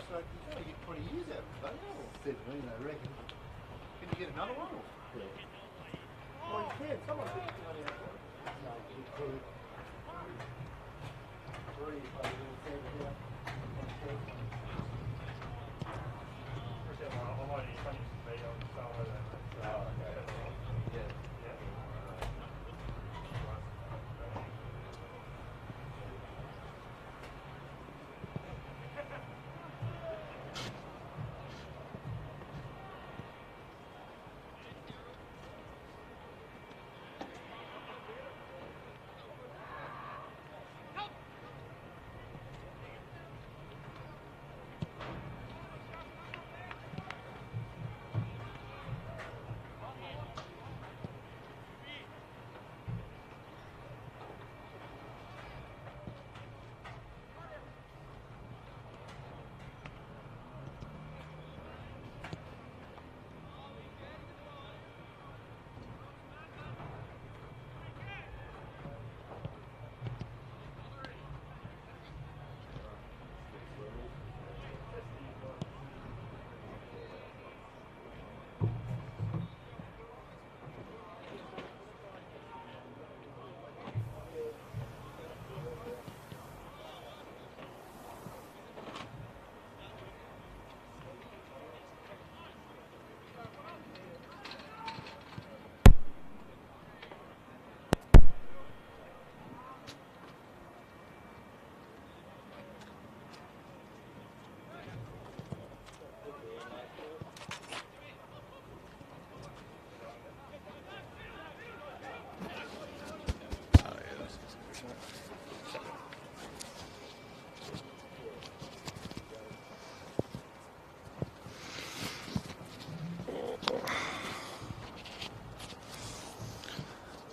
So you can only get 20 years out of it, don't you? 17, I reckon. Can you get another one? Or? Yeah. Well, you can. Someone could get money out of it. No, we could. 3 if I really said it out.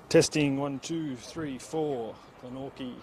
Testing 1, 2, 3, 4. Glenorchy.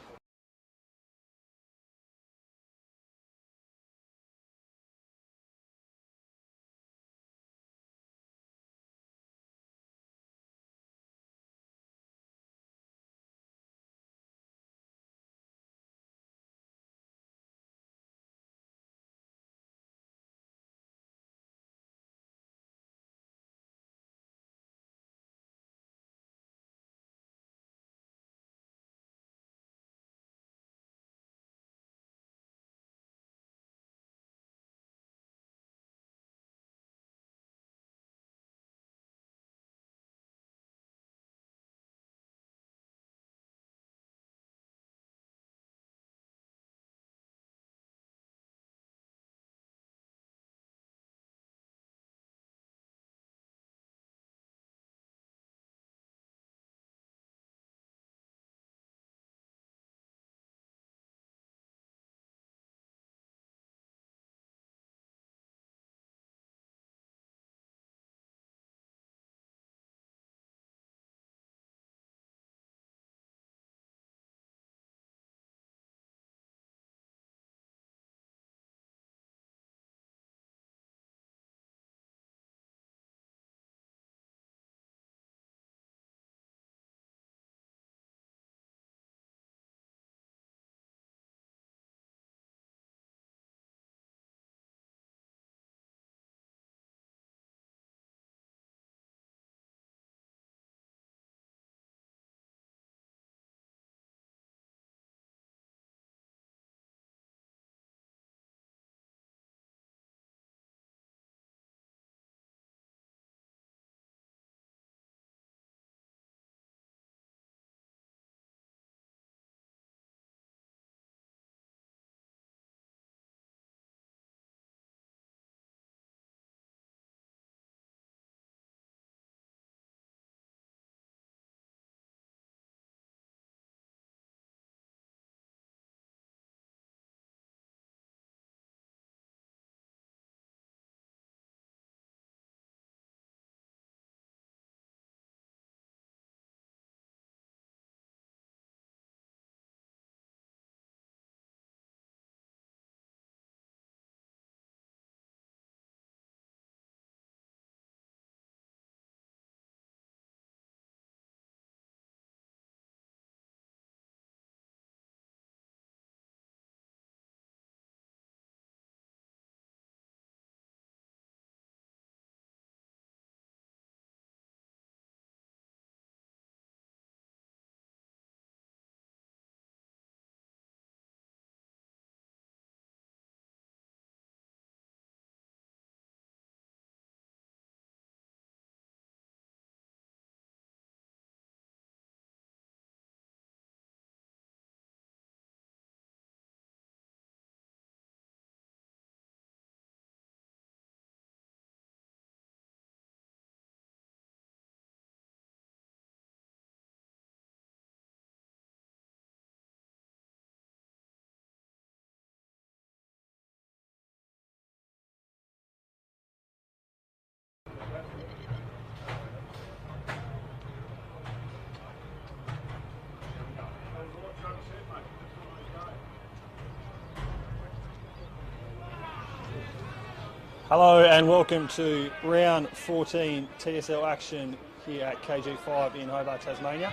Hello and welcome to round 14 TSL action here at KG5 in Hobart, Tasmania.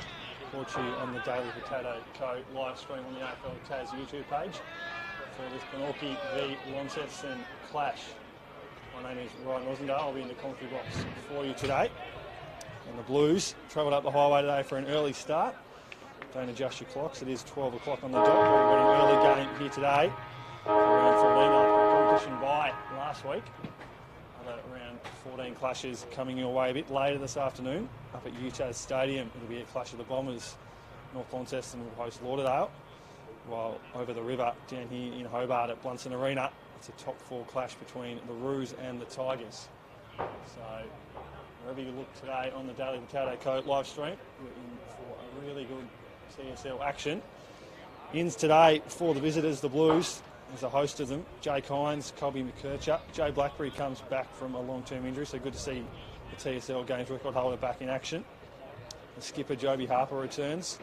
Brought to you on the Daily Potato Co live stream on the AFL Tas YouTube page for this Glenorchy v Launceston clash. My name is Ryan Rosendale. I'll be in the commentary box for you today. And the Blues travelled up the highway today for an early start. Don't adjust your clocks, it is 12 o'clock on the dot. We've got an early game here today for round 14 after a competition bye last week. Other round 14 clashes coming your way a bit later this afternoon up at UTAS Stadium. It'll be a clash of the Bombers. North Launceston will host Lauderdale, while over the river down here in Hobart at Blunson Arena, it's a top four clash between the Roos and the Tigers. So wherever you look today on the Daily Potato Co live stream, you're in for a really good TSL action. Ins today for the visitors, the Blues. There's a host of them, Jake Hines, Colby McKercher. Jay Blackberry comes back from a long-term injury, so good to see the TSL games record holder back in action. The skipper, Joby Harper, returns.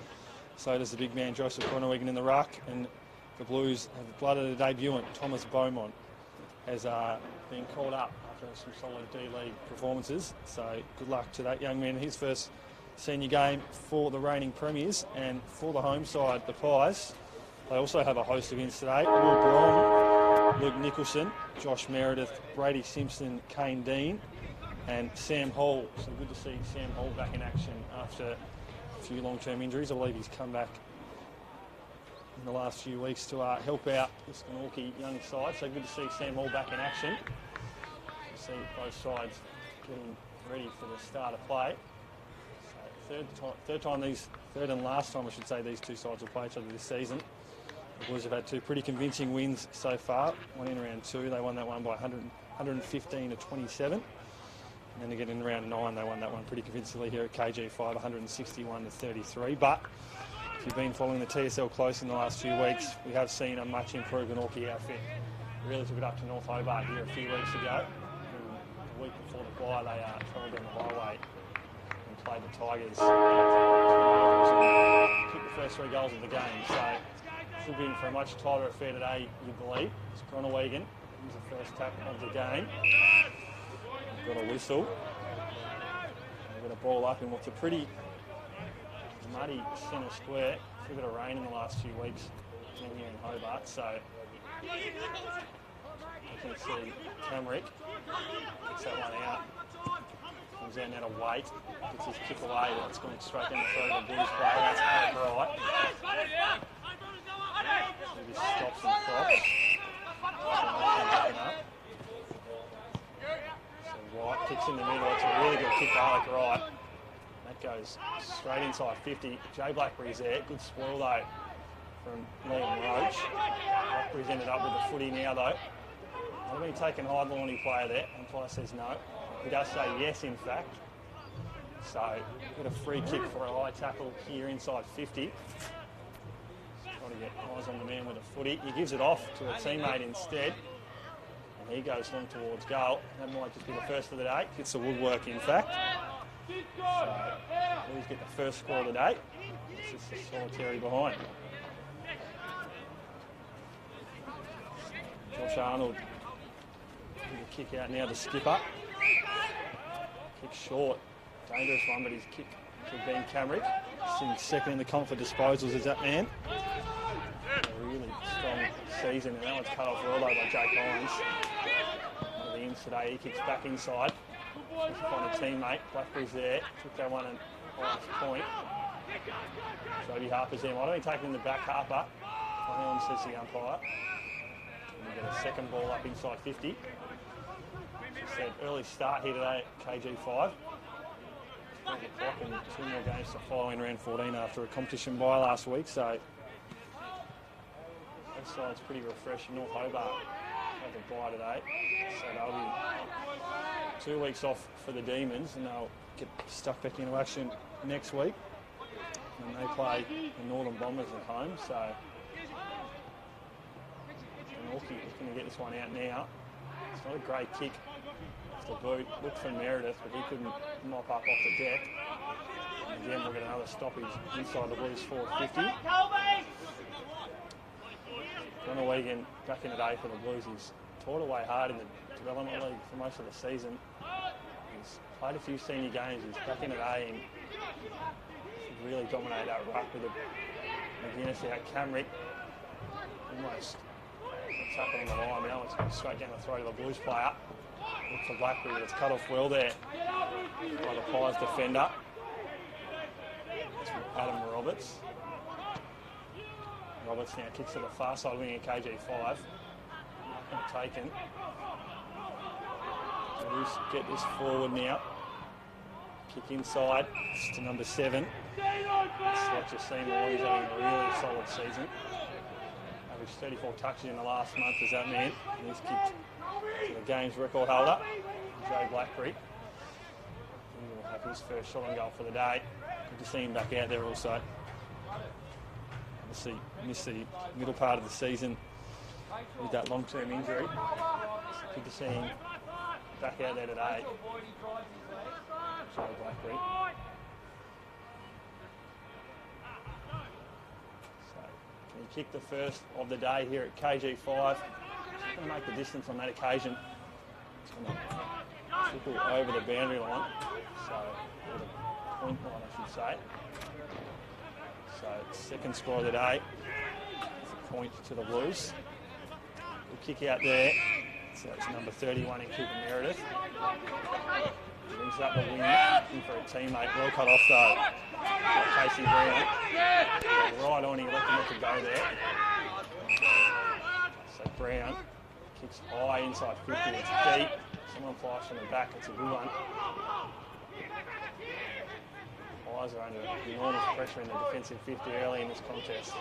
So does the big man, Joseph Groenewegen in the ruck. And the Blues have blooded a debutant, Thomas Beaumont, has been called up after some solid D-League performances. So good luck to that young man. His first senior game for the reigning premiers, and for the home side, the Pies. They also have a host of ins today. Will Brom, Luke Nicholson, Josh Meredith, Brady Simpson, Kane Dean, and Sam Hall. So good to see Sam Hall back in action after a few long-term injuries. I believe he's come back in the last few weeks to help out this Glenorchy young side. So good to see Sam Hall back in action. See both sides getting ready for the start of play. So third and last time I should say these two sides will play each other this season. The Blues have had two pretty convincing wins so far. One in round 2, they won that one by 115 to 27. And then again in round 9, they won that one pretty convincingly here at KG5, 161 to 33. But if you've been following the TSL close in the last few weeks, we have seen a much improved Glenorchy outfit. We really took it up to North Hobart here a few weeks ago. And the week before the bye, they travelled down the highway and played the Tigers. And kicked the first 3 goals of the game. So should be in for a much tighter affair today, you believe. It's Groenewegen. He's the first tap of the game. We've got a whistle. We've got a ball up in what's a pretty muddy centre square. A bit of rain in the last few weeks down here in Hobart, so you can see Camrick gets that one out. Comes down now to wait, gets his kick away, but it's going straight down the throat of the Blues player. That's Alec Wright. So this stops and props. So Wright kicks in the middle. It's a really good kick by Alec Wright. That goes straight inside 50. Jay Blackberry's there. Good spoil though from Liam Roach. Blackberry's ended up with the footy now though. I've been taken high the Lonnie player there. Umpire says no. He does say yes, in fact. So, got a free kick for a high tackle here inside 50. Trying to get eyes on the man with a footy. He gives it off to a teammate instead. And he goes long towards goal. That might just be the first of the day. Hits the woodwork, in fact. So, Blues get the first score of the day. It's just a solitary behind. Josh Arnold. Give a kick out now to skipper. Kick short. Dangerous one, but his kick to Ben Camrick. Sitting second in the comp for disposals is that man. A really strong season, and that one's cut off well though by Jake Hines. One of the ins today, he kicks back inside. He's find a teammate. Blackberry's there. Took that one and last point. Joby Harper's there. Might have been taken in the back, Harper. Anyone says the umpire. And we get a second ball up inside 50. Said early start here today at KG5. 12 o'clock and 2 more games to follow in round 14 after a competition bye last week. So that side's pretty refreshing. North Hobart have a bye today, so they'll be 2 weeks off for the Demons, and they'll get stuck back into action next week. And they play the Northern Bombers at home. So Glenorchy is going to get this one out now. It's not a great kick. The boot looked for Meredith, but he couldn't mop up off the deck. And again, we'll get another stoppage inside the Blues 450. Groenewegen back in the day for the Blues. He's fought away hard in the development league for most of the season. He's played a few senior games. He's back in at A and really dominated that ruck with McGuinness out. Camrick almost tackling the line, but that one's gone straight down the throat of the Blues player. Look for Blackberry, but it's cut off well there by the Pies defender. It's from Adam Roberts. Roberts now kicks to the far side wing at KG5. Nothing taken. Blues get this forward now. Kick inside. It's to number 7. It's like you've seen, he's having a really solid season. Averaged 34 touches in the last month as that man. And he's kicked to the game's record holder, Joe Blackberry. He will have his first shot on goal for the day. Good to see him back out there also. Obviously missed the middle part of the season with that long-term injury. It's good to see him back out there today. Joe Blackberry. So, can he kick the first of the day here at KG5? He's going to make the distance on that occasion. He's going to trickle over the boundary line. So, or the point line, I should say. So, second score of the day. It's a point to the Blues. We'll kick out there. So it's number 31 in Cooper Meredith. Brings up the wing, looking for a teammate. Well cut off though by Casey Brown. Right on, he elected not to go there. So Brown kicks high inside 50, it's deep. Someone flies from the back, it's a good one. Pies are under enormous pressure in the defensive 50 early in this contest.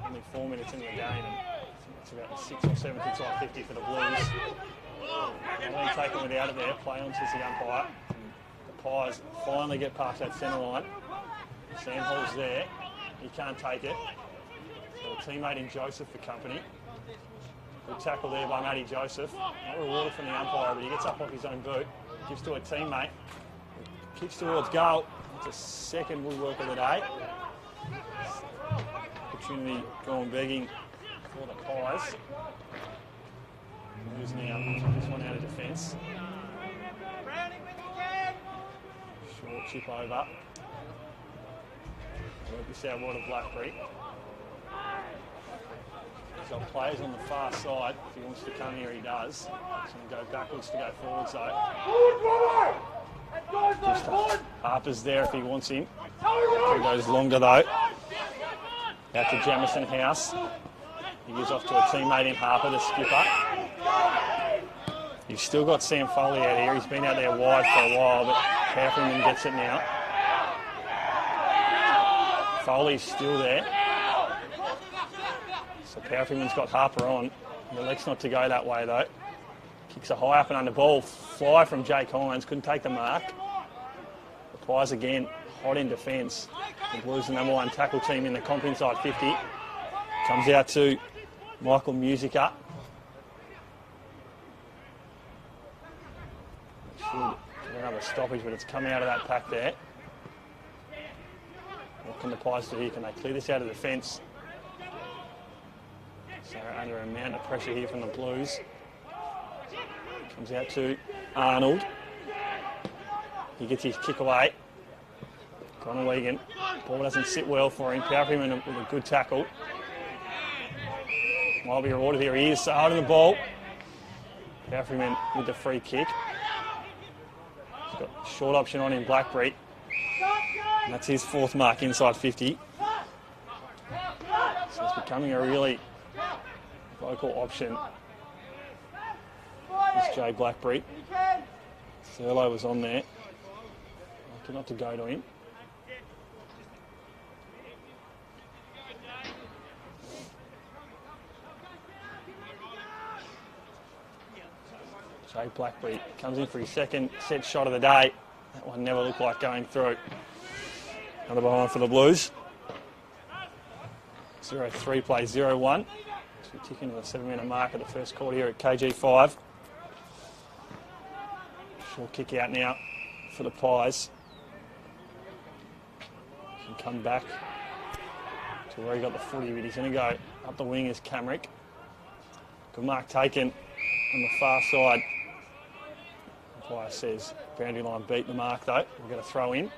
Only 4 minutes into the game. It's about 6 or 7 inside 50 for the Blues. Only taken it out of there, play on says the umpire. The Pies finally get past that centre line. Sam Hall's there, he can't take it. So a teammate in Joseph for company. Good tackle there by Matty Joseph. Not rewarded from the umpire, but he gets up off his own boot. Gives to a teammate. Kicks towards goal. It's a second woodwork of the day. Opportunity going begging for the Pies. Blues now took this one out of defence. Short chip over. Work this out wide of Blackberry. He's got players on the far side. If he wants to come here, he does. He's going to go backwards to go forwards though. Just Harper's there if he wants him. He goes longer though. Out to Jamison House. He gives off to a teammate in Harper, the skipper. You've still got Sam Foley out here. He's been out there wide for a while, but Powerfulman gets it now. Foley's still there. So Powerfulman's got Harper on. He elects not to go that way though. Kicks a high up and under ball. Fly from Jake Hines. Couldn't take the mark. The Pies again hot in defence. The Blues the number 1 tackle team in the comp inside 50. Comes out to Michael Musica. Should get another stoppage, but it's come out of that pack there. What can the Pies do here? Can they clear this out of the fence? So under a amount of pressure here from the Blues. Comes out to Arnold. He gets his kick away. Connor Wigan. Ball doesn't sit well for him. Powerfulman with a good tackle. Might be rewarded here. He is holding the ball. Powerfulman with the free kick. He's got a short option on him, Blackberry. And that's his 4th mark inside 50. So it's becoming a really vocal option. It's Jay Blackberry. Thurlow was on there. Lucky not to go to him. Jay Blackberry comes in for his second set shot of the day. That one never looked like going through. Another behind for the Blues. 0-3 play 0-1. So we're ticking to the 7-minute mark of the first quarter here at KG5. Short kick out now for the Pies. Can come back to where he got the footy, but he's going to go up the wing as Camrick. Good mark taken on the far side. Umpire says boundary line beat the mark though. We're going to throw in.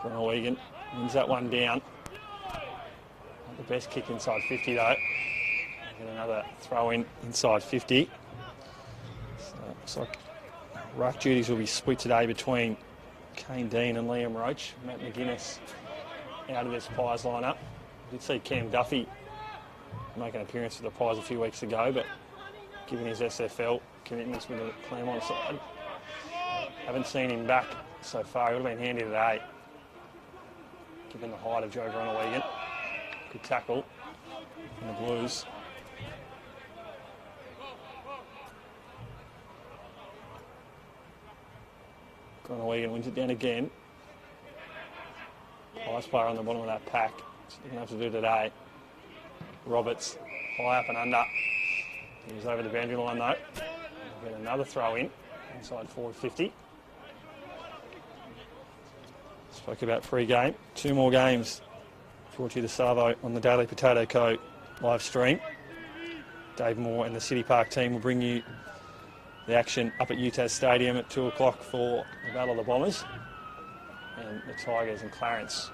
Glenorchy wins that one down. Not the best kick inside 50 though. Get another throw in inside 50. So it looks like ruck duties will be split today between Kane Dean and Liam Roach. Matt McGuinness out of this Pies lineup. I did see Cam Duffy make an appearance for the Pies a few weeks ago, but given his SFL commitments with the Claremont side, haven't seen him back so far. It would have been handy today, given the height of Joe Glenorchy. Good tackle in the Blues. Glenorchy wins it down again. Highest player on the bottom of that pack. He's going to have to do today. Roberts, high up and under. He's over the boundary line though. We'll get another throw in, inside forward 50. Spoke about pre-game. 2 more games brought you to Savo on the Daily Potato Co live stream. Dave Moore and the City Park team will bring you the action up at UTAS Stadium at 2 o'clock for the Battle of the Bombers and the Tigers and Clarence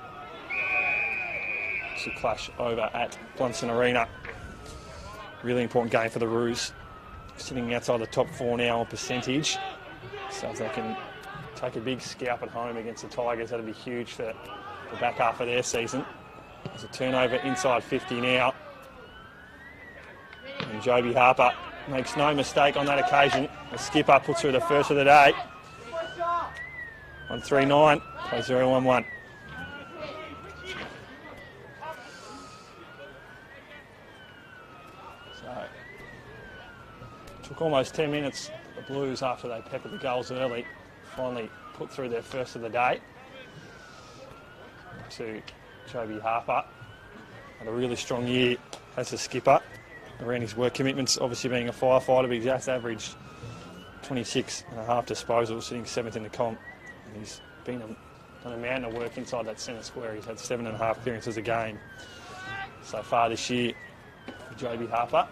to clash over at Blunson Arena. Really important game for the Roos, sitting outside the top 4 now on percentage. So if they can take a big scalp at home against the Tigers, that'd be huge for the back half of their season. There's a turnover inside 50 now. And Joby Harper makes no mistake on that occasion. The skipper puts through the first of the day. 1-3-9, play 0-1-1. So, took almost 10 minutes, the Blues, after they peppered the goals early, finally put through their first of the day to Joby Harper. Had a really strong year as a skipper around his work commitments, obviously being a firefighter, but he's just averaged 26 and a half disposals, sitting 7th in the comp. And he's been done a mountain of work inside that centre square. He's had 7.5 clearances a game so far this year for Joby Harper.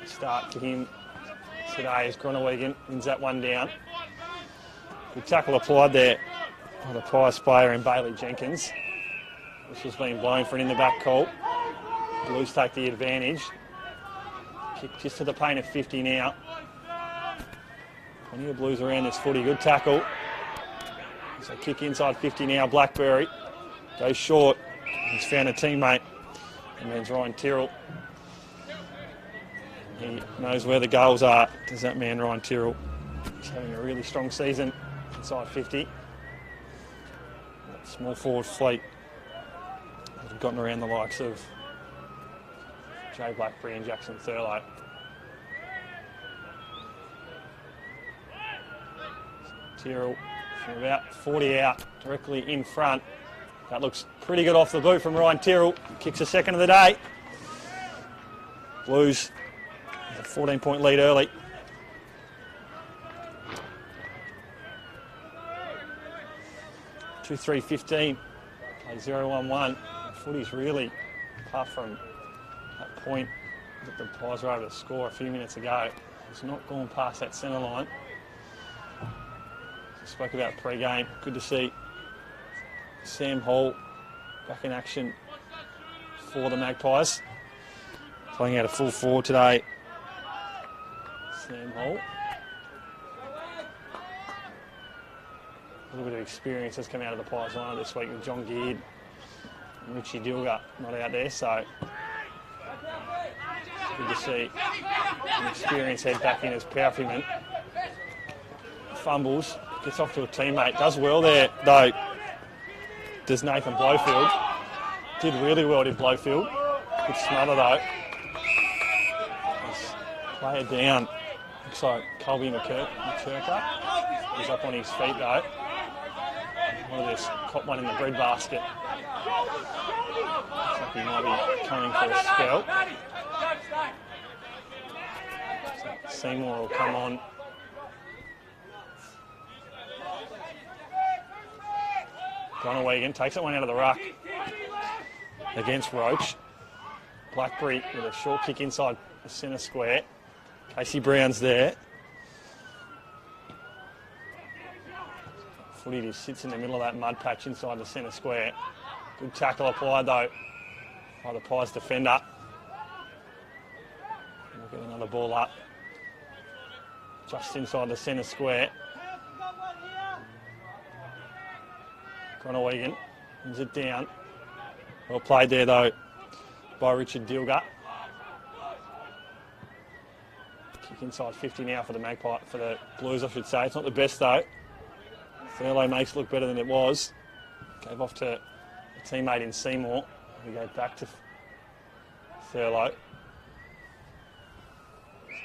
Start for him today as Glenorchy wins that one down. Good tackle applied there by the Pies player and Bailey Jenkins. This was being blown for an in-the-back call. Blues take the advantage. Kick just to the paint of 50 now. Plenty of Blues around this footy. Good tackle. So kick inside 50 now. Blackberry goes short. He's found a teammate. And there's Ryan Tyrrell. He knows where the goals are. Does that man Ryan Tyrrell? He's having a really strong season inside 50. That small forward fleet have gotten around the likes of Jay Blackberry and Jackson Thurlow. Tyrrell from about 40 out, directly in front. That looks pretty good off the boot from Ryan Tyrrell. Kicks a second of the day. Blues, a 14-point lead early. Two, 3-15. Play 0-1-1. Footy's really, apart from that point that the Pies were able to score a few minutes ago, it's not gone past that centre line. Spoke about pre-game. Good to see Sam Hall back in action for the Magpies. Playing out a full forward today. Sam Hall. A little bit of experience has come out of the Pies line this week with John Geard and Richie Dilger not out there, so good to see an experienced head back in as Powerfulman. Fumbles, gets off to a teammate, does well there though, does Nathan Blowfield. Did really well, did Blowfield. Good smother though. Player down. Looks like Colby McCurker. He's up on his feet though. One of this caught one in the bread basket. Looks like he might be coming for a spell. Seymour will come on. Glenorchy takes that one out of the ruck against Roach. Blackberry with a short kick inside the centre square. Casey Brown's there. Footy just sits in the middle of that mud patch inside the centre square. Good tackle applied though by the Pies defender. We'll get another ball up just inside the centre square. Glenorchy brings it down. Well played there though by Richard Dilger. Kick inside 50 now for the for the Blues, I should say. It's not the best though. Thurlow makes it look better than it was. Gave off to a teammate in Seymour. We go back to Thurlow.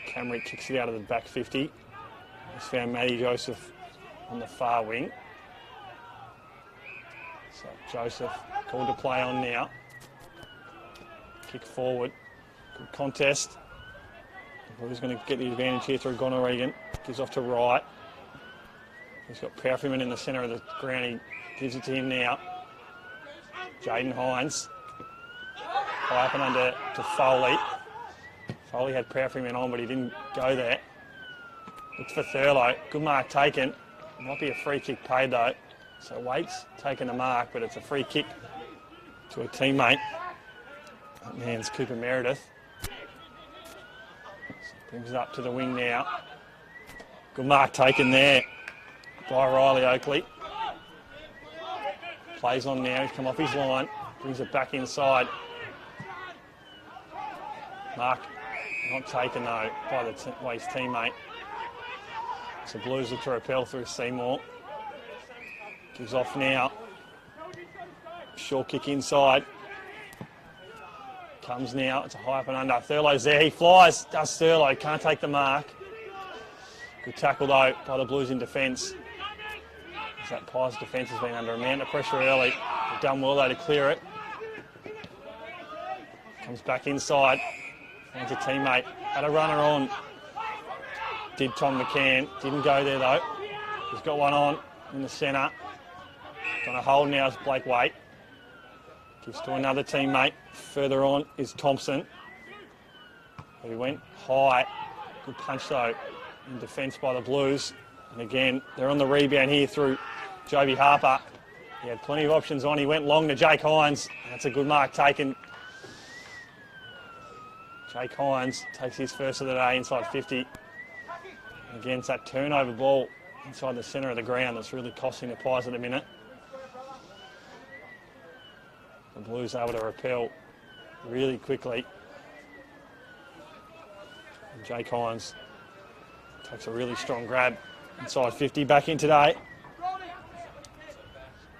Camry kicks it out of the back 50. He's found Matty Joseph on the far wing. So Joseph called to play on now. Kick forward. Good contest. Who's going to get the advantage here through Glenorchy. Gives off to Wright. He's got Powerfreyman in the centre of the ground. He gives it to him now. Jaden Hines. High up and under to Foley. Foley had Powerfreyman on, but he didn't go there. Looks for Thurlow. Good mark taken. Might be a free kick paid though. So Waite's taken the mark, but it's a free kick to a teammate. That man's Cooper Meredith. So brings it up to the wing now. Good mark taken there by Riley Oakley. Plays on now. He's come off his line. Brings it back inside. Mark not taken though by his teammate. So Blues look to repel through Seymour. Gives off now. Short kick inside. Comes now. It's a high up and under. Thurlow's there. He flies. Does Thurlow. Can't take the mark. Good tackle though by the Blues in defence. That Pies defence has been under a amount of pressure early. They've done well though to clear it. Comes back inside. Finds a teammate. Had a runner on. Did Tom McCann. Didn't go there though. He's got one on in the centre. On a hold now is Blake Waite. Gives to another teammate. Further on is Thompson. He went high. Good punch though in defence by the Blues. And again, they're on the rebound here through Joby Harper. He had plenty of options on. He went long to Jake Hines. That's a good mark taken. Jake Hines takes his first of the day inside 50. Again, it's that turnover ball inside the centre of the ground that's really costing the Pies at the minute. The Blues able to repel really quickly. And Jake Hines takes a really strong grab inside 50. Back in today.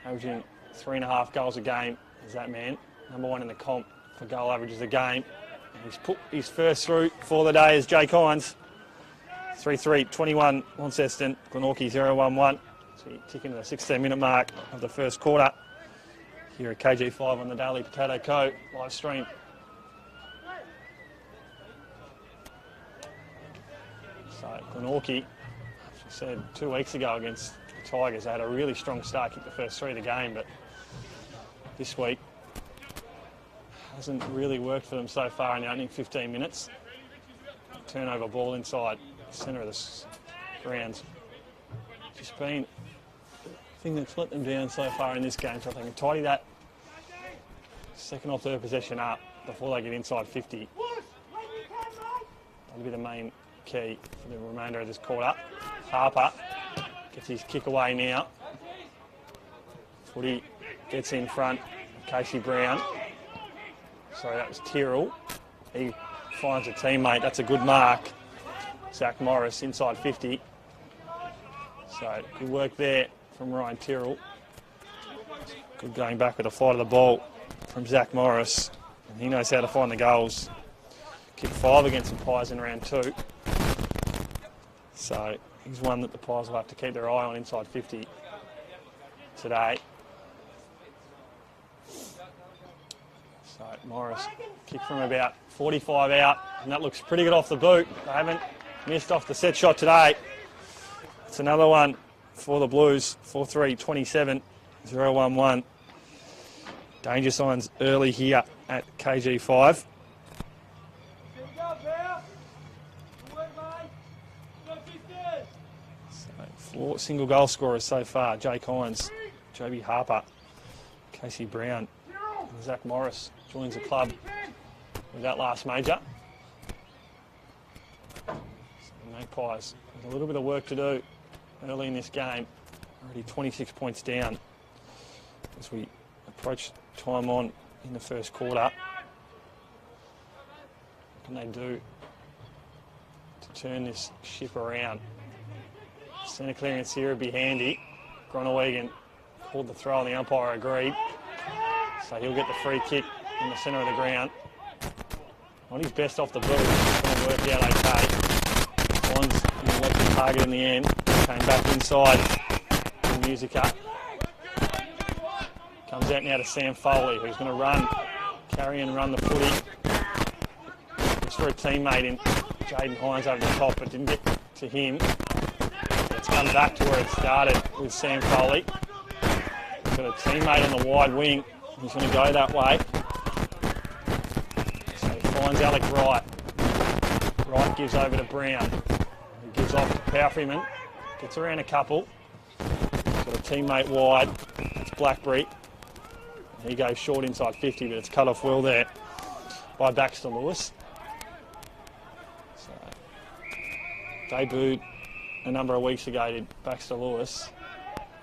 Averaging 3.5 goals a game is that man. Number one in the comp for goal averages a game. And he's put his first through for the day as Jake Hines. 3-3, 21 Launceston, Glenorchy 0-1-1. So you're ticking to the 16-minute mark of the first quarter here at KG5 on the Daily Potato Co. live stream. So Glenorchy, as I said 2 weeks ago against the Tigers, they had a really strong start, kicked the first three of the game, but this week hasn't really worked for them so far in the opening 15 minutes. Turnover ball inside the centre of the grounds. Just been the thing that's let them down so far in this game, so if they can tidy that second or third possession up before they get inside 50, that'll be the main key for the remainder of this quarter. Harper gets his kick away now. Footy gets in front of Casey Brown. Sorry, that was Tyrrell. He finds a teammate. That's a good mark. Zach Morris inside 50. So good work there from Ryan Tyrrell. Good going back with a fight of the ball from Zach Morris. And he knows how to find the goals. Kick 5 against the Pies in round 2. So he's one that the Pies will have to keep their eye on inside 50 today. So Morris kick from about 45 out, and that looks pretty good off the boot. They haven't missed off the set shot today. It's another one for the Blues. 4-3, 27, 0-1-1. Danger signs early here at KG5. Four single goal scorers so far. Jake Hines, Joby Harper, Casey Brown, and Zach Morris joins the club with that last major. So the Magpies with a little bit of work to do early in this game. Already 26 points down as we approach time on in the first quarter. What can they do to turn this ship around? Centre clearance here would be handy. Groenewegen called the throw and the umpire agreed. So he'll get the free kick in the centre of the ground. On his best off the boot, it's going to work out okay. One's left the target in the end. Came back inside to Musica. Comes out now to Sam Foley, who's going to carry and run the footy. Looks for a teammate in Jaden Hines over the top, but didn't get to him. It's come back to where it started with Sam Foley. He's got a teammate on the wide wing. He's going to go that way. So he finds Alec Wright. Wright gives over to Brown. He gives off to Powerfreeman. Gets around a couple. He's got a teammate wide. It's Blackberry. He goes short inside 50, but it's cut off well there by Baxter Lewis. So, debuted a number of weeks ago, did Baxter Lewis,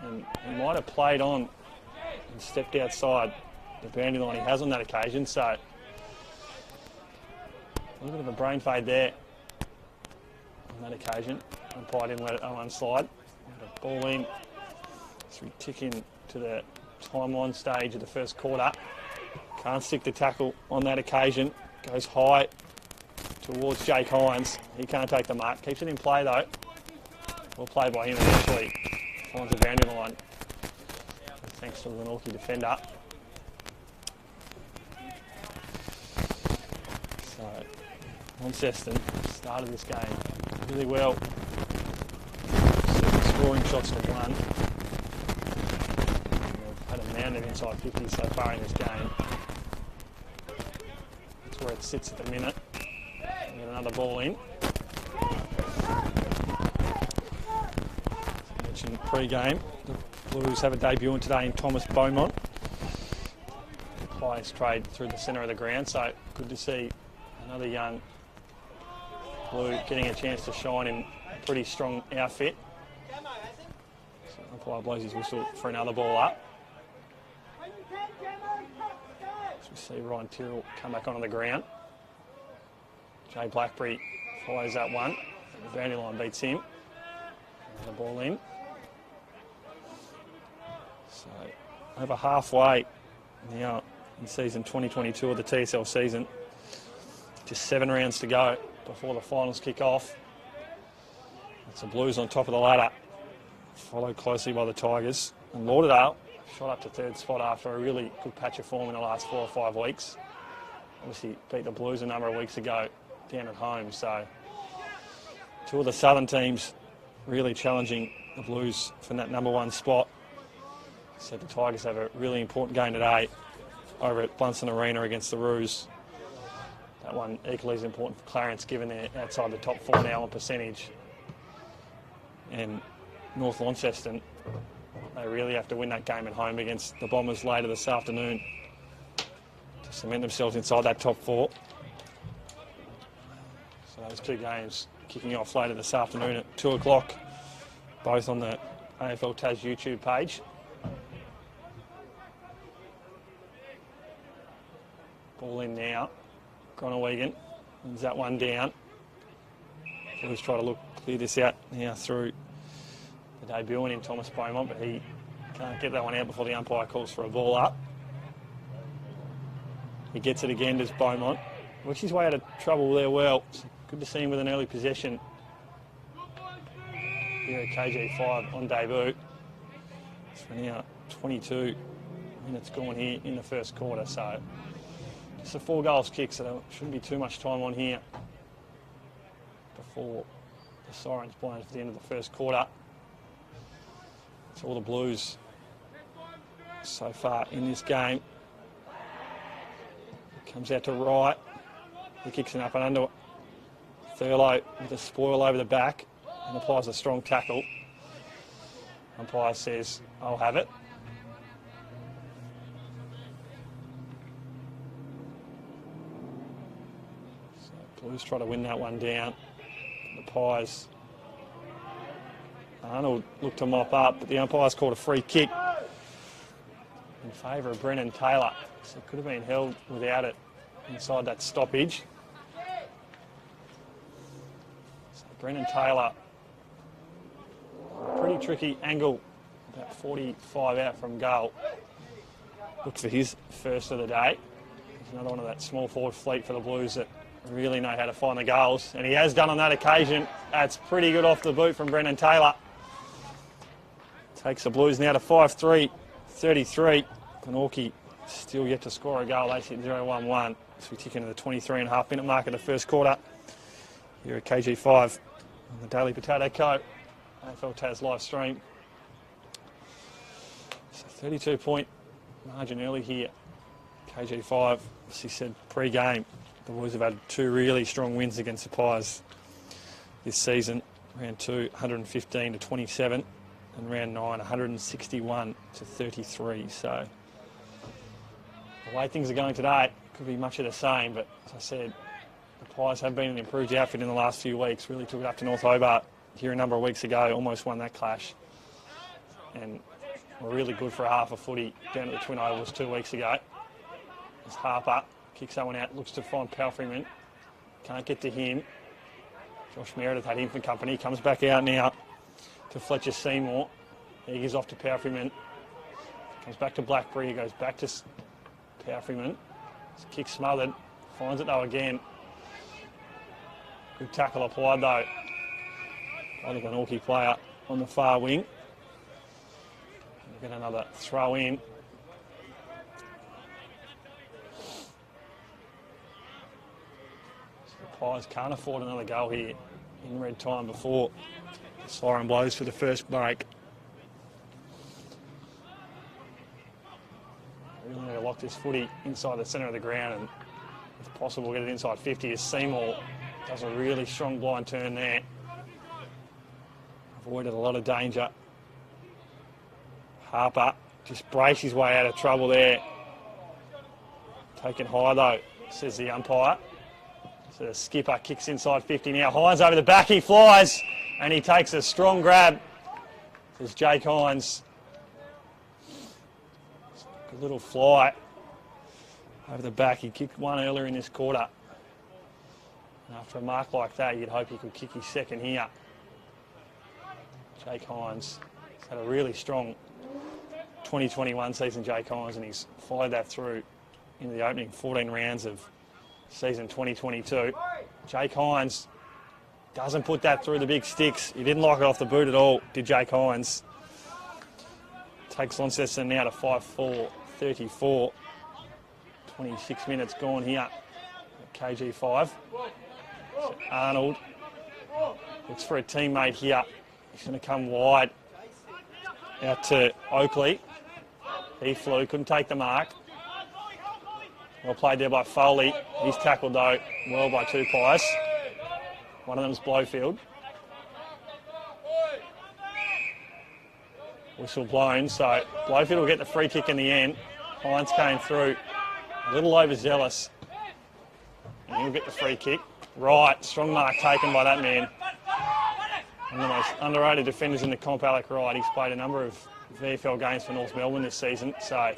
and he might have played on and stepped outside the boundary line. He has on that occasion, so a little bit of a brain fade there on that occasion. Umpire didn't let it unslide. Ball in as we tick in to the time on stage of the first quarter. Can't stick the tackle on that occasion. Goes high towards Jake Hines. He can't take the mark. Keeps it in play though. Well played by him eventually. Finds the boundary line. Thanks to the Glenorchy defender. So, Launceston started this game really well. 7 scoring shots to 1. They've had a mound of inside 50 so far in this game. That's where it sits at the minute. Get another ball in. Pre-game, the Blues have a debut in today in Thomas Beaumont. Highest trade through the centre of the ground, so good to see another young Blue getting a chance to shine in a pretty strong outfit. So umpire blows his whistle for another ball up. As we see Ryan Tyrrell come back onto the ground. Jay Blackberry follows that one. The boundary line beats him. Another ball in. So, over halfway now in season 2022 of the TSL season. Just 7 rounds to go before the finals kick off. It's the Blues on top of the ladder, followed closely by the Tigers. And Lauderdale shot up to 3rd spot after a really good patch of form in the last 4 or 5 weeks. Obviously beat the Blues a number of weeks ago down at home. So, 2 of the southern teams really challenging the Blues for that number 1 spot. So the Tigers have a really important game today over at Blunston Arena against the Roos. That one equally as important for Clarence given they're outside the top 4 now on percentage. And North Launceston, they really have to win that game at home against the Bombers later this afternoon to cement themselves inside that top 4. So those 2 games kicking off later this afternoon at 2 o'clock, both on the AFL Tas YouTube page. Ball in now. Groenewegen wins that one down. Blues try to clear this out now through the debuting in Thomas Beaumont, but he can't get that one out before the umpire calls for a ball up. He gets it again, does Beaumont. Works his way out of trouble there well. Good to see him with an early possession here at KG5 on debut. So now 22 minutes gone here in the first quarter, so just a 4 goals kick, so there shouldn't be too much time on here before The siren's blown for the end of the first quarter. It's all the Blues so far in this game. Comes out to right. He kicks it up and under. Thurlow with a spoil over the back and applies a strong tackle. Umpire says, I'll have it. So Blues try to win that one down. The Pies. Arnold looked to mop up, but the umpire's called a free kick in favour of Brennan Taylor. So it could have been held without it inside that stoppage. So Brennan Taylor, a pretty tricky angle, about 45 out from goal. Looks for his first of the day. He's another one of that small forward fleet for the Blues that really know how to find the goals. And he has done on that occasion. That's pretty good off the boot from Brennan Taylor. Takes the Blues now to 5-3, 33. Glenorchy still yet to score a goal. They sit 0-1-1. So we tick into the 23.5 minute mark of the first quarter here at KG5 on the Daily Potato Co. AFL Tas live stream. So 32-point margin early here. KG5, as he said pre-game, the Blues have had two really strong wins against the Pies this season. Round 2, 115 to 27, and round 9, 161 to 33. So the way things are going today, could be much of the same, but as I said, the Pies have been an improved outfit in the last few weeks. Really took it up to North Hobart here a number of weeks ago, almost won that clash. And were really good for a half a footy down at the Twin Ovals 2 weeks ago. As Harper kicks that one out, looks to find Palfreyman. Can't get to him. Josh Meredith had him for company. Comes back out now to Fletcher Seymour. He gives off to Palfreyman. Comes back to Blackberry. He goes back to Palfreyman. Kick smothered. Finds it though again. Good tackle applied though by the Glenorchy player on the far wing. We'll get another throw in. So the Pies can't afford another goal here in red time before the siren blows for the first break. Really need to lock this footy inside the centre of the ground and, if possible, get it inside 50 as Seymour does a really strong blind turn there. Avoided a lot of danger. Harper just braced his way out of trouble there. Taken high though, says the umpire. So the skipper kicks inside 50 now. Hines over the back, he flies and he takes a strong grab. There's Jake Hines. Good little fly over the back. He kicked one earlier in this quarter. And after a mark like that, you'd hope he could kick his second here. Jake Hines has had a really strong 2021 season, Jake Hines, and he's followed that through into the opening 14 rounds of season 2022. Jake Hines doesn't put that through the big sticks. He didn't like it off the boot at all, did Jake Hines. Takes Launceston now to 5-4, 34. 26 minutes gone here at KG5. So Arnold looks for a teammate here. He's going to come wide out to Oakley. He flew, couldn't take the mark. Well played there by Foley. He's tackled though well by two Pies. One of them's Blowfield. Whistle blown, so Blowfield will get the free kick in the end. Hines came through a little overzealous. And he'll get the free kick. Right, strong mark taken by that man. One of the most underrated defenders in the comp, Alec Wright. He's played a number of VFL games for North Melbourne this season, so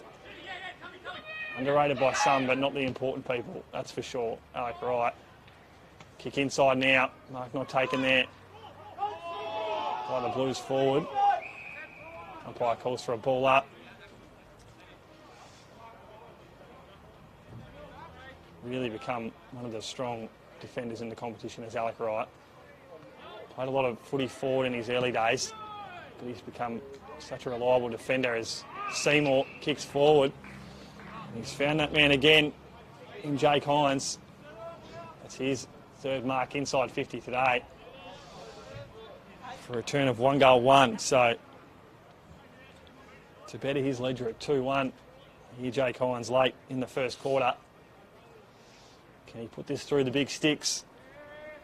underrated by some, but not the important people, that's for sure. Alec Wright. Kick inside now. Mark not taken there by the Blues forward. Umpire calls for a ball up. Really become one of the strong defenders in the competition as Alec Wright. Played a lot of footy forward in his early days, but he's become such a reliable defender as Seymour kicks forward. And he's found that man again in Jake Hines. That's his third mark inside 50 today. for a return of 1-1. So to better his ledger at 2-1. Here Jake Hines late in the first quarter. Can he put this through the big sticks?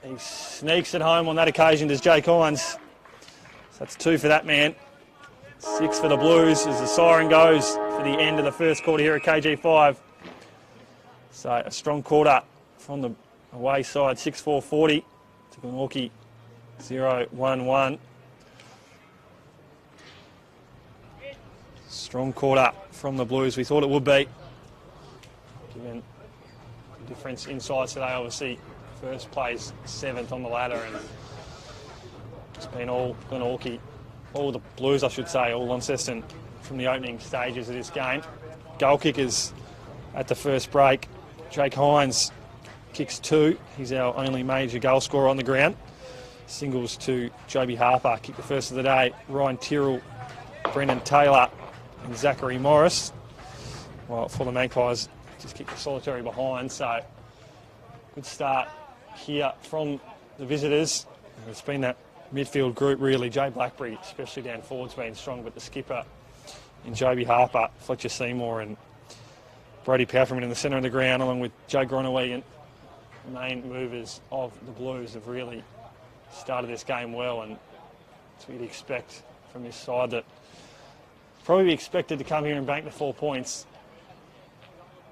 He sneaks it home on that occasion, does Jake Hines. So that's 2 for that man. 6 for the Blues as the siren goes for the end of the first quarter here at KG5. So a strong quarter from the away side, 6-4-40 to Glenorchy, 0-1-1. Strong quarter from the Blues. We thought it would be, given the difference in size today. Obviously, first plays 7th on the ladder, and it's been all Glenorchy, all the Blues, I should say, all Launceston from the opening stages of this game. Goal kickers at the first break. Jake Hines kicks 2. He's our only major goal scorer on the ground. Singles to Joby Harper, kicked the first of the day. Ryan Tyrrell, Brendan Taylor and Zachary Morris. Well, for the Magpies, just kicked the solitary behind, so good start here from the visitors. It's been that midfield group really. Jay Blackberry, especially down forward's been strong, but the skipper in Joby Harper, Fletcher Seymour and Brody Powerman in the centre of the ground, along with Joe Gronowegan, the main movers of the Blues, have really started this game well, and that's what you'd expect from this side, that probably be expected to come here and bank the 4 points,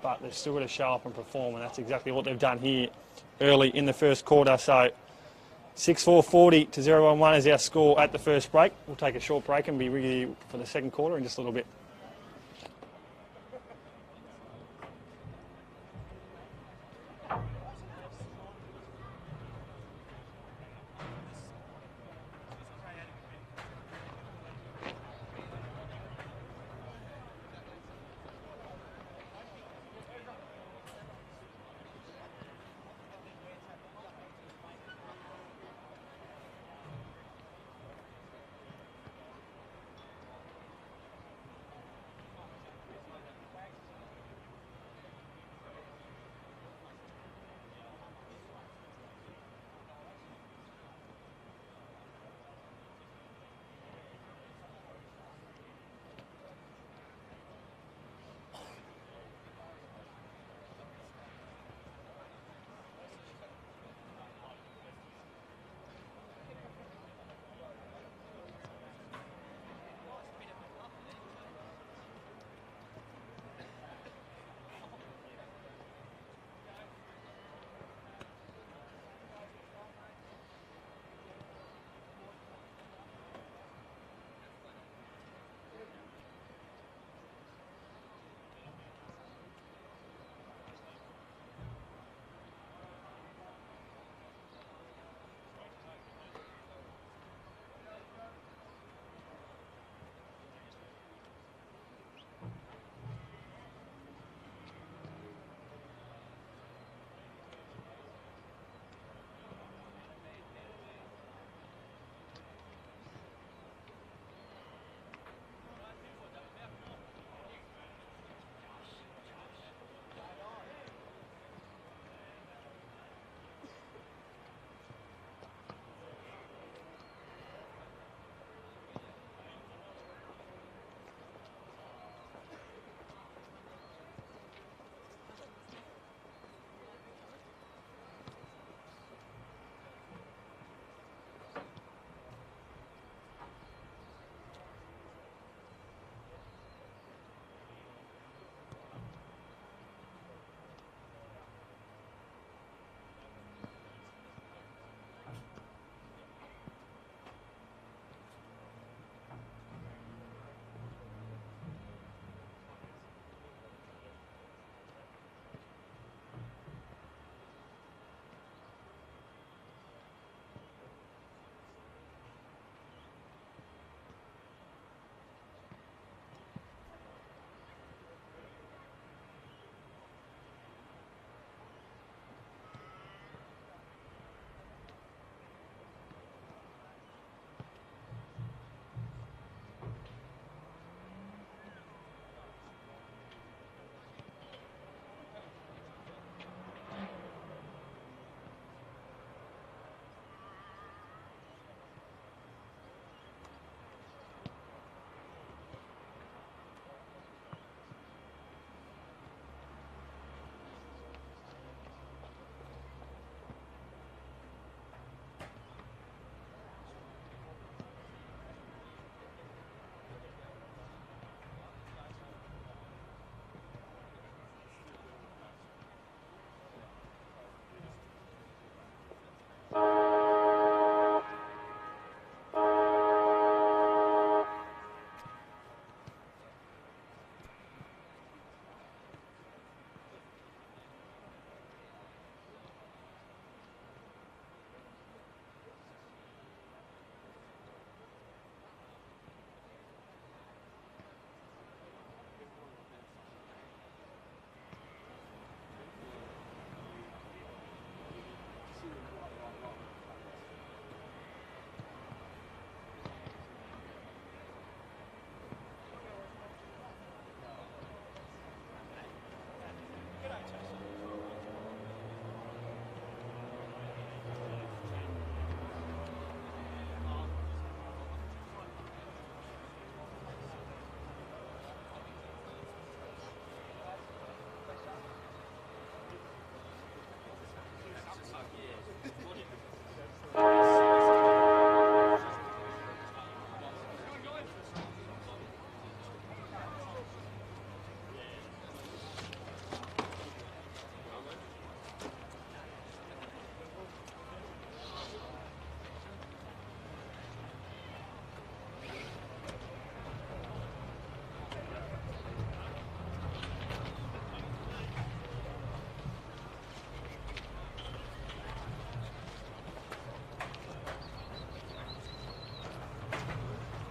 but they've still got to show up and perform, and that's exactly what they've done here early in the first quarter. So 6-4-40 to 0-1-1 is our score at the first break. We'll take a short break and be with you for the second quarter in just a little bit.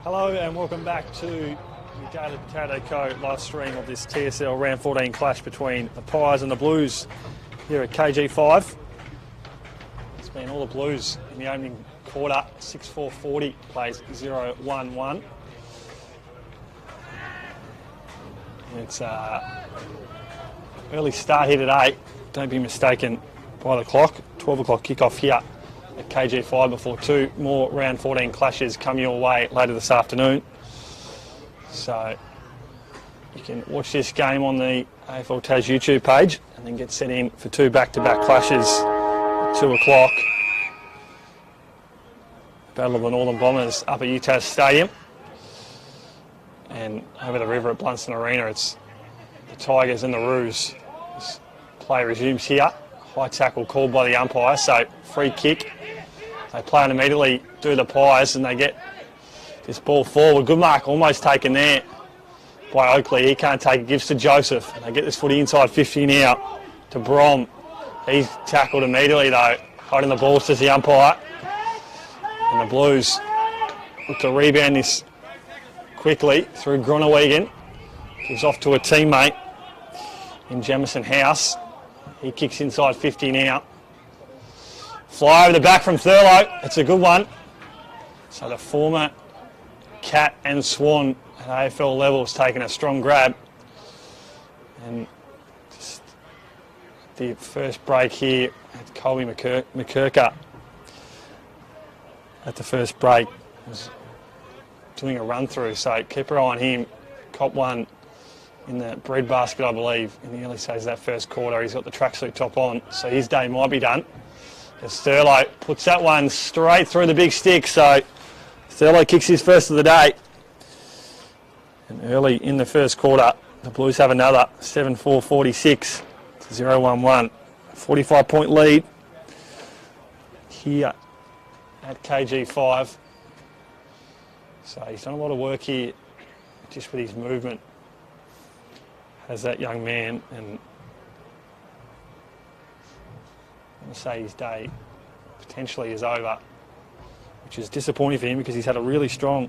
Hello and welcome back to the Daily Potato Co live stream of this TSL round 14 clash between the Pies and the Blues here at KG5. It's been all the Blues in the opening quarter, 6-4-40, plays 0-1-1. It's early start here today, don't be mistaken by the clock. 12 o'clock kickoff here at KG5 before two more round 14 clashes come your way later this afternoon. So you can watch this game on the AFL Tas YouTube page and then get set in for two back-to-back clashes at 2 o'clock. Battle of the Northern Bombers up at UTAS Stadium. And over the river at Launceston Arena, it's the Tigers and the Roos. This play resumes here. High tackle called by the umpire, so free kick. They play it immediately, do the Pies, and they get this ball forward. Good mark, almost taken there by Oakley. He can't take it, gives to Joseph. And they get this footy inside 50 now to Brom. He's tackled immediately though, holding the ball, says the umpire. And the Blues look to rebound this quickly through Glenorchy. Gives off to a teammate in Jamison House. He kicks inside 50 now. Fly over the back from Thurlow. It's a good one. So the former Cat and Swan at AFL level has taken a strong grab. And just the first break here at Colby McKirker at the first break was doing a run through. So keep an eye on him. Cop one in the bread basket, I believe, in the early stages of that first quarter. He's got the tracksuit top on, so his day might be done. As Thurlow puts that one straight through the big stick, so Thurlow kicks his first of the day. And early in the first quarter, the Blues have another 7-4-46 to 0-1-1. 45-point lead here at KG5. So he's done a lot of work here just with his movement. Has that young man, and I'm going to say his day potentially is over, which is disappointing for him because he's had a really strong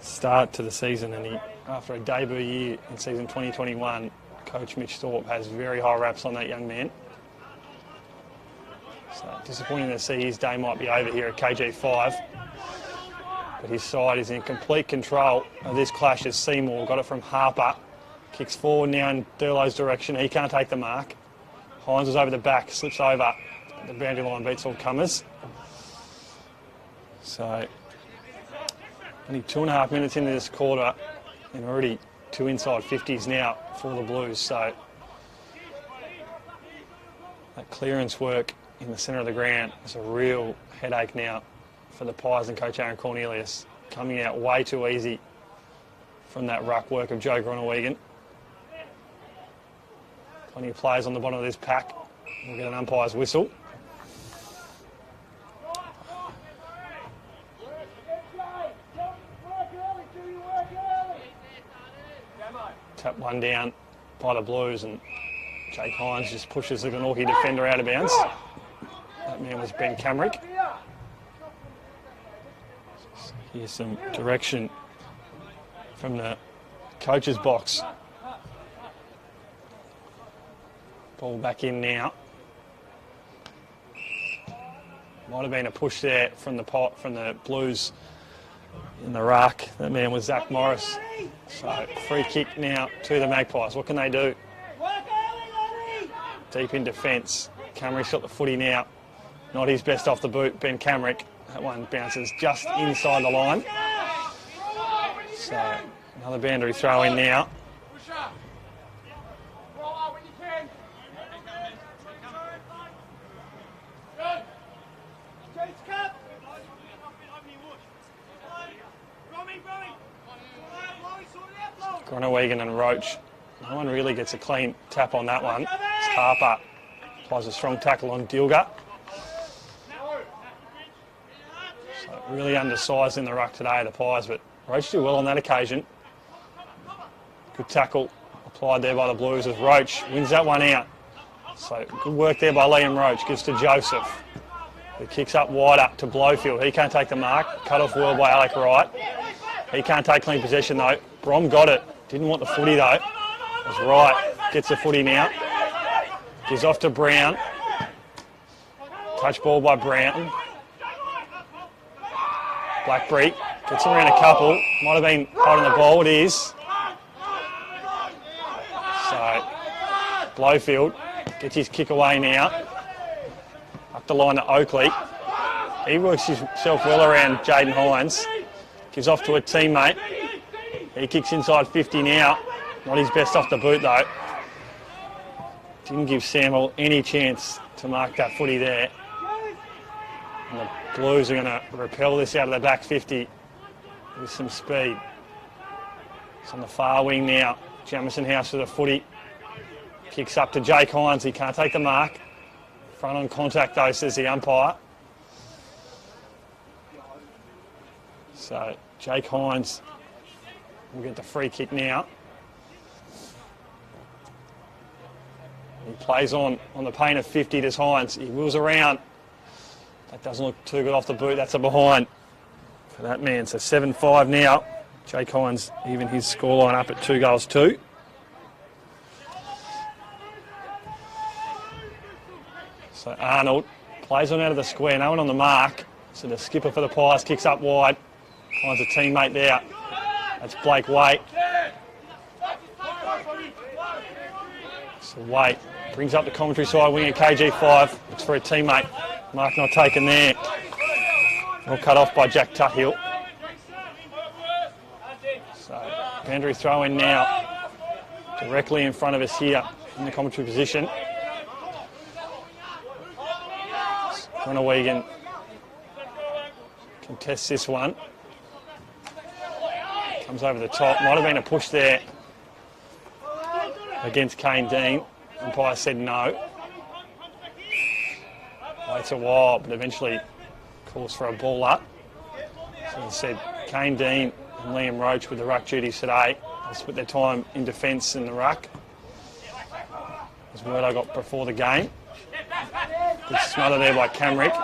start to the season, and he, after a debut year in season 2021, Coach Mitch Thorpe has very high raps on that young man. So disappointing to see his day might be over here at KG5. But his side is in complete control of this clash as Seymour got it from Harper. Kicks forward now in Thurlow's direction. He can't take the mark. Hines was over the back, slips over. The boundary line beats all comers. So only 2.5 minutes into this quarter and already two inside 50s now for the Blues. So that clearance work in the centre of the ground is a real headache now for the Pies and Coach Aaron Cornelius, coming out way too easy from that ruck work of Joe Glenorchy. Plenty of players on the bottom of this pack. We'll get an umpire's whistle. Tap one down by the Blues, and Jake Hines just pushes the Glenorchy defender out of bounds. That man was Ben Camrick. Here's some direction from the coach's box. Ball back in now. Might have been a push there from the Blues in the ruck. That man was Zach Morris. So free kick now to the Magpies. What can they do? Deep in defence. Camrick's got the footy now. Not his best off the boot, Ben Camrick. That one bounces just inside the line. So another boundary throw in now. Glenorchy and Roach. No one really gets a clean tap on that one. It's Harper. Applies a strong tackle on Dilger. So really undersized in the ruck today, the Pies, but Roach did well on that occasion. Good tackle applied there by the Blues as Roach wins that one out. So good work there by Liam Roach. Gives to Joseph. He kicks up wider to Blowfield. He can't take the mark. Cut off well by Alec Wright. He can't take clean possession though. Brom got it. Didn't want the footy though. That's right. Gets the footy now. Gives off to Brown. Touch ball by Brown. Blackberry gets around a couple. Might have been holding the ball. It is. So Blowfield gets his kick away now. Up the line to Oakley. He works himself well around Jaden Hines. Gives off to a teammate. He kicks inside 50 now. Not his best off the boot though. Didn't give Samuel any chance to mark that footy there. And the Blues are going to repel this out of the back 50 with some speed. It's on the far wing now. Jamison House with the footy. Kicks up to Jake Hines. He can't take the mark. Front on contact though, says the umpire. So Jake Hines will get the free kick now. He plays on the paint of 50 to Hines. He wheels around. That doesn't look too good off the boot. That's a behind for that man. So 7-5 now. Jake Hines even his scoreline up at 2-2. So Arnold plays on out of the square. No one on the mark. So the skipper for the Pies kicks up wide. Finds a teammate there. That's Blake Waite. So Waite brings up the commentary side wing at KG5. It's for a teammate. Mark not taken there. All cut off by Jack Tuthill. So boundary throw in now. Directly in front of us here in the commentary position. Groenewegen contests this one. Comes over the top. Might have been a push there against Kane Dean. Umpire said no. Waits a while, but eventually calls for a ball up. So he said Kane Dean and Liam Roach with the ruck duties today. They split their time in defence in the ruck. That's word I got before the game. Good smother there by Camrick.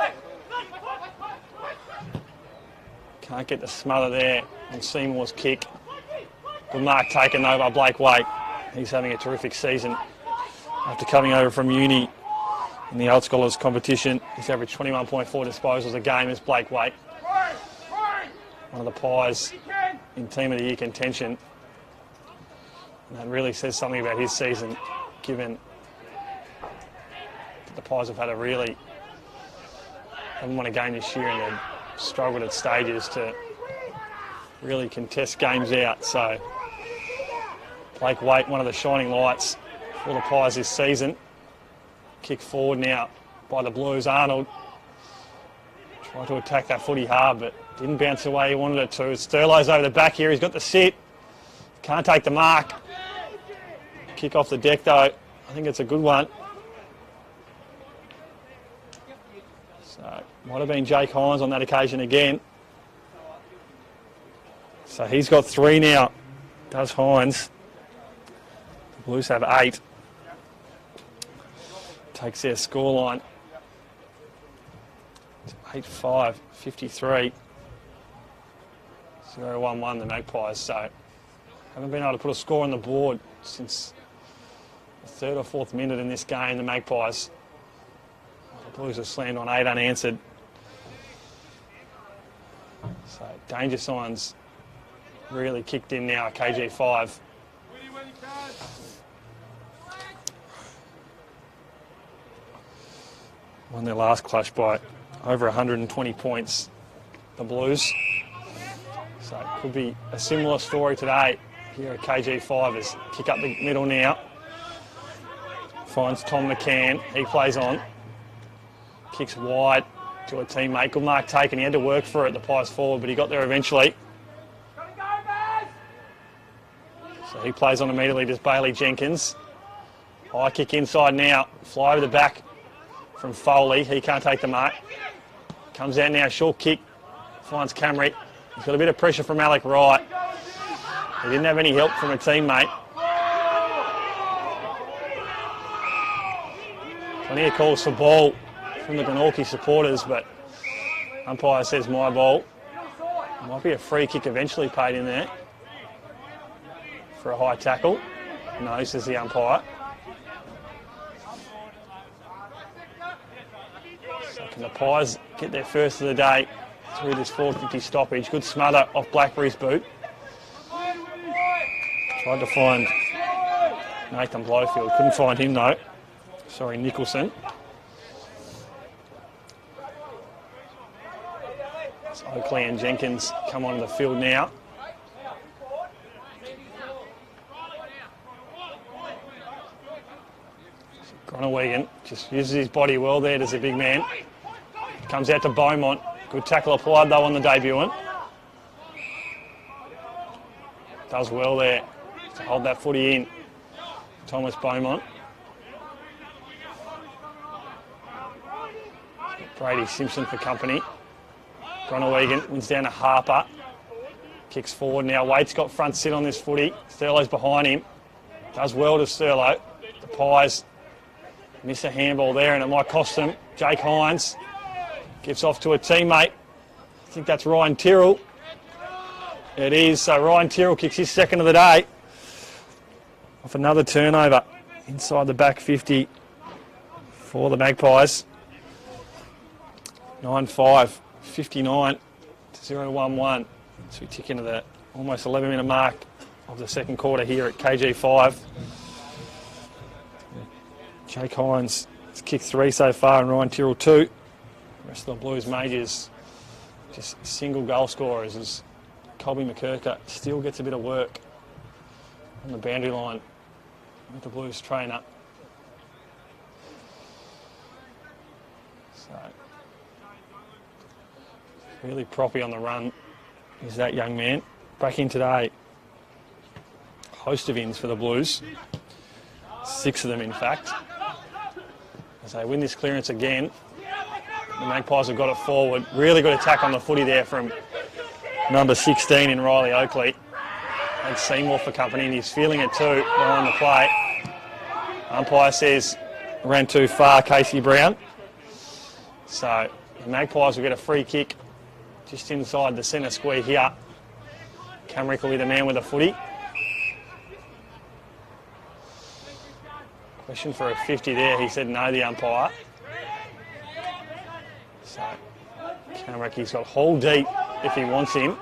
Can't get the smother there on Seymour's kick. Good mark taken though by Blake Waite. He's having a terrific season after coming over from uni in the Old Scholars competition. He's averaged 21.4 disposals a game as Blake Waite. One of the Pies in Team of the Year contention. And that really says something about his season, given that the Pies have had haven't won a game this year and they've struggled at stages to really contest games out. So Blake Waite, one of the shining lights for the Pies this season. Kick forward now by the Blues. Arnold tried to attack that footy hard, but didn't bounce the way he wanted it to. Sterlo's over the back here. He's got the sit. Can't take the mark. Kick off the deck though. I think it's a good one. So might have been Jake Hines on that occasion again. So he's got 3 now. Does Hines. The Blues have 8. Takes their scoreline to 8-5, 53. 0-1-1 the Magpies. So haven't been able to put a score on the board since the 3rd or 4th minute in this game, the Magpies. The Blues have slammed on 8 unanswered. So danger signs really kicked in now at KG5. Won their last clash by over 120 points, the Blues. So it could be a similar story today here at KG5 as kick up the middle now. Finds Tom McCann. He plays on. Kicks wide to a teammate. Good mark taken. He had to work for it, the Pies forward, but he got there eventually. So he plays on immediately to Bailey Jenkins. High kick inside now. Fly over the back from Foley. He can't take the mark. Comes out now. Short kick. Finds Camrick. He's got a bit of pressure from Alec Wright. He didn't have any help from a teammate. Plenty of calls for ball from the Glenorchy supporters, but umpire says my ball. Might be a free kick eventually paid in there for a high tackle. No, says the umpire. So can the Pies get their first of the day through this 4:50 stoppage? Good smother off Blackberry's boot. Tried to find Nathan Blowfield. Couldn't find him though. Sorry, Nicholson. So Oakley and Jenkins come onto the field now. Groenewegen just uses his body well there, does a big man. Comes out to Beaumont. Good tackle applied though on the debutant. Does well there to hold that footy in. Thomas Beaumont. Brady Simpson for company. Groenewegen wins down to Harper. Kicks forward now. Waite's got front sit on this footy. Sterlo's behind him. Does well to Sterlo. The Pies miss a handball there and it might cost them. Jake Hines gives off to a teammate. I think that's Ryan Tyrrell. It is. So Ryan Tyrrell kicks his second of the day. Off another turnover inside the back 50 for the Magpies. 9-5, 59 to 0-1-1. So we tick into the almost 11-minute mark of the second quarter here at KG5. Jake Hines has kicked 3 so far and Ryan Tyrrell 2. The rest of the Blues majors just single goal scorers as Colby McKirker still gets a bit of work on the boundary line with the Blues trainer. So really proppy on the run is that young man. Back in today. Host of ins for the Blues. 6 of them in fact. As they win this clearance again, the Magpies have got it forward. Really good attack on the footy there from number 16 in Riley Oakley. And Seymour for company, and he's feeling it too behind the play. Umpire says ran too far, Casey Brown. So the Magpies will get a free kick just inside the centre square here. Camrick will be the man with the footy. Question for a 50 there. He said no, the umpire. So Camrick, he's got Hall deep if he wants him.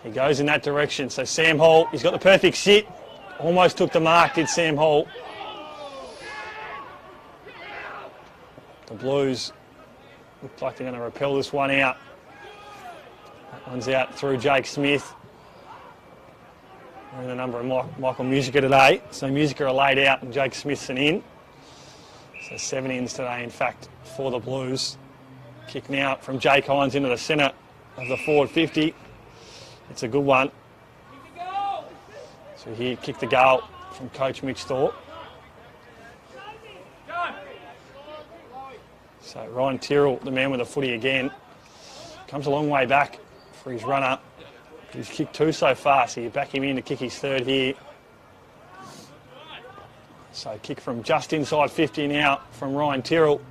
He goes in that direction. So Sam Hall, he's got the perfect sit. Almost took the mark, did Sam Hall. The Blues look like they're going to repel this one out. That one's out through Jake Smith. We're in the number of Michael Musica today. So Musica are laid out and Jake Smith's an in. So 7 ins today, in fact, for the Blues. Kick now from Jake Hines into the centre of the forward 50. It's a good one. So here, kick the goal from Coach Mitch Thorpe. So Ryan Tyrrell, the man with the footy again, comes a long way back for his runner. He's kicked 2 so far, so you back him in to kick his 3rd here. So kick from just inside 50 now from Ryan Tyrrell.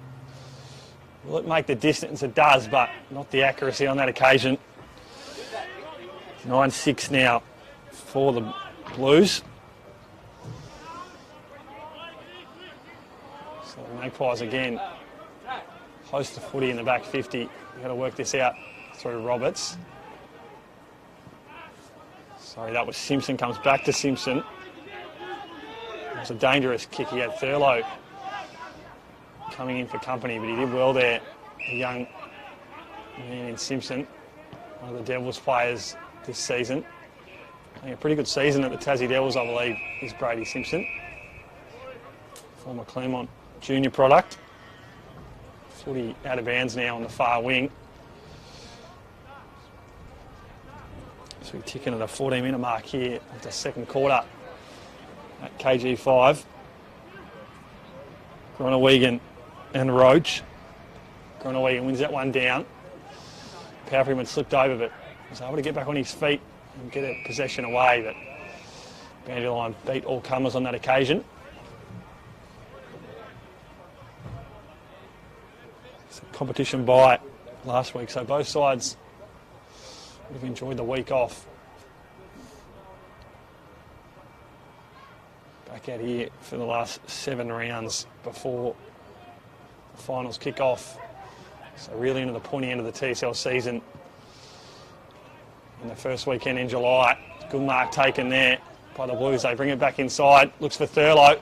Will it make the distance? It does, but not the accuracy on that occasion. 9-6 now for the Blues. So the Magpies again host the footy in the back 50. You've got to work this out through Roberts. Sorry, that was Simpson. Comes back to Simpson. It was a dangerous kick. He had Thurlow coming in for company, but he did well there. A young man in Simpson, one of the Devils players this season. Having a pretty good season at the Tassie Devils, I believe, is Brady Simpson. Former Claremont junior product. Footy out of bounds now on the far wing. So we tick into the 14-minute mark here of the second quarter at KG5. Groenewegen and Roach. Groenewegen wins that one down. Powerfrim had slipped over, but was able to get back on his feet and get a possession away, but boundary line beat all comers on that occasion. competition bye last week, so both sides would have enjoyed the week off. Back out here for the last 7 rounds before the finals kick off. So really into the pointy end of the TSL season. In the first weekend in July. Good mark taken there by the Blues. They bring it back inside. Looks for Thurlow.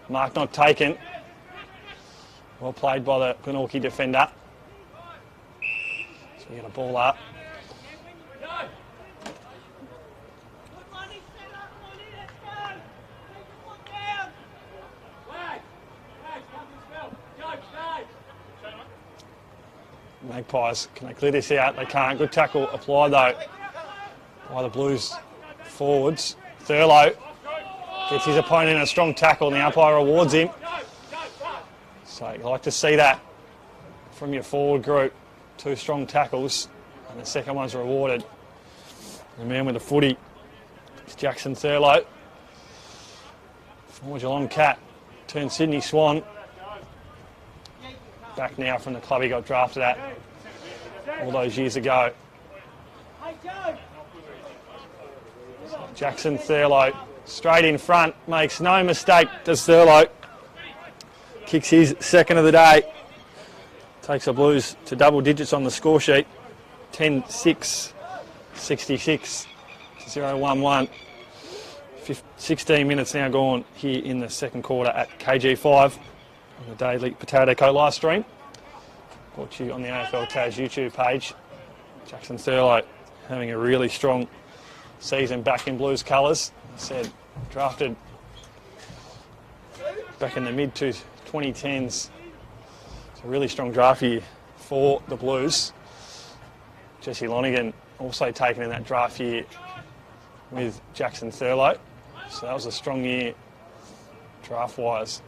Mark not taken. Well played by the Glenorchy defender. So we get a ball up. Magpies, can they clear this out? They can't. Good tackle applied though by the Blues forwards. Thurlow gets his opponent in a strong tackle and the umpire rewards him. So you like to see that from your forward group. 2 strong tackles and the second one's rewarded. The man with the footy is Jackson Thurlow. Former Geelong Cat turned Sydney Swan. Back now from the club he got drafted at all those years ago. So Jackson Thurlow straight in front, makes no mistake, does Thurlow. Kicks his second of the day. Takes the Blues to double digits on the score sheet. 10-6, 66-0-1-1. 16 minutes now gone here in the second quarter at KG5. On the Daily Potato Co live stream. Brought to you on the AFL Taz YouTube page. Jackson Thurlow having a really strong season back in Blues colours. I said, drafted back in the mid-2010s. It's a really strong draft year for the Blues. Jesse Lonergan also taken in that draft year with Jackson Thurlow. So that was a strong year draft-wise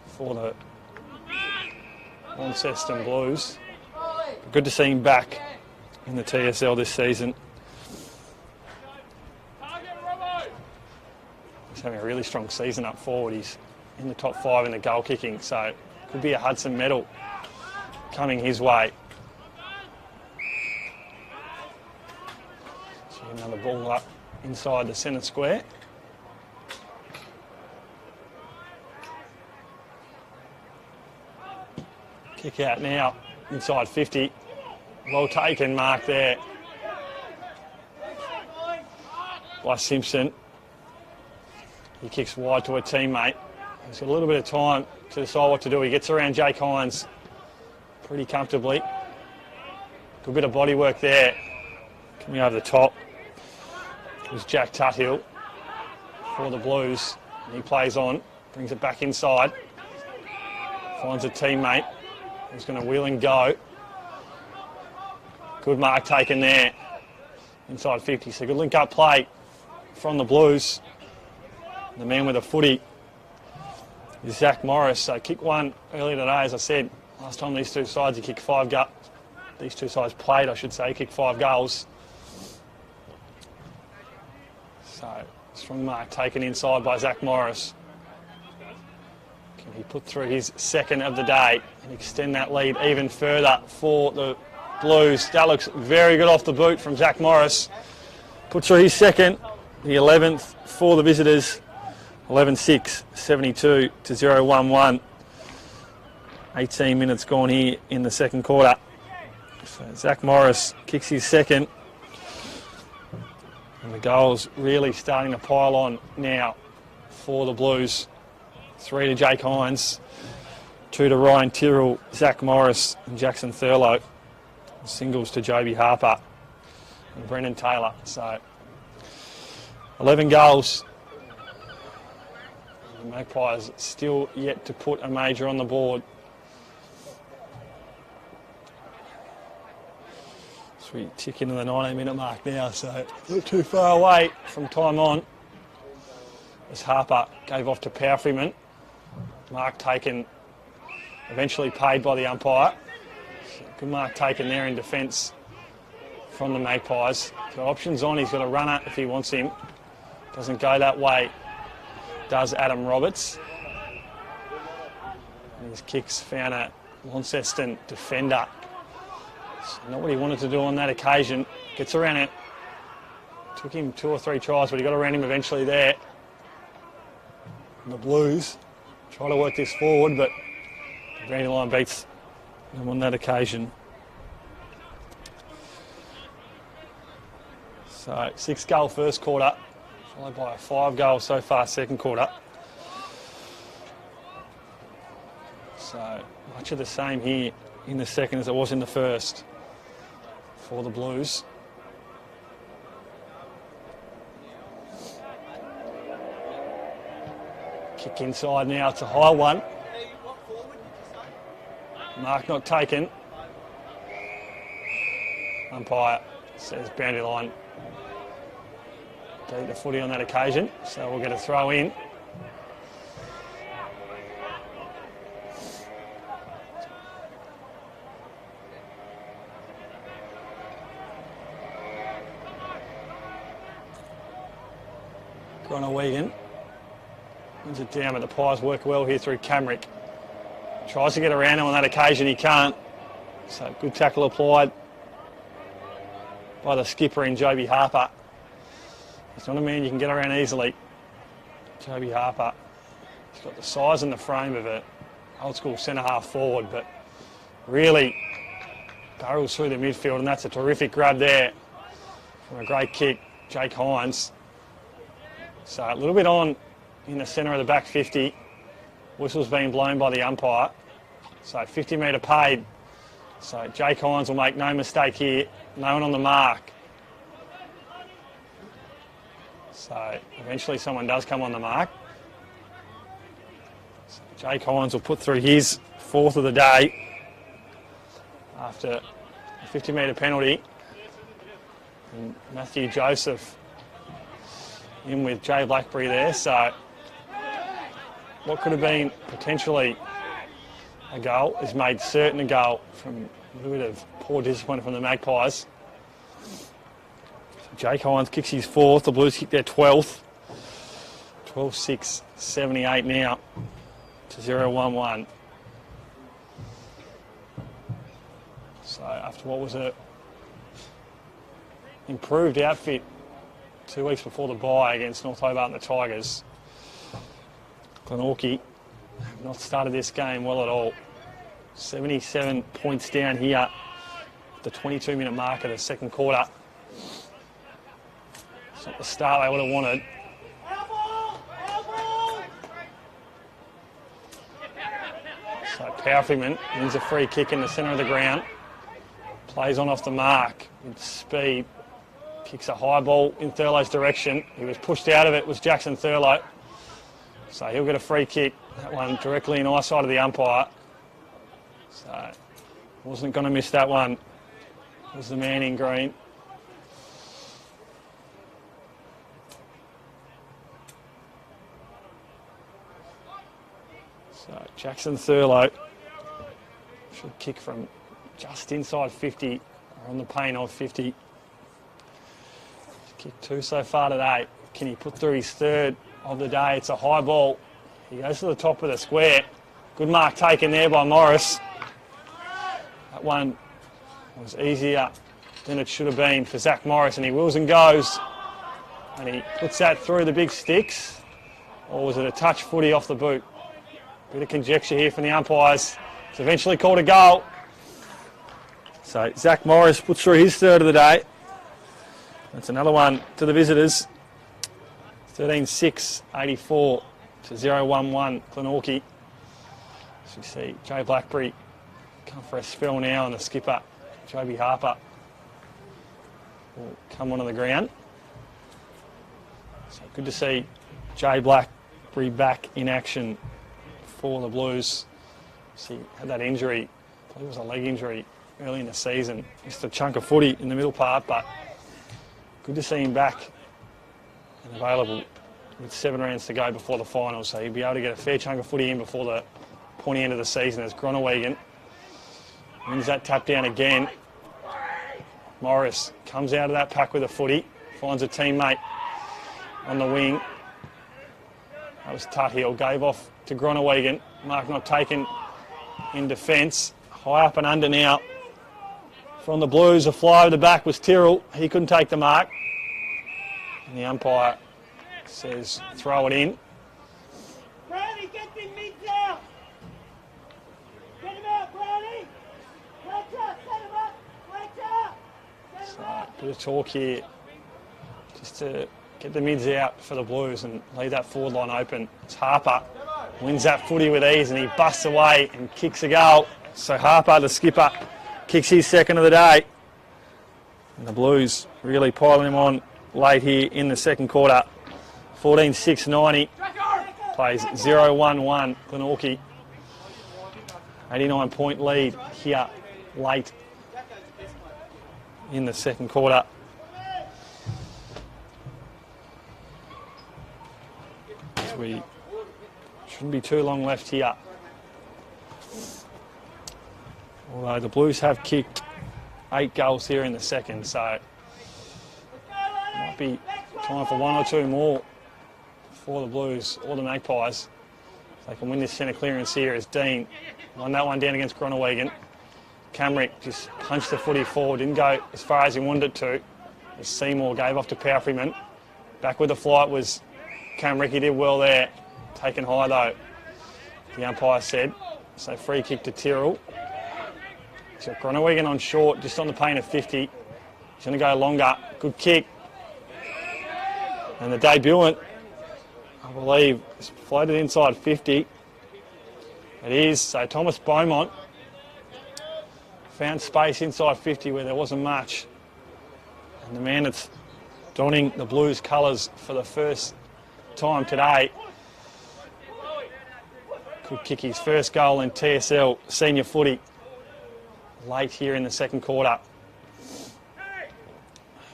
for the Launceston Blues. Good to see him back in the TSL this season. He's having a really strong season up forward. He's in the top 5 in the goal kicking, so could be a Hudson medal coming his way. So another ball up inside the centre square. Kick out now, inside 50. Well taken, mark there by Simpson. He kicks wide to a teammate. He's got a little bit of time to decide what to do. He gets around Jake Hines pretty comfortably. Good bit of body work there. Coming over the top was Jack Tuthill for the Blues. And he plays on, brings it back inside. Finds a teammate. He's going to wheel and go. Good mark taken there. Inside 50. So good link-up play from the Blues. The man with the footy is Zach Morris. So kick one earlier today, as I said. Last time these two sides, he kicked 5 goals. These two sides played, I should say, kicked 5 goals. So strong mark taken inside by Zach Morris. Can he put through his second of the day and extend that lead even further for the Blues? That looks very good off the boot from Zach Morris. Puts through his second, the 11th for the visitors. 11-6, 72-0-1-1. 18 minutes gone here in the second quarter. So Zach Morris kicks his second. And the goals really starting to pile on now for the Blues. 3 to Jake Hines, 2 to Ryan Tyrrell, Zach Morris and Jackson Thurlow. Singles to Joby Harper and Brendan Taylor. So 11 goals. The Magpies still yet to put a major on the board. So we tick into the 19-minute mark now, so not too far away from time on. As Harper gave off to Powerfreeman. Mark taken, eventually paid by the umpire. So good mark taken there in defence from the Magpies. So options on, he's got a runner if he wants him. Doesn't go that way, does Adam Roberts. And his kicks found a Launceston defender. It's not what he wanted to do on that occasion. Gets around it. Took him 2 or 3 tries, but he got around him eventually there. And the Blues try to work this forward, but the Dandelion beats them on that occasion. So 6-goal first quarter, followed by a 5-goal so far second quarter. So much of the same here in the second as it was in the first for the Blues. Kick inside now, it's a high one. Mark not taken. Umpire says boundary line. Beat the footy on that occasion, so we'll get a throw in. Glenorchy wins it down, but the Pies work well here through Camrick. Tries to get around him on that occasion, he can't. So good tackle applied by the skipper in Joby Harper. He's not a man you can get around easily. Joby Harper. He's got the size and the frame of an old school centre half forward, but really barrels through the midfield, and that's a terrific grab there from a great kick, Jake Hines. So a little bit on in the centre of the back 50. Whistle's being blown by the umpire. So 50 metre paid. So Jake Hines will make no mistake here. No one on the mark. So eventually someone does come on the mark. So Jake Hines will put through his 4th of the day after a 50 metre penalty. And Matthew Joseph in with Jay Blackberry there. So what could have been potentially a goal is made certain a goal from a little bit of poor discipline from the Magpies. So Jake Hines kicks his 4th, the Blues kick their 12th. 12-6, 78 now to 0-1-1. So after what was a improved outfit 2 weeks before the bye against North Hobart and the Tigers, Glenorchy have not started this game well at all. 77 points down here, the 22-minute mark of the second quarter. It's not the start they would have wanted. So Powerfingman wins a free kick in the centre of the ground. Plays on off the mark with speed. Kicks a high ball in Thurlow's direction. He was pushed out of it, was Jackson Thurlow. So he'll get a free kick. That one directly in eyesight of the umpire. So wasn't going to miss that one. Was the man in green. So Jackson Thurlow should kick from just inside 50, or on the paint of 50. Kick 2 so far today. Can he put through his 3rd of the day? It's a high ball. He goes to the top of the square. Good mark taken there by Morris. That one was easier than it should have been for Zach Morris, and he wills and goes. And he puts that through the big sticks. Or was it a touch footy off the boot? Bit of conjecture here from the umpires. It's eventually called a goal. So Zach Morris puts through his 3rd of the day. That's another one to the visitors. 13-6, 84 to 0-1-1 Glenorchy. As you see, Jay Blackberry come for a spell now, and the skipper, Joby Harper, will come onto the ground. So good to see Jay Blackberry back in action for the Blues. He had that injury, I believe it was a leg injury early in the season. Missed a chunk of footy in the middle part, but good to see him back and available with 7 rounds to go before the finals. So he'll be able to get a fair chunk of footy in before the pointy end of the season as Glenorchy wins that tap down again. Morris comes out of that pack with a footy, finds a teammate on the wing. That was Tuthill, gave off to Glenorchy. Mark not taken in defence. High up and under now. From the Blues, a fly over the back was Tyrrell. He couldn't take the mark. And the umpire says throw it in. Brownie, get the mids out! Get him out, Brownie! Let's up, set him up! Let's up! Set him up! Bit of talk here. Just to get the mids out for the Blues and leave that forward line open. It's Harper. Wins that footy with ease and he busts away and kicks a goal. So Harper, the skipper, kicks his second of the day. And the Blues really piling him on late here in the second quarter. 14-6-90. Plays 0-1-1 Glenorchy. 89-point lead here late in the second quarter. So we shouldn't be too long left here. Although the Blues have kicked 8 goals here in the second, so it might be time for 1 or 2 more for the Blues or the Magpies. If they can win this centre clearance here as Dean won that one down against Glenorchy. Camrick just punched the footy forward, didn't go as far as he wanted it to. As Seymour gave off to Powerfreeman. Back with the flight was Camrick. He did well there. Taken high though, the umpire said. So free kick to Tyrrell. He's got Glenorchy on short, just on the pain of 50. He's going to go longer. Good kick. And the debutant, I believe, is floated inside 50. It is. So Thomas Beaumont found space inside 50 where there wasn't much. And the man that's donning the Blues colours for the first time today could kick his first goal in TSL senior footy late here in the second quarter.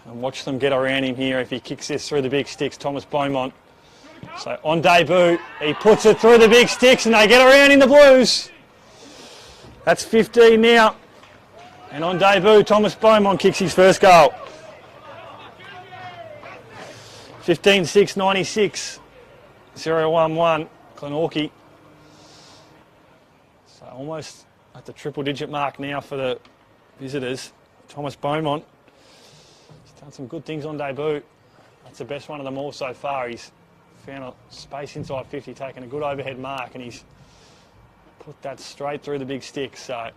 And watch them get around him here if he kicks this through the big sticks, Thomas Beaumont. So on debut, he puts it through the big sticks and they get around in the Blues. That's 15 now. And on debut, Thomas Beaumont kicks his first goal. 15-6-96. 0-1-1, Glenorchy. So almost at the triple-digit mark now for the visitors. Thomas Beaumont. He's done some good things on debut. That's the best one of them all so far. He's found a space inside 50, taken a good overhead mark, and he's put that straight through the big stick. So I'll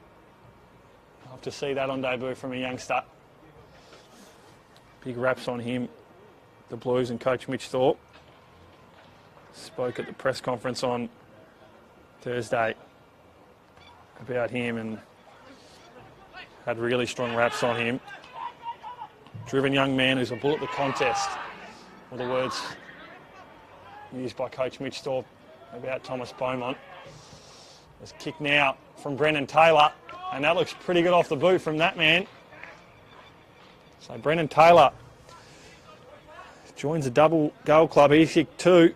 have to see that on debut from a youngster. Big raps on him. The Blues and coach Mitch Thorpe spoke at the press conference on Thursday about him and had really strong raps on him. Driven young man who's a bull at the contest, were the words used by coach Mitch Thorpe about Thomas Beaumont. There's a kick now from Brendan Taylor, and that looks pretty good off the boot from that man. So Brendan Taylor joins the double goal club. He's kicked 2,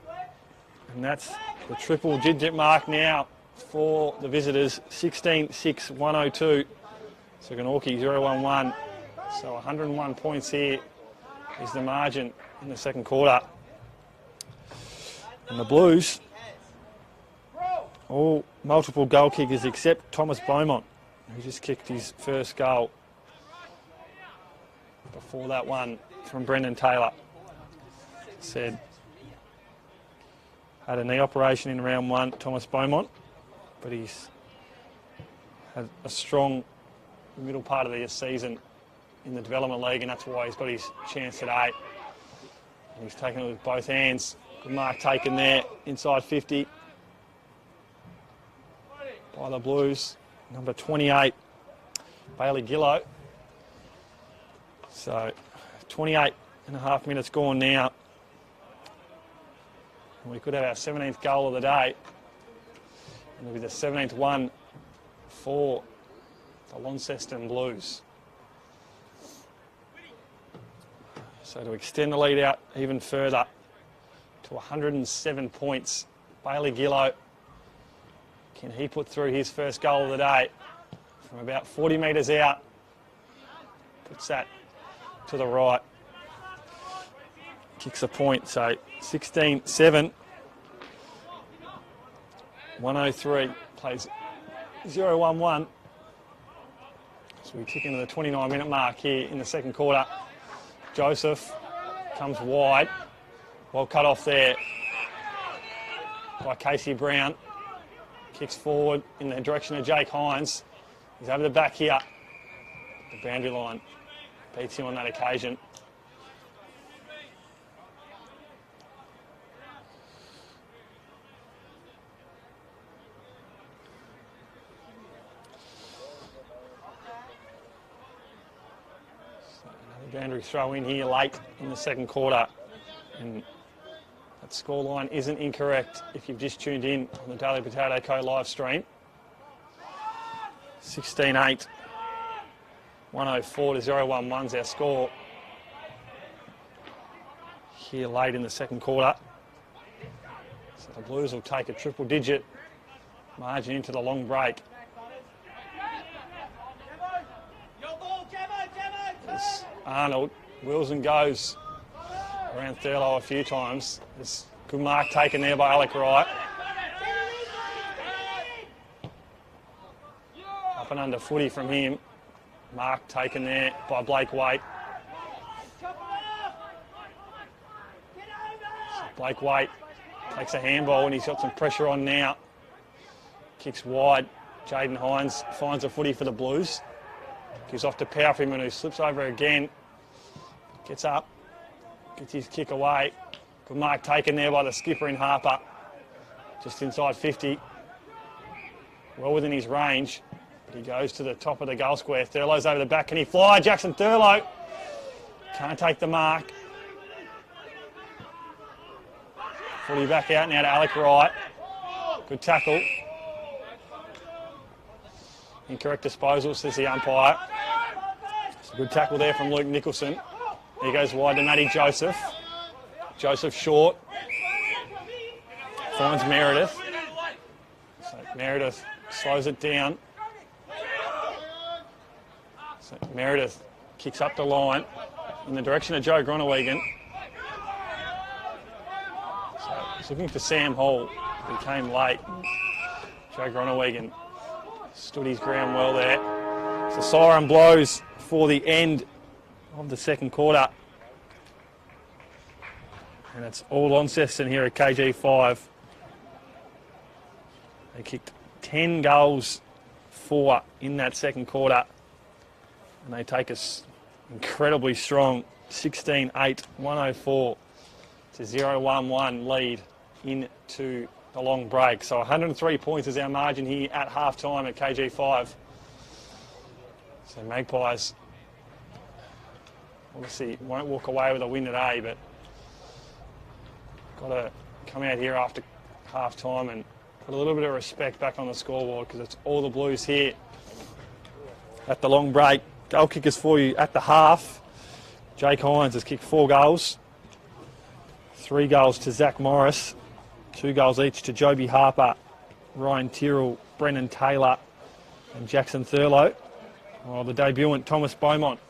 and that's the triple digit mark now for the visitors. 16-6-102. So Glenorchy 0-1-1. So 101 points here is the margin in the second quarter. And the Blues, all multiple goal kickers except Thomas Beaumont, who just kicked his first goal before that one from Brendan Taylor. Said had a knee operation in round 1, Thomas Beaumont, but he's had a strong middle part of the season in the development league, and that's why he's got his chance today. And he's taken it with both hands. Good mark taken there, inside 50 by the Blues. Number 28, Bailey Gillow. So 28 and a half minutes gone now. And we could have our 17th goal of the day. And it'll be the 17th one for the Launceston Blues. So to extend the lead out even further to 107 points, Bailey Gillow, can he put through his first goal of the day from about 40 metres out? Puts that to the right. Kicks a point, so 16-7. 103, plays 0-1-1. So we tick into the 29-minute mark here in the second quarter. Joseph comes wide. Well cut off there by Casey Brown. Kicks forward in the direction of Jake Hines. He's over the back here. The boundary line beats him on that occasion. Boundary throw in here late in the second quarter, and that scoreline isn't incorrect if you've just tuned in on the Daily Potato Co live stream. 16-8, 104 to 0-1-1's our score here late in the second quarter. So the Blues will take a triple-digit margin into the long break. Arnold wheels and goes around Thurlow a few times. There's good mark taken there by Alec Wright. Up and under footy from him. Mark taken there by Blake Waite. So Blake Waite takes a handball and he's got some pressure on now. Kicks wide. Jaden Hines finds a footy for the Blues. Gives off to Powerfriman, who slips over again. Gets up. Gets his kick away. Good mark taken there by the skipper in Harper. Just inside 50. Well within his range. But he goes to the top of the goal square. Thurlow's over the back. Can he fly? Jackson Thurlow. Can't take the mark. Footy back out now to Alec Wright. Good tackle. Incorrect disposal, says the umpire. It's a good tackle there from Luke Nicholson. He goes wide to Matty Joseph. Joseph short. Finds Meredith. So Meredith slows it down. So Meredith kicks up the line in the direction of Joe Gronewegan. So he's looking for Sam Hall. He came late. Joe Gronewegan stood his ground well there. So siren blows for the end of the second quarter. And it's all Launceston here at KG5. They kicked 10 goals for in that second quarter. And they take us incredibly strong 16-8, 104 to 0-1-1 lead into the long break. So 103 points is our margin here at half-time at KG5. So Magpies obviously won't walk away with a win today, but got to come out here after half-time and put a little bit of respect back on the scoreboard, because it's all the Blues here at the long break. Goal kickers for you at the half. Jake Hines has kicked 4 goals. 3 goals to Zach Morris. 2 goals each to Joby Harper, Ryan Tyrrell, Brennan Taylor and Jackson Thurlow. Well, the debutant Thomas Beaumont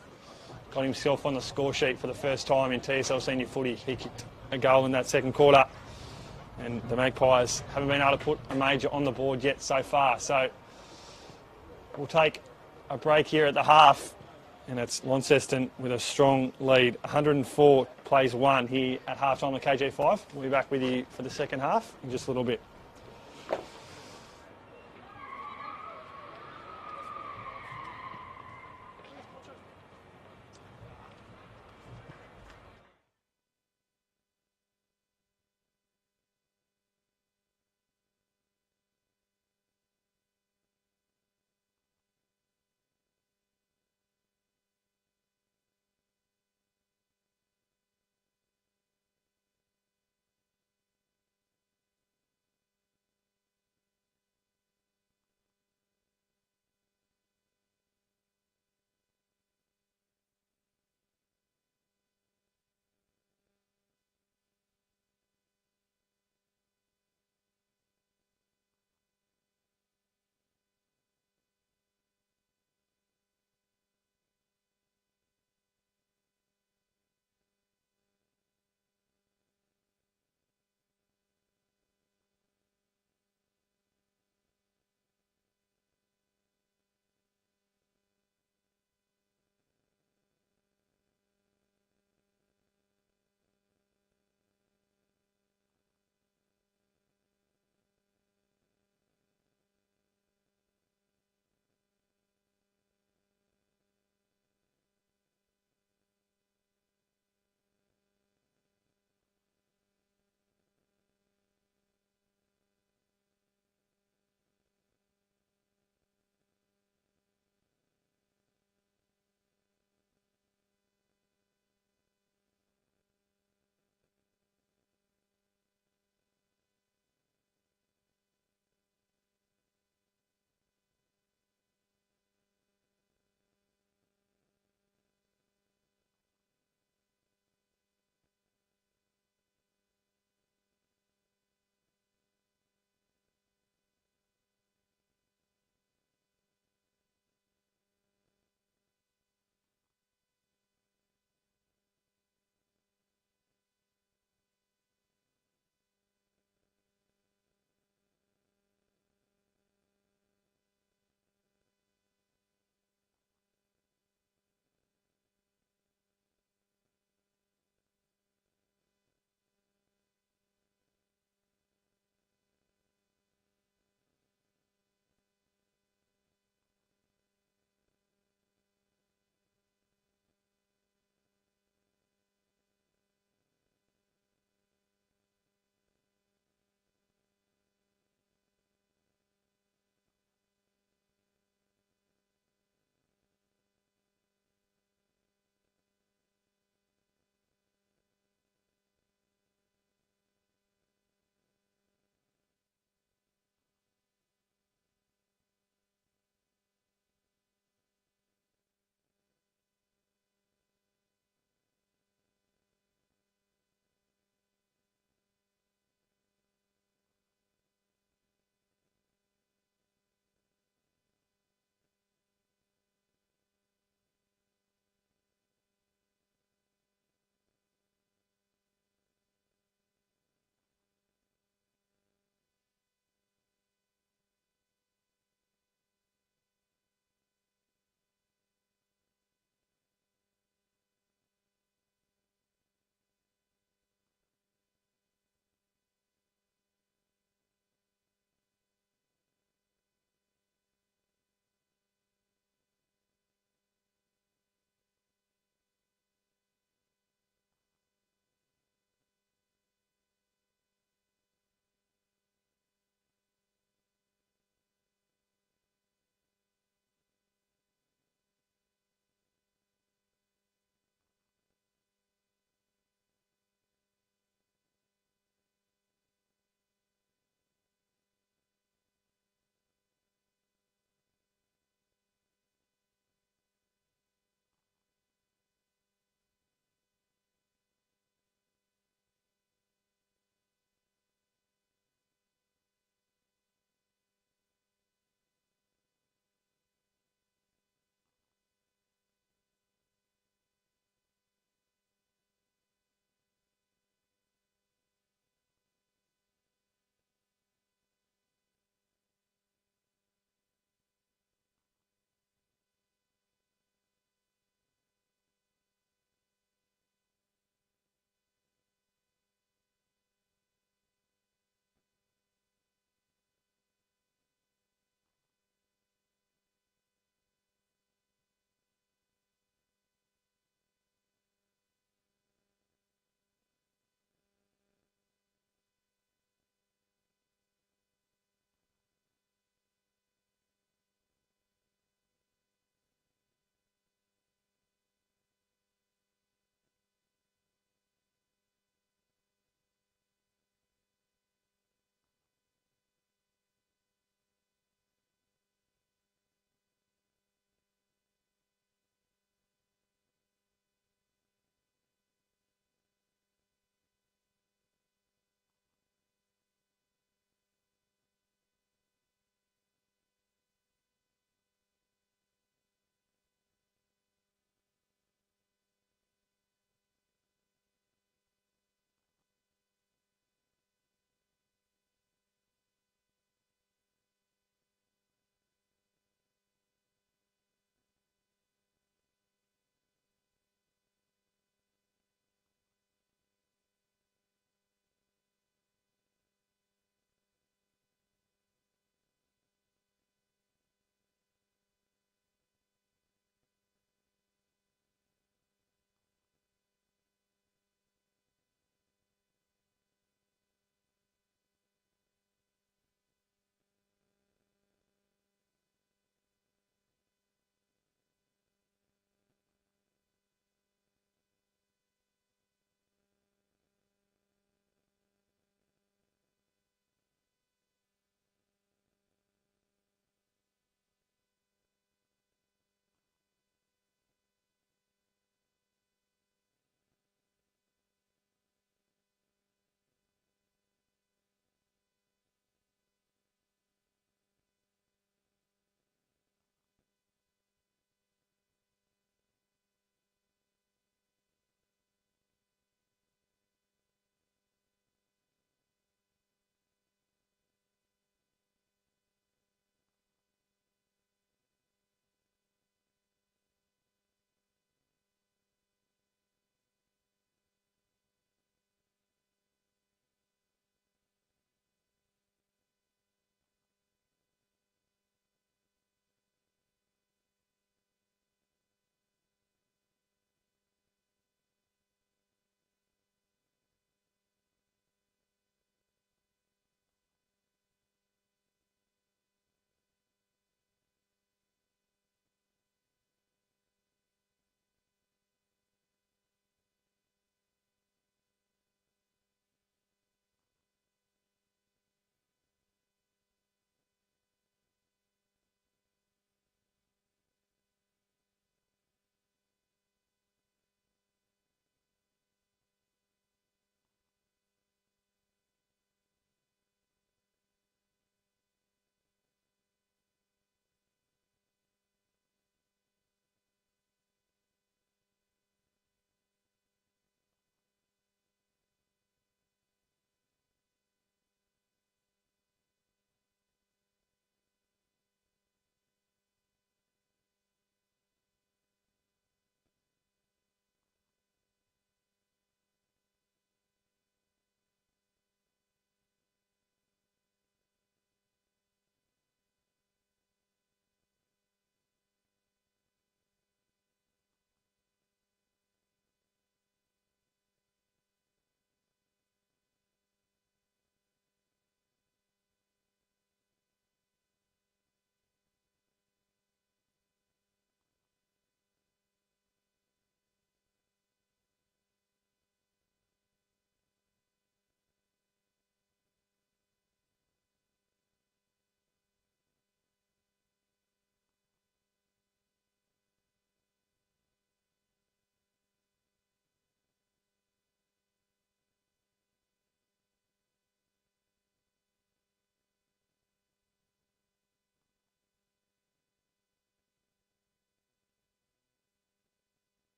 got himself on the score sheet for the first time in TSL senior footy. He kicked a goal in that second quarter, and the Magpies haven't been able to put a major on the board yet so far. So we'll take a break here at the half, and it's Launceston with a strong lead. 104 plays 1 here at half-time at KG5. We'll be back with you for the second half in just a little bit.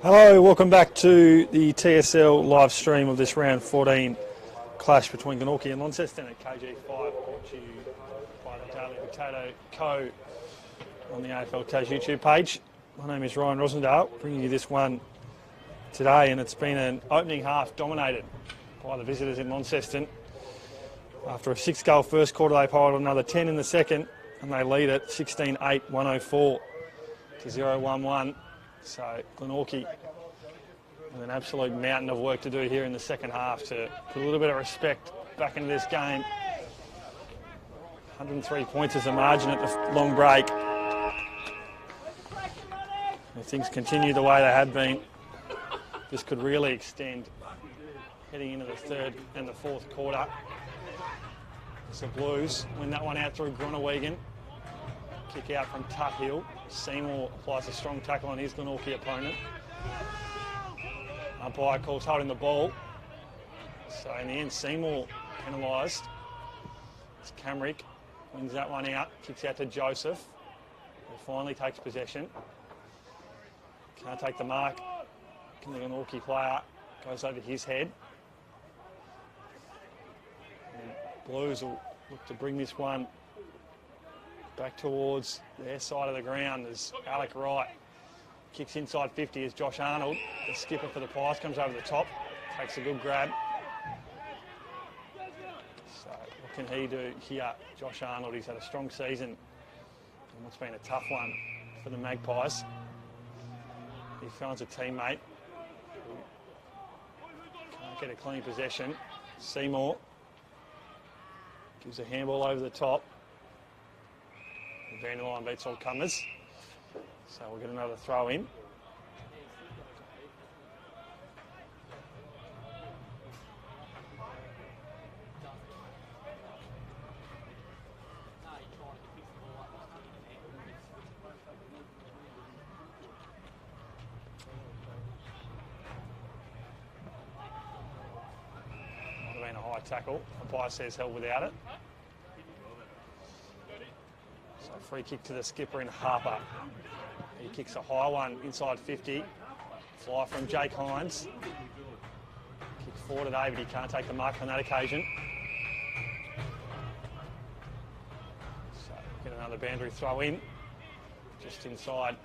Hello, welcome back to the TSL live stream of this round 14 clash between Glenorchy and Launceston at KG5, brought to you by the Daily Potato Co. on the AFL Co's YouTube page. My name is Ryan Rosendale, bringing you this one today, and it's been an opening half dominated by the visitors in Launceston. After a 6-goal first quarter, they piled another 10 in the second, and they lead it 16-8, 104 to 0-1-1. So Glenorchy with an absolute mountain of work to do here in the second half to put a little bit of respect back into this game. 103 points as a margin at the long break. If things continue the way they have been, this could really extend heading into the third and the fourth quarter. It's the Blues win that one out through Glenorchy. Kick out from Tuthill. Seymour applies a strong tackle on his Glenorchy opponent. Umpire calls holding the ball. So in the end, Seymour penalised. It's Camrick wins that one out. Kicks out to Joseph, who finally takes possession. Can't take the mark. The Glenorchy player goes over his head. And Blues will look to bring this one back towards their side of the ground as Alec Wright kicks inside 50 as Josh Arnold, the skipper for the Pies, comes over the top, takes a good grab. So what can he do here? Josh Arnold, he's had a strong season in what's been a tough one for the Magpies. He finds a teammate who can't get a clean possession. Seymour gives a handball over the top. Vanderline beats all comers. So we'll get another throw in. Might have been a high tackle. Umpire says held without it. Free kick to the skipper in Harper. He kicks a high one inside 50. Fly from Jake Hines. Kick forward to David. He can't take the mark on that occasion. So get another boundary throw in. Just inside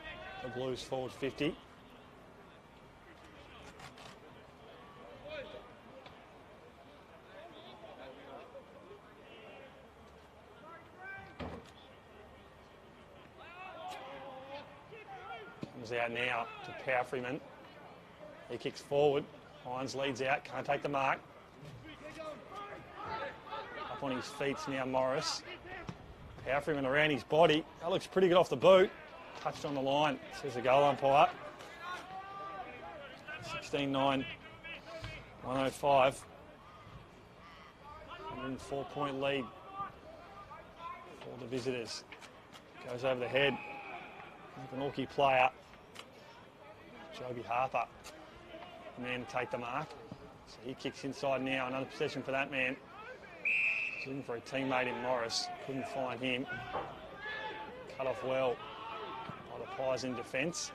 the Blues forward 50. Out now to Powerfreeman. He kicks forward. Hines leads out, can't take the mark. Up on his feet now Morris. Powerfreeman around his body. That looks pretty good off the boot. Touched on the line, says the goal umpire. 16-9, 105. 104-point lead for the visitors. Goes over the head. Glenorchy player. Joby Harper, man to take the mark. So he kicks inside now, another possession for that man. He's looking for a teammate in Morris, couldn't find him. Cut off well by the Pies in defence.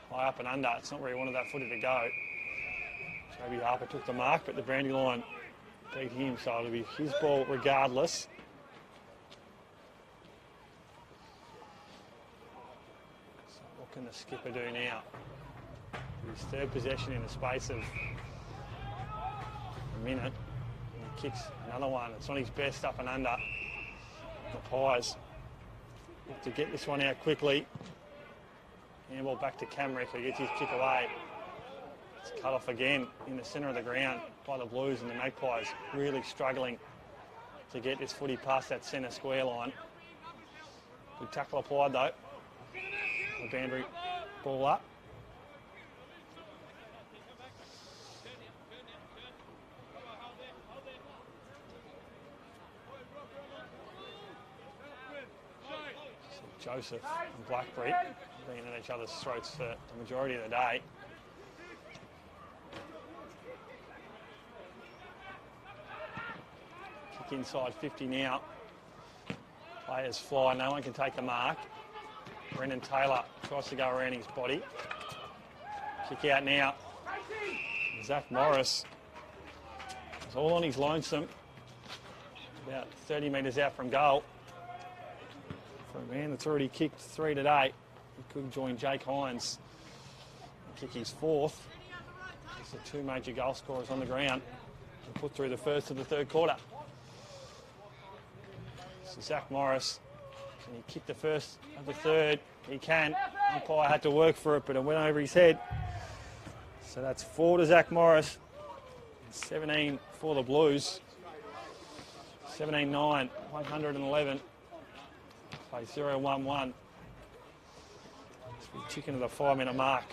High up and under, it's not where he wanted that footy to go. Joby Harper took the mark, but the Brandywine beat him, so it'll be his ball regardless. What can the skipper do now? His third possession in the space of a minute. And he kicks another one. It's not his best up and under. The Pies look to get this one out quickly. Handball back to Camrick, who gets his kick away. It's cut off again in the centre of the ground by the Blues, and the Magpies really struggling to get this footy past that centre square line. Good tackle applied though. The boundary ball up. So Joseph and Blackberry being at each other's throats for the majority of the day. Kick inside 50 now. Players fly, no one can take the mark. Brendan Taylor tries to go around his body. Kick out now. Zach Morris is all on his lonesome. About 30 metres out from goal. For a man that's already kicked 3 today, he could join Jake Hines and kick his 4th. It's the 2 major goal scorers on the ground and put through the first of the third quarter. So Zach Morris, can he kick the first of the third? He can. Umpire had to work for it, but it went over his head. So that's 4 to Zach Morris, 17 for the Blues. 17-9, 111. Play 0-1-1. We're ticking to the 5-minute mark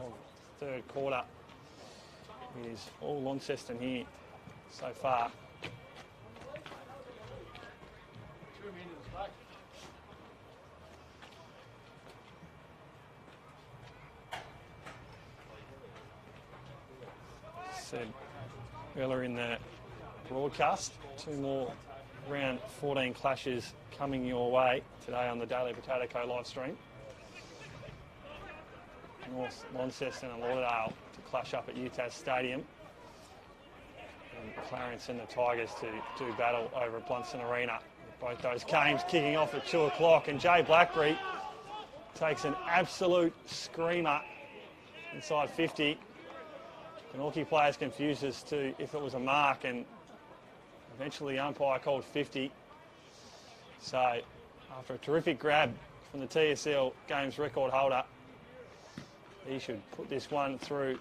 of third quarter. It is all Launceston here so far. Said earlier in the broadcast, 2 more round 14 clashes coming your way today on the Daily Potato Co live stream. North Launceston and Lauderdale to clash up at UTAS Stadium, and Clarence and the Tigers to do battle over at Blunston Arena. Both those games kicking off at 2 o'clock, and Jay Blackberry takes an absolute screamer inside 50. Glenorchy players confused as to if it was a mark, and eventually the umpire called 50. So after a terrific grab from the TSL games record holder, he should put this one through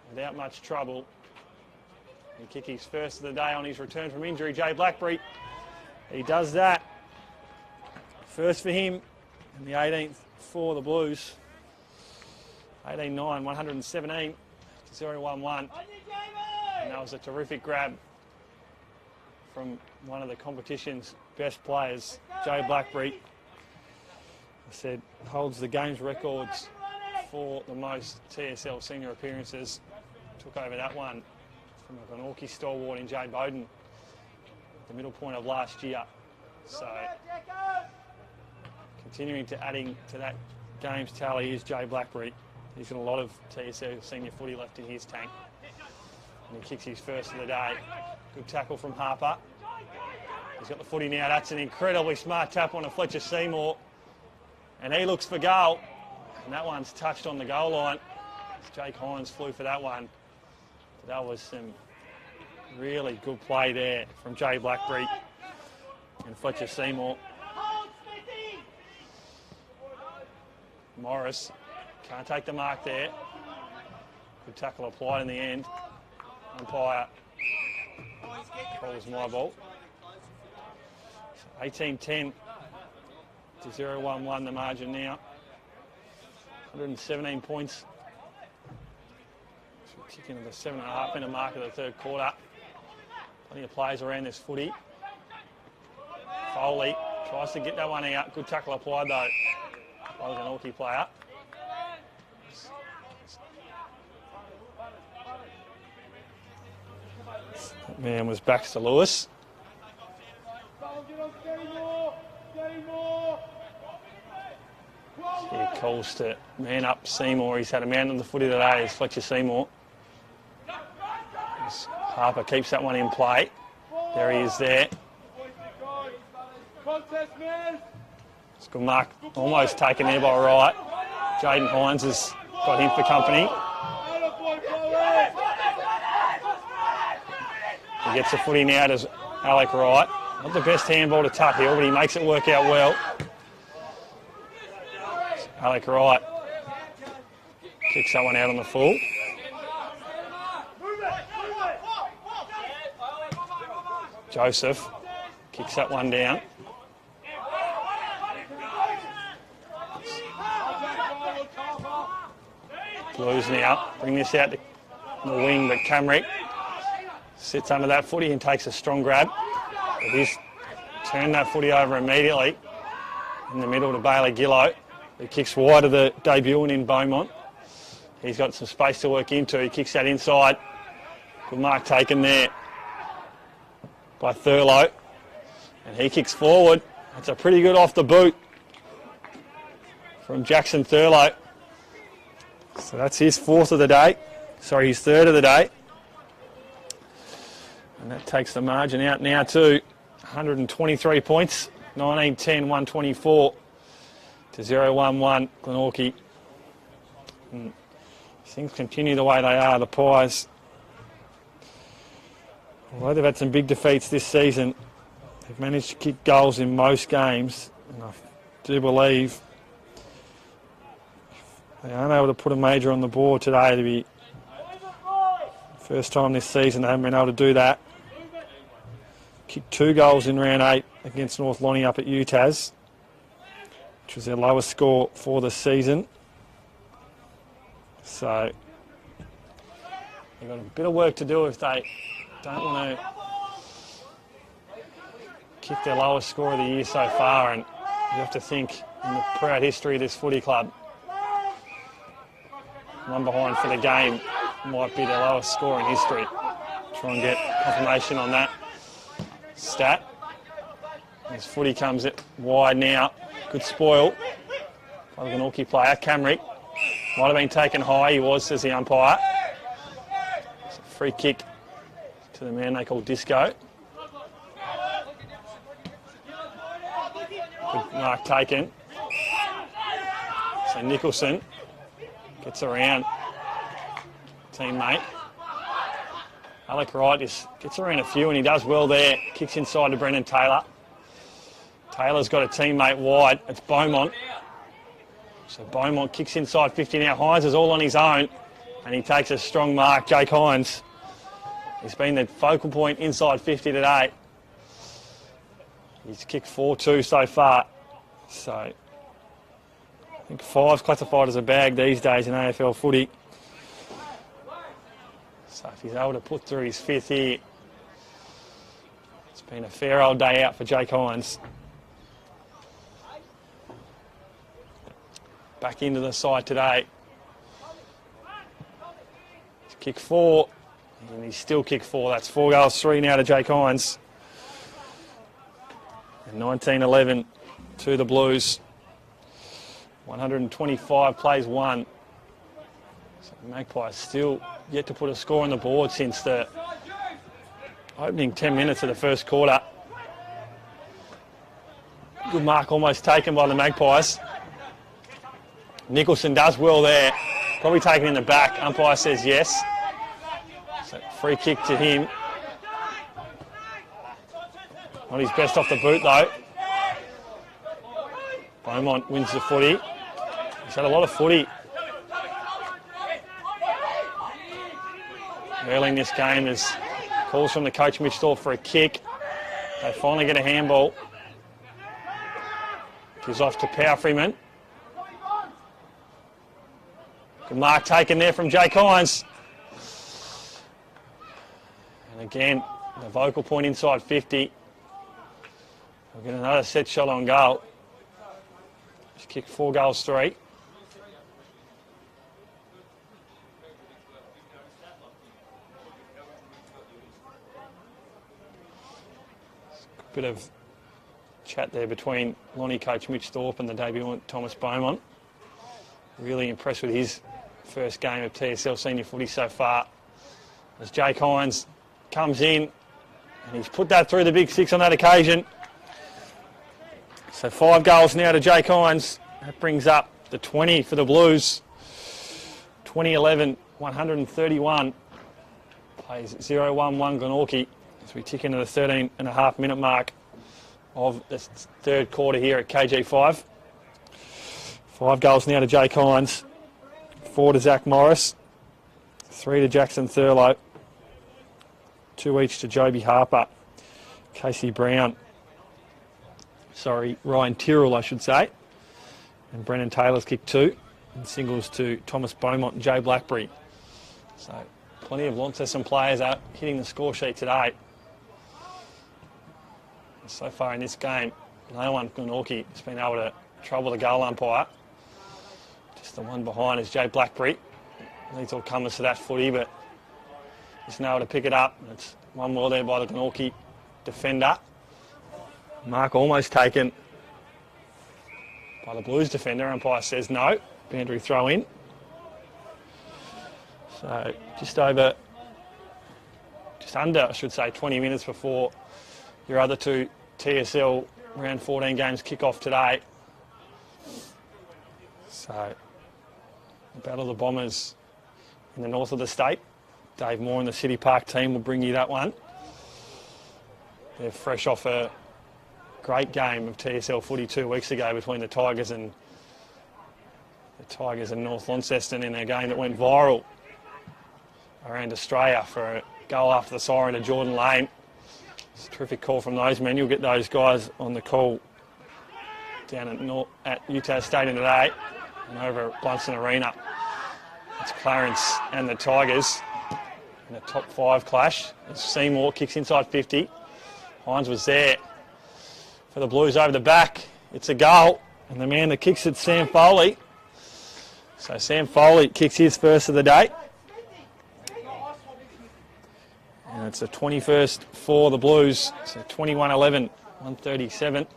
without much trouble and kick his first of the day on his return from injury. Jay Blackberry, he does that. First for him and the 18th for the Blues. 18-9, 117 to 0-1-1. And that was a terrific grab from one of the competition's best players, Jay Blackberry. I said, holds the game's records for the most TSL senior appearances. Took over that one from a Glenorchy stalwart in Jay Bowden, the middle point of last year. So, continuing to adding to that game's tally is Jay Blackberry. He's got a lot of TSL senior footy left in his tank. And he kicks his first of the day. Good tackle from Harper. He's got the footy now. That's an incredibly smart tap on a Fletcher Seymour. And he looks for goal. And that one's touched on the goal line. Jake Hines flew for that one. That was some really good play there from Jay Blackberry and Fletcher Seymour. Morris can't take the mark there. Good tackle applied in the end. Umpire calls my ball. 18-10 to 0-1-1 the margin now. 117 points. So we're kicking to the 7.5 minute mark of the third quarter. Plenty of players around this footy. Foley tries to get that one out. Good tackle applied though by the Glenorchy player. That man was Baxter Lewis. He calls to man up Seymour. He's had a man on the footy today, is Fletcher Seymour. As Harper keeps that one in play. There he is there. It's a good mark, almost taken there by Wright. Jaden Hines has got him for company. He gets the footy now to Alec Wright. Not the best handball to Tuck Hill, but he makes it work out well. Alec Wright kicks that one out on the full. Joseph kicks that one down. Blues now bring this out to the wing, but Camrick sits under that footy and takes a strong grab. But he's turned that footy over immediately in the middle to Bailey Gillow. He kicks wide of the debutant in Beaumont. He's got some space to work into. He kicks that inside. Good mark taken there by Thurlow. And he kicks forward. That's a pretty good off the boot from Jackson Thurlow. So that's his fourth of the day. Sorry, his third of the day. And that takes the margin out now to 123 points. 19-10, 124 to 0-1-1 Glenorchy. And things continue the way they are, the Pies. Although they've had some big defeats this season, they've managed to kick goals in most games. And I do believe they aren't able to put a major on the board today. To be first time this season they haven't been able to do that. Kicked 2 goals in round 8 against North Lonnie up at UTAS, which was their lowest score for the season. So they've got a bit of work to do if they don't want to kick their lowest score of the year so far. And you have to think, in the proud history of this footy club, one behind for the game might be their lowest score in history. Try and get confirmation on that stat. His footy comes it wide now. Good spoil by the Glenorchy player. Camrick might have been taken high. He was, says the umpire. It's a free kick to the man they call Disco. Good mark taken. So Nicholson gets around teammate. Alec Wright just gets around a few and he does well there. Kicks inside to Brendan Taylor. Taylor's got a teammate wide. It's Beaumont. So Beaumont kicks inside 50 now. Hines is all on his own and he takes a strong mark. Jake Hines. He's been the focal point inside 50 today. He's kicked 4-2 so far. So I think 5's classified as a bag these days in AFL footy. So if he's able to put through his 5th here, it's been a fair old day out for Jake Hines. Back into the side today. He's kicked 4, and he's still kicked 4. That's 4 goals, 3 now to Jake Hines. And 19-11 to the Blues. 125 plays 1. So the Magpies still yet to put a score on the board since the opening 10 minutes of the first quarter. Good mark almost taken by the Magpies. Nicholson does well there. Probably taken in the back. Umpire says yes. So free kick to him. Not his best off the boot though. Beaumont wins the footy. He's had a lot of footy early in this game. There's calls from the coach Mitch Thorpe for a kick. They finally get a handball. Gives off to Power Freeman. Good mark taken there from Jake Hines. And again, the vocal point inside 50. We'll get another set shot on goal. He's kicked 4 goals, 3. Bit of chat there between Lonnie coach Mitch Thorpe and the debutant Thomas Beaumont. Really impressed with his first game of TSL senior footy so far. As Jake Hines comes in and he's put that through the big 6 on that occasion. So 5 goals now to Jake Hines. That brings up the 20 for the Blues. 20-11, 131. Plays 0-1-1 Glenorchy as we tick into the 13.5 minute mark of the third quarter here at KG5. 5 goals now to Jake Hines. 4 to Zach Morris. 3 to Jackson Thurlow. 2 each to Joby Harper. Casey Brown. Ryan Tyrrell, I should say. And Brendan Taylor's kicked 2. And singles to Thomas Beaumont and Jay Blackberry. So plenty of Launceston players out hitting the score sheet today. And so far in this game, no one Glenorchy has been able to trouble the goal umpire. Just the one behind is Jay Blackberry. Needs all comers to that footy, but he's now able to pick it up. And it's one well there by the Glenorchy defender. Mark almost taken by the Blues defender. Umpire says no. Boundary throw in. So just under, I should say, 20 minutes before your other two TSL round 14 games kick off today. So, the Battle of the Bombers in the north of the state. Dave Moore and the City Park team will bring you that one. They're fresh off a great game of TSL footy 2 weeks ago between the Tigers and North Launceston in a game that went viral around Australia for a goal after the siren to Jordan Lane. It's a terrific call from those men. You'll get those guys on the call down at UTAS Stadium today and over at Blunston Arena. It's Clarence and the Tigers in a top 5 clash. As Seymour kicks inside 50. Hines was there for the Blues over the back. It's a goal, and the man that kicks it, Sam Foley. So Sam Foley kicks his first of the day. And it's the 21st for the Blues. So 21-11, 137.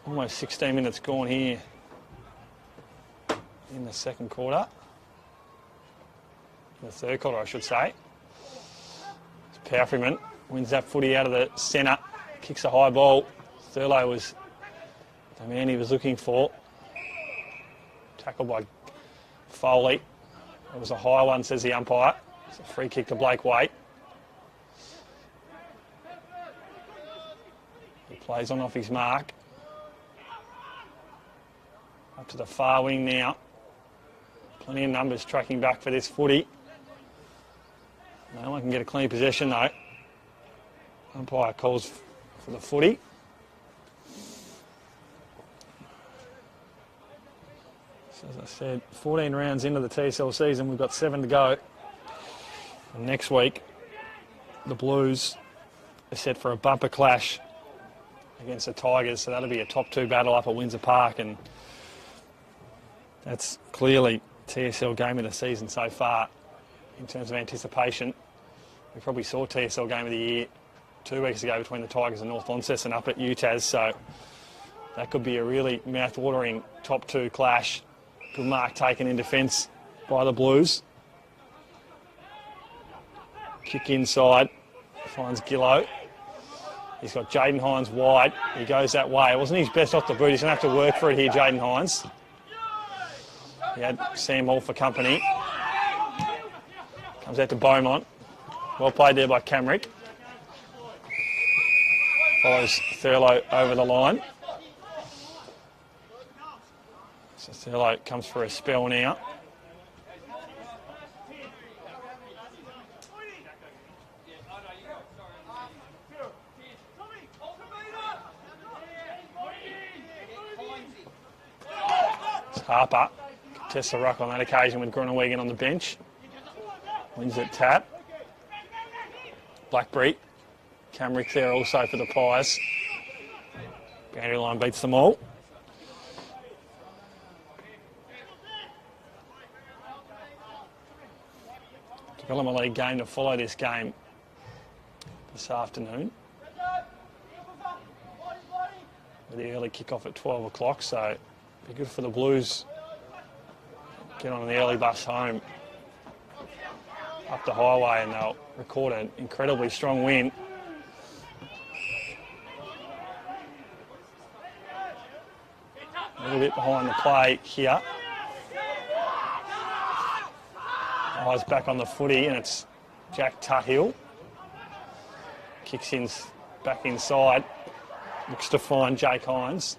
Almost 16 minutes gone here in the second quarter. The third quarter, I should say. Powerfreeman wins that footy out of the centre, kicks a high ball. Thurlow was the man he was looking for. Tackled by Foley. It was a high one, says the umpire. It's a free kick to Blake Waite. He plays on off his mark. Up to the far wing now. Plenty of numbers tracking back for this footy. No one can get a clean possession though. Umpire calls for the footy. So as I said, 14 rounds into the TSL season, we've got 7 to go. And next week, the Blues are set for a bumper clash against the Tigers, so that'll be a top 2 battle up at Windsor Park, and that's clearly TSL game of the season so far in terms of anticipation. We probably saw TSL game of the year 2 weeks ago between the Tigers and North Launceston up at UTAS, so that could be a really mouth-watering top 2 clash. Good mark taken in defence by the Blues. Kick inside, finds Gillow. He's got Jaden Hines wide. He goes that way. It wasn't his best off the boot. He's going to have to work for it here, Jaden Hines. He had Sam Hall for company. Comes out to Beaumont. Well played there by Camrick. Follows Thurlow over the line. So Thurlow comes for a spell now. It's Harper. Tests the ruck on that occasion with Groenewegen on the bench. Wins it tap. Blackberry. Camrick there also for the Pies. Boundary line beats them all. Development League game to follow this game this afternoon. With the early kick-off at 12 o'clock, so be good for the Blues. Get on the early bus home up the highway and they'll record an incredibly strong win. A little bit behind the play here. Eyes back on the footy and it's Jack Tuthill. Kicks in back inside. Looks to find Jake Hines.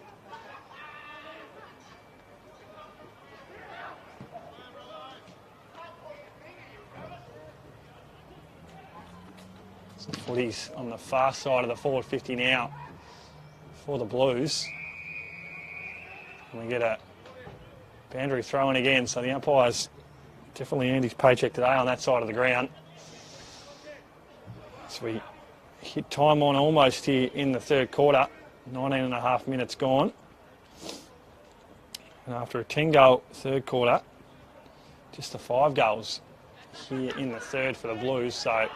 Footy's on the far side of the forward 50 now for the Blues. And we get a boundary throw in again, so the umpire's definitely earned his paycheck today on that side of the ground. So we hit time on almost here in the third quarter. 19 and a half minutes gone. And after a 10-goal third quarter, just the 5 goals here in the third for the Blues. So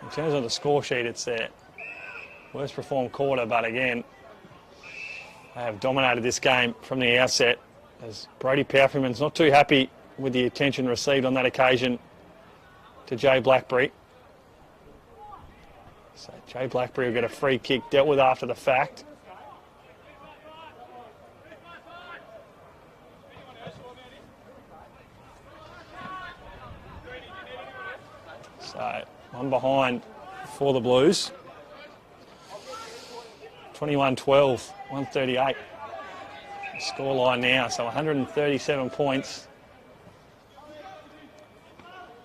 in terms of the score sheet, it's their worst performed quarter, but again, they have dominated this game from the outset, as Brody Powerfulman's not too happy with the attention received on that occasion to Jay Blackberry. So Jay Blackberry will get a free kick dealt with after the fact. So one behind for the Blues. 21-12, 138. Scoreline now, so 137 points.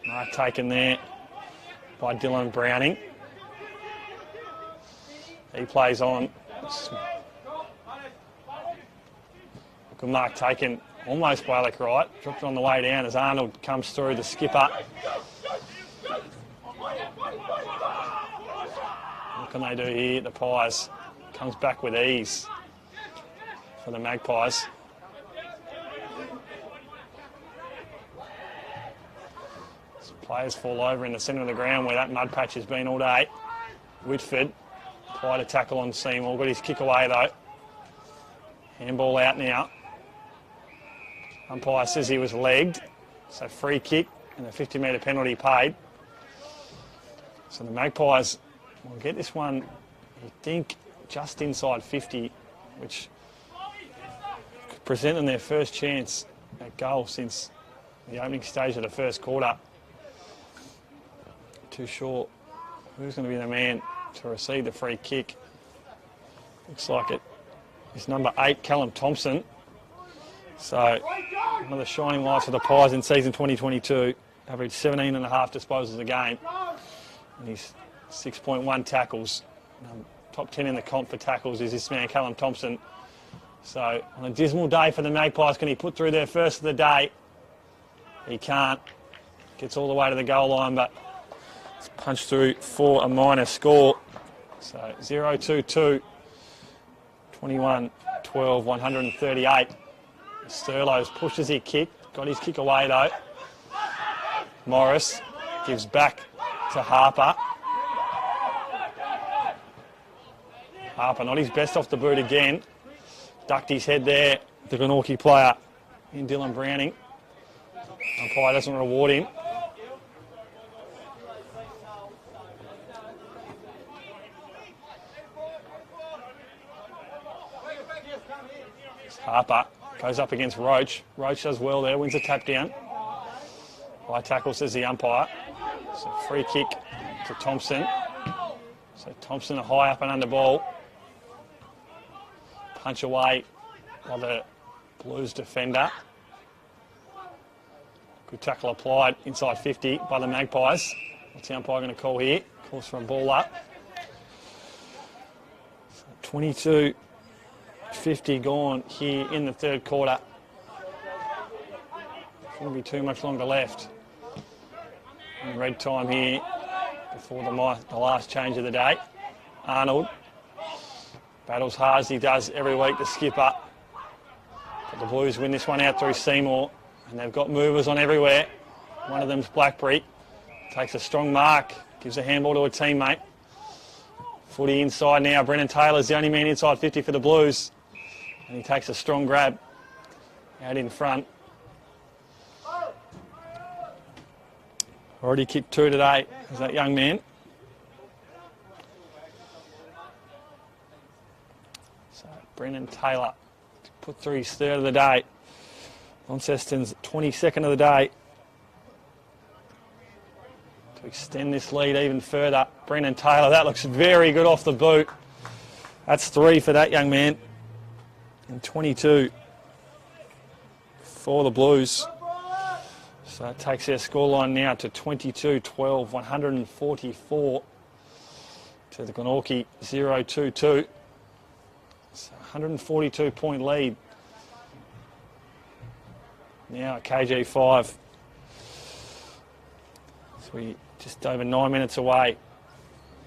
Mark taken there by Dylan Browning. He plays on. Good mark taken almost by Alec Wright. Dropped it on the way down as Arnold comes through, the skipper. What can they do here? The Pies comes back with ease for the Magpies. So players fall over in the centre of the ground where that mud patch has been all day. Whitford tried to tackle on Seymour, got his kick away though. Handball out now. Umpire says he was legged, so free kick and a 50-metre penalty paid. So the Magpies will get this one, I think, just inside 50, which could present them their first chance at goal since the opening stage of the first quarter. Too sure who's going to be the man to receive the free kick. Looks like it is number 8, Callum Thompson. So one of the shining lights of the Pies in season 2022. Averaged 17 and a half disposals a game. And he's 6.1 tackles. Top 10 in the comp for tackles is this man, Callum Thompson. So on a dismal day for the Magpies, can he put through their first of the day? He can't. Gets all the way to the goal line, but it's punched through for a minor score. So 0-2-2, 21-12, 138. Sterlo's pushed as he kicked. Got his kick away though. Morris gives back to Harper. Harper not his best off the boot again. Ducked his head there, the Glenorchy player in Dylan Browning. Umpire doesn't reward him. Harper goes up against Roach. Roach does well there, wins a tap down. High tackle, says the umpire. So free kick to Thompson. So Thompson a high up and under ball. Punch away by the Blues defender. Good tackle applied inside 50 by the Magpies. What's the umpire going to call here? Calls for a ball up. So 22-50 gone here in the third quarter. Shouldn't be too much longer left. In red time here before the last change of the day. Arnold battles hard as he does every week, the skipper. But the Blues win this one out through Seymour, and they've got movers on everywhere. One of them's Blackberry. Takes a strong mark, gives a handball to a teammate. Footy inside now. Brennan Taylor's the only man inside 50 for the Blues. And he takes a strong grab out in front. Already kicked 2 today as that young man. So Brennan Taylor put through his third of the day. Launceston's 22nd of the day. To extend this lead even further. Brennan Taylor, that looks very good off the boot. That's 3 for that young man. And 22 for the Blues. So it takes their scoreline now to 22-12, 144 to the Glenorchy 0-2-2. It's a 142-point lead. Now at KG5. So we just over 9 minutes away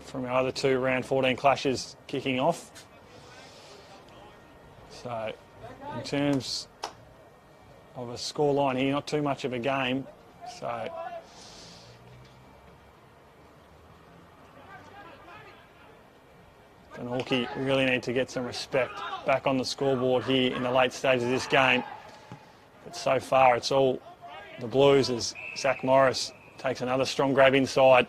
from our other two round 14 clashes kicking off. So in terms of a scoreline here, not too much of a game. So Glenorchy really need to get some respect back on the scoreboard here in the late stages of this game. But so far it's all the Blues as Zach Morris takes another strong grab inside.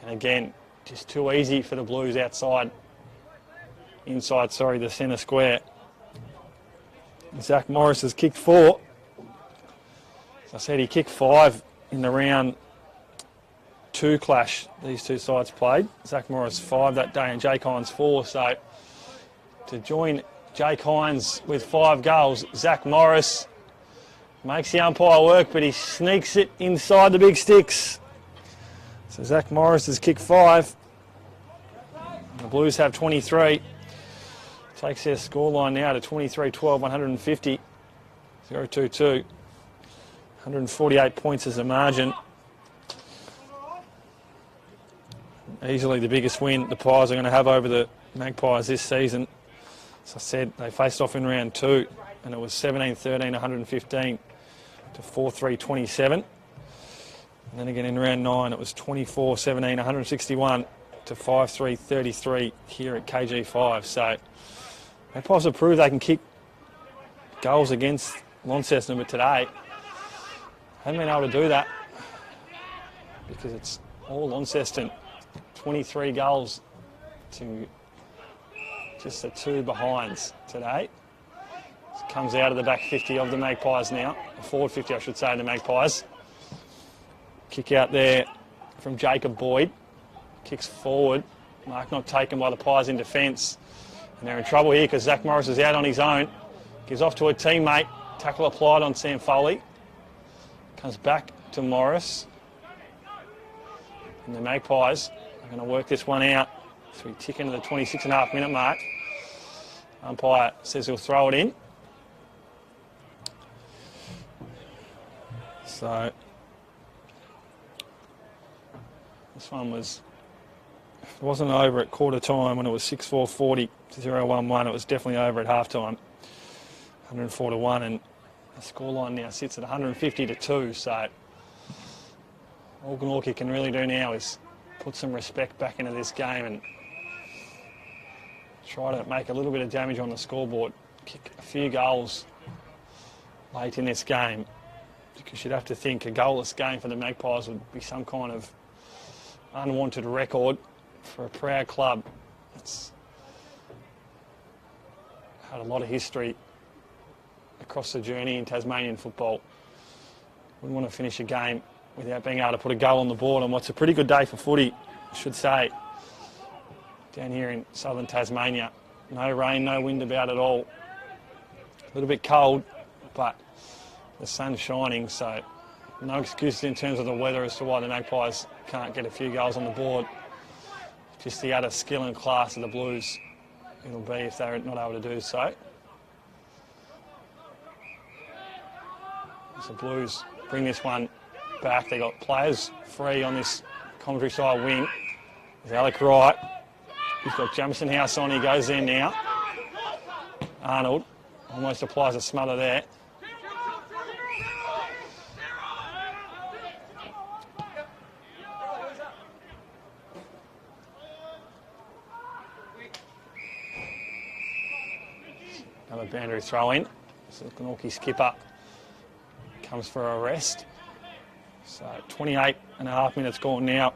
And again, just too easy for the Blues inside, the centre square. Zach Morris has kicked 4. As I said, he kicked 5 in the round 2 clash these two sides played. Zach Morris 5 that day and Jake Hines 4. So to join Jake Hines with 5 goals, Zach Morris makes the umpire work, but he sneaks it inside the big sticks. So Zach Morris has kicked 5. The Blues have 23. Takes their scoreline now to 23-12, 150, 0-2-2. 148 points as a margin. Easily the biggest win the Pies are going to have over the Magpies this season. As I said, they faced off in round 2 and it was 17-13, 115 to 4-3-27. And then again in round 9 it was 24-17, 161 to 5-3-33 here at KG5. So Magpies have proved they can kick goals against Launceston, but today haven't been able to do that because it's all Launceston. 23 goals to just the 2 behinds today. It comes out of the back 50 of the Magpies now, the forward 50 I should say, of the Magpies. Kick out there from Jacob Boyd, kicks forward, mark not taken by the Pies in defence. And they're in trouble here because Zach Morris is out on his own. Gives off to a teammate. Tackle applied on Sam Foley. Comes back to Morris. And the Magpies are going to work this one out. So we tick into the 26.5 minute mark. Umpire says he'll throw it in. So this one wasn't over at quarter time when it was 6-4-40 to 0-1-1. It was definitely over at half time, 104-1, and the scoreline now sits at 150-2. So all Glenorchy can really do now is put some respect back into this game and try to make a little bit of damage on the scoreboard, kick a few goals late in this game, because you'd have to think a goalless game for the Magpies would be some kind of unwanted record for a proud club. It's had a lot of history across the journey in Tasmanian football. Wouldn't want to finish a game without being able to put a goal on the board on what's a pretty good day for footy, I should say, down here in southern Tasmania. No rain, no wind about at all. A little bit cold, but the sun's shining, so no excuses in terms of the weather as to why the Magpies can't get a few goals on the board. Just the utter skill and class of the Blues it'll be if they're not able to do so. As the Blues bring this one back, they got players free on this commentary side wing. There's Alec Wright. He's got Jamison House on, he goes there now. Arnold almost applies a smother there. Another boundary throw in. So the Glenorchy skipper comes for a rest. So 28.5 minutes gone now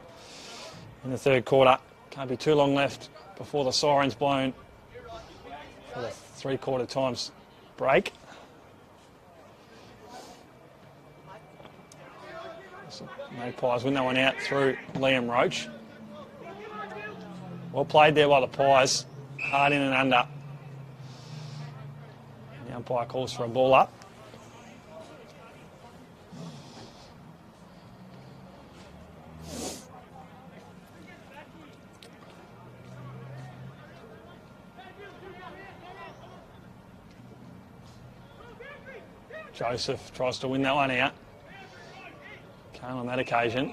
in the third quarter. Can't be too long left before the siren's blown for the 3/4 times break. So Magpies win that one out through Liam Roach. Well played there by the Pies. Hard in and under. The umpire calls for a ball up. Joseph tries to win that one out. Can't on that occasion.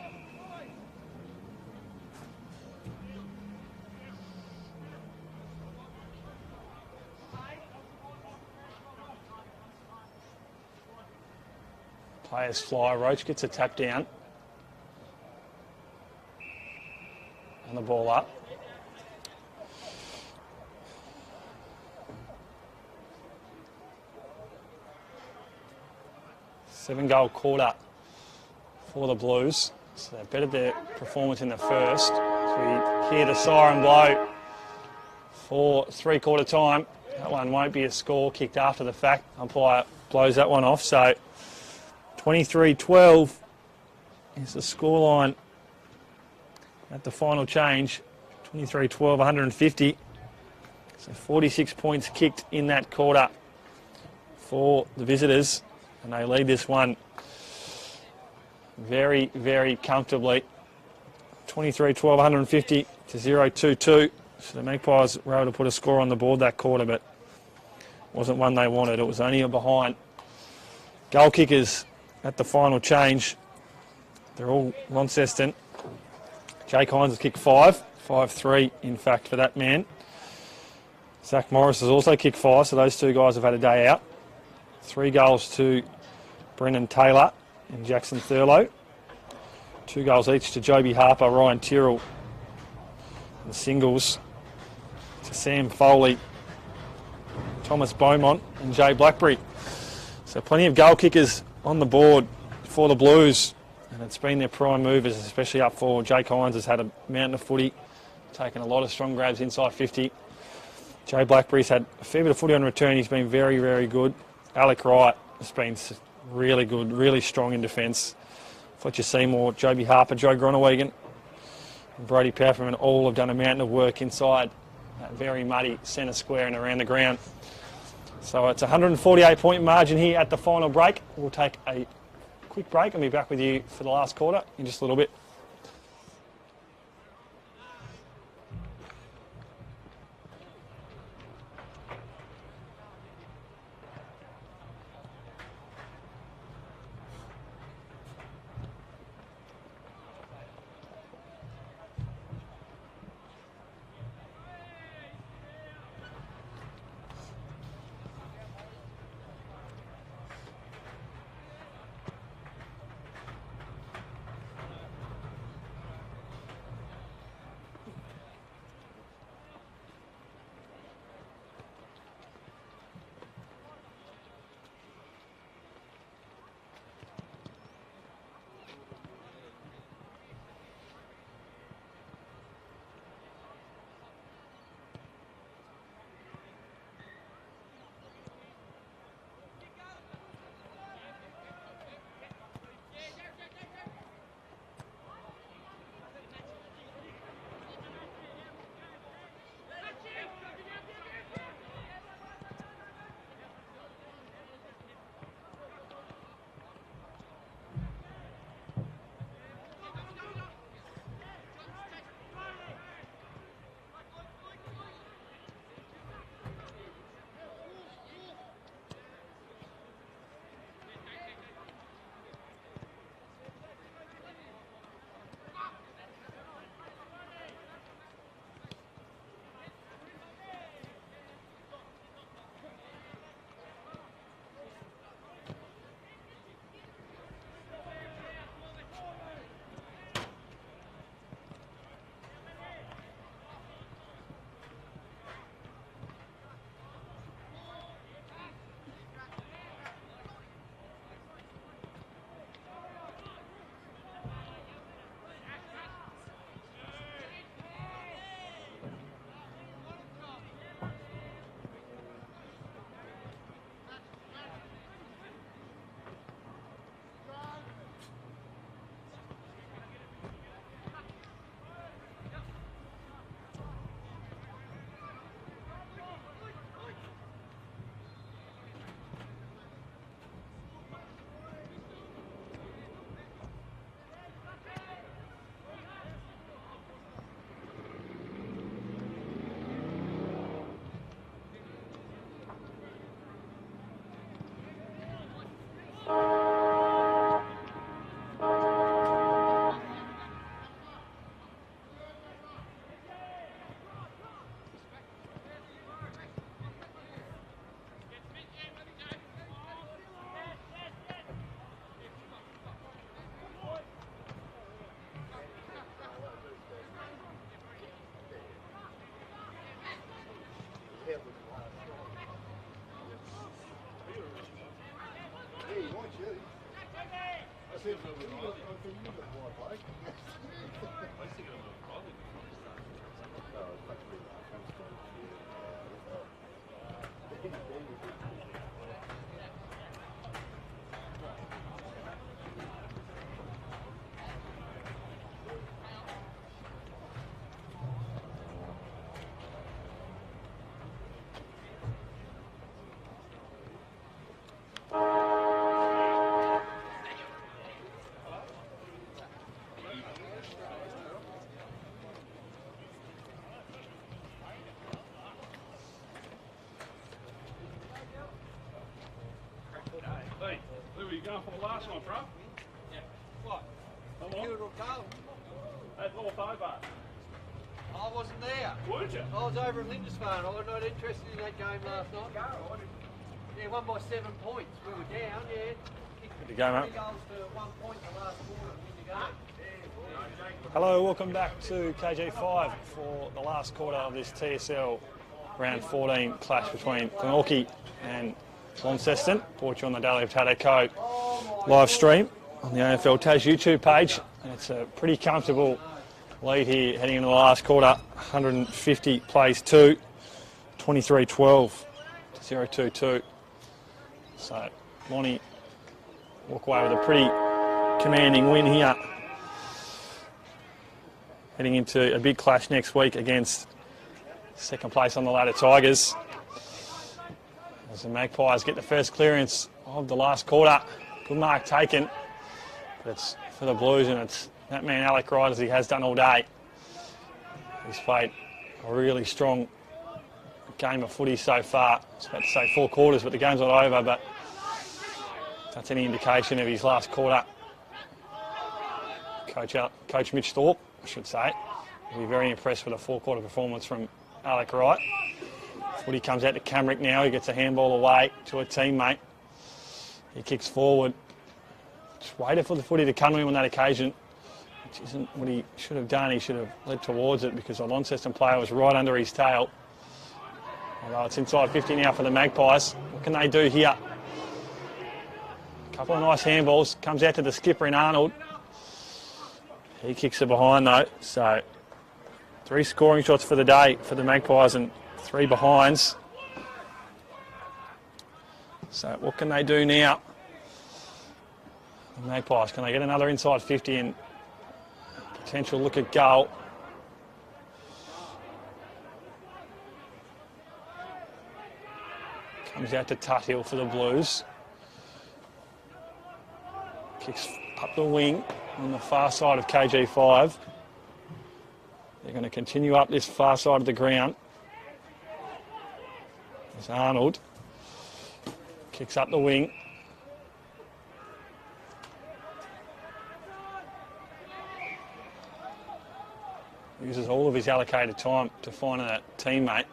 Players fly. Roach gets a tap down. And the ball up. Seven-goal quarter for the Blues. So they bettered their performance in the first. So we hear the siren blow for three-quarter time. That one won't be a score kicked after the fact. Umpire blows that one off. So 23-12 is the scoreline at the final change. 23-12, 150. So 46 points kicked in that quarter for the visitors. And they lead this one very, very comfortably. 23-12, 150 to 0-2-2. So the Magpies were able to put a score on the board that quarter, but wasn't one they wanted. It was only a behind. Goal kickers at the final change. They're all Launceston. Jake Hines has kicked 5-3 in fact for that man. Zach Morris has also kicked 5, so those two guys have had a day out. 3 goals to Brendan Taylor and Jackson Thurlow. 2 goals each to Joby Harper, Ryan Tyrrell. And singles to Sam Foley, Thomas Beaumont and Jay Blackberry. So plenty of goal kickers on the board for the Blues. And it's been their prime movers, especially up forward. Jake Hines has had a mountain of footy, taken a lot of strong grabs inside 50. Jay Blackberry's had a fair bit of footy on return. He's been very, very good. Alec Wright has been really good, really strong in defence. Fletcher Seymour, Joby Harper, Joe Gronewegan, and Brody Pepperman all have done a mountain of work inside that very muddy centre square and around the ground. So it's a 148-point margin here at the final break. We'll take a quick break and be back with you for the last quarter in just a little bit. Hey, you want you? I said, you look white, bloke. Hey, who are you going for the last one, bro? Yeah. What? Come on. Kilda or Carlton? At North Hobart. I wasn't there. Weren't you? I was over in Lindisfarne. I was not interested in that game last night. Yeah, won by 7 points. We were down, yeah. Good to go, mate. 3 goals to 1 point in the last quarter to win the game. Hello, welcome back to KG5 for the last quarter of this TSL round 14 clash between Glenorchy and Launceston. Brought you on the Daily Potato Co live stream on the AFL Tas YouTube page. And it's a pretty comfortable lead here heading into the last quarter. 150 plays 2, 23-12 to 0-2-2. So Lonnie walk away with a pretty commanding win here. Heading into a big clash next week against second place on the ladder Tigers. As the Magpies get the first clearance of the last quarter. Good mark taken, but it's for the Blues, and it's that man Alec Wright, as he has done all day. He's played a really strong game of footy so far. I was about to say 4 quarters, but the game's not over, but if that's any indication of his last quarter. Coach Mitch Thorpe, I should say, will be very impressed with a 4-quarter performance from Alec Wright. Footy comes out to Camrick now. He gets a handball away to a teammate. He kicks forward. Just waited for the footy to come to him on that occasion, which isn't what he should have done. He should have led towards it because the Launceston player was right under his tail. Although it's inside 50 now for the Magpies. What can they do here? A couple of nice handballs. Comes out to the skipper in Arnold. He kicks it behind though. So 3 scoring shots for the day for the Magpies and 3 behinds. So what can they do now? The Magpies, can they get another inside 50 and potential look at goal? Comes out to Tuthill for the Blues. Kicks up the wing on the far side of KG5. They're going to continue up this far side of the ground. There's Arnold. Kicks up the wing. Uses all of his allocated time to find a teammate.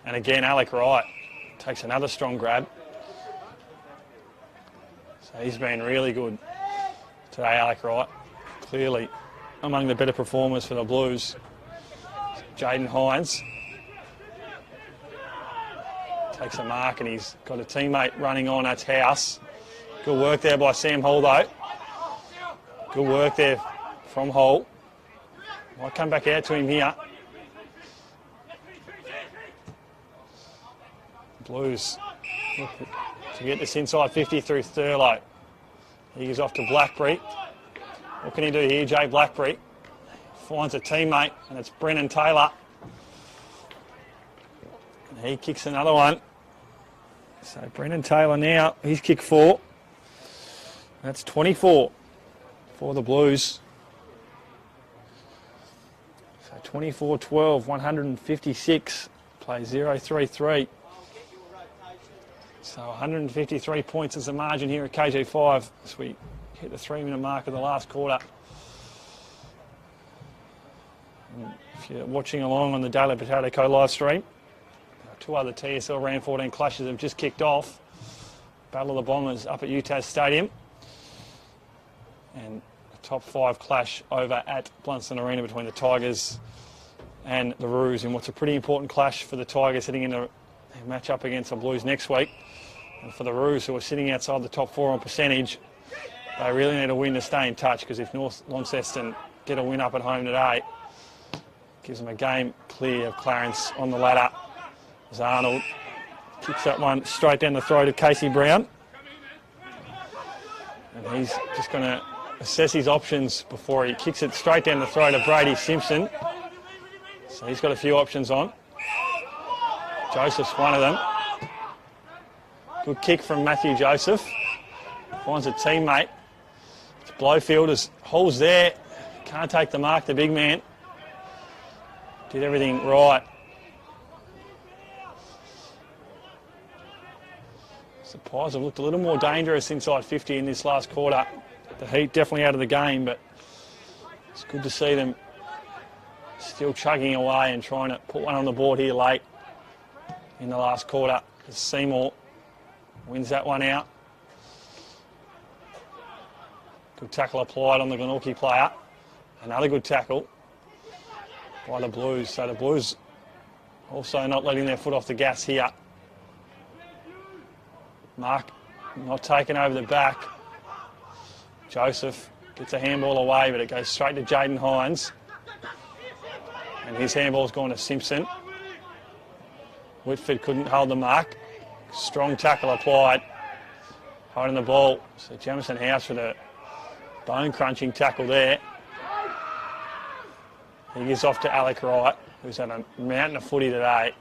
And again, Alec Wright takes another strong grab. So he's been really good today, Alec Wright. Clearly among the better performers for the Blues. Jaden Hines takes a mark and he's got a teammate running on. That's House. Good work there by Sam Hall though. Good work there from Hall. Might come back out to him here. Blues look to get this inside 50 through Thurlow. He goes off to Blackberry. What can he do here? Jay Blackberry finds a teammate, and it's Brennan Taylor. And he kicks another one. So Brennan Taylor now, he's kicked 4. That's 24 for the Blues. So 24-12, 156, play 0-3-3. So 153 points is the margin here at KG5 as we hit the 3-minute mark of the last quarter. And if you're watching along on the Daily Potato Co live stream, 2 other TSL round 14 clashes have just kicked off. Battle of the Bombers up at UTAS Stadium. And a top 5 clash over at Blunston Arena between the Tigers and the Roos in what's a pretty important clash for the Tigers heading into They match up against the Blues next week. And for the Roos, who are sitting outside the top 4 on percentage, they really need a win to stay in touch, because if North Launceston get a win up at home today, gives them a game clear of Clarence on the ladder. As Arnold kicks that one straight down the throat of Casey Brown. And he's just going to assess his options before he kicks it straight down the throat of Brady Simpson. So he's got a few options on. Joseph's one of them. Good kick from Matthew Joseph. Finds a teammate. It's Blowfield as Hall's there. Can't take the mark, the big man. Did everything right. Pies have looked a little more dangerous inside 50 in this last quarter. The heat definitely out of the game, but it's good to see them still chugging away and trying to put one on the board here late in the last quarter. As Seymour wins that one out. Good tackle applied on the Glenorchy player. Another good tackle by the Blues. So the Blues also not letting their foot off the gas here. Mark not taken over the back. Joseph gets a handball away, but it goes straight to Jaden Hines. And his handball's gone to Simpson. Whitford couldn't hold the mark. Strong tackle applied. Holding the ball. So Jamison House with a bone-crunching tackle there. He gives off to Alec Wright, who's had a mountain of footy today.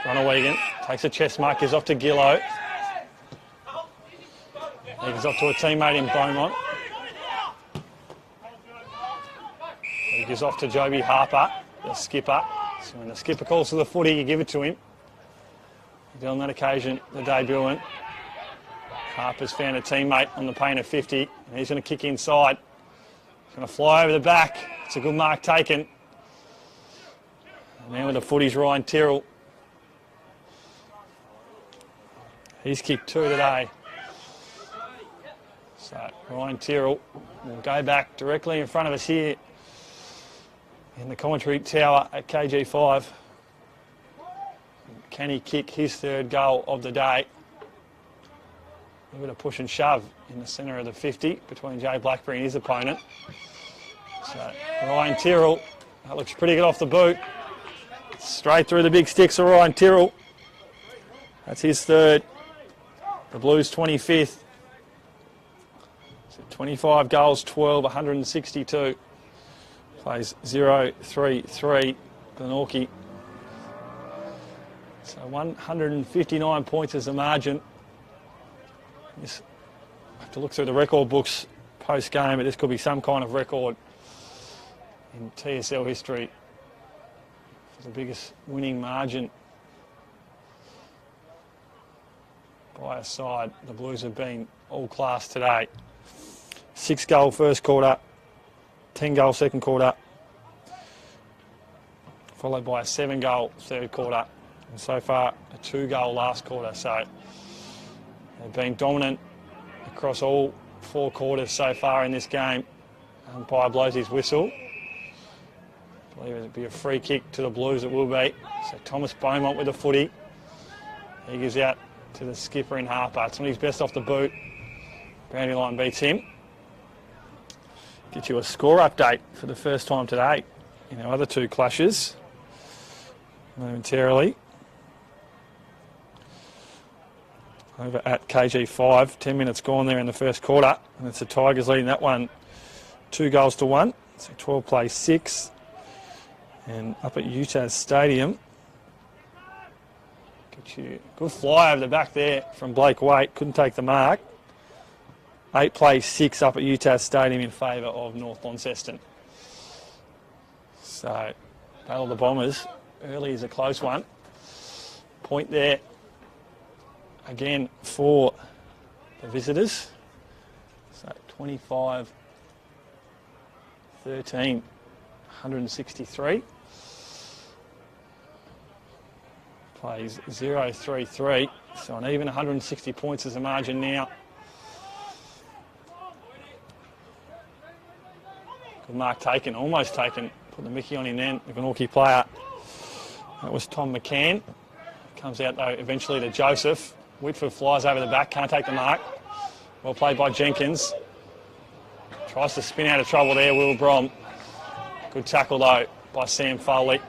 Connor Wigan takes a chest mark, gives off to Gillow. He gives off to a teammate in Beaumont. He gives off to Joby Harper, the skipper. So when the skipper calls for the footy, you give it to him. He did on that occasion, the debutant. Harper's found a teammate on the paint of 50, and he's going to kick inside. He's going to fly over the back. It's a good mark taken. And now with the footy's Ryan Tyrrell. He's kicked 2 today. So Ryan Tyrrell will go back directly in front of us here in the commentary tower at KG5. Can he kick his 3rd goal of the day? A bit of push and shove in the centre of the 50 between Jay Blackberry and his opponent. So Ryan Tyrrell, that looks pretty good off the boot. Straight through the big sticks of Ryan Tyrrell. That's his 3rd. The Blues 25th. So 25 goals, 12, 162. Plays 0-3-3, Glenorchy. So 159 points as the margin. Just have to look through the record books post-game, but this could be some kind of record in TSL history for the biggest winning margin by a side. The Blues have been all class today. 6-goal first quarter, 10-goal second quarter, followed by a 7-goal third quarter, and so far a 2-goal last quarter. So they've been dominant across all 4 quarters so far in this game. Umpire blows his whistle. I believe it'll be a free kick to the Blues, it will be. So Thomas Beaumont with the footy. He gives out to the skipper in Harper. It's when he's best off the boot. Boundary line beats him. Get you a score update for the first time today in our other 2 clashes momentarily. Over at KG5, 10 minutes gone there in the first quarter, and it's the Tigers leading that one 2-1. So 12 plays 6. And up at UTAS Stadium, get you good fly over the back there from Blake Waite, couldn't take the mark. 8 plays 6 up at UTAS Stadium in favour of North Launceston. So, Battle of the Bombers, early is a close one. Point there, again, for the visitors. So, 25-13, 163. Plays 0-3-3, so an even 160 points as a margin now. Good mark taken, almost taken. Put the Mickey on him then, the Glenorchy player. That was Tom McCann. Comes out though eventually to Joseph. Whitford flies over the back, can't take the mark. Well played by Jenkins. Tries to spin out of trouble there, Will Brom. Good tackle though by Sam Foley.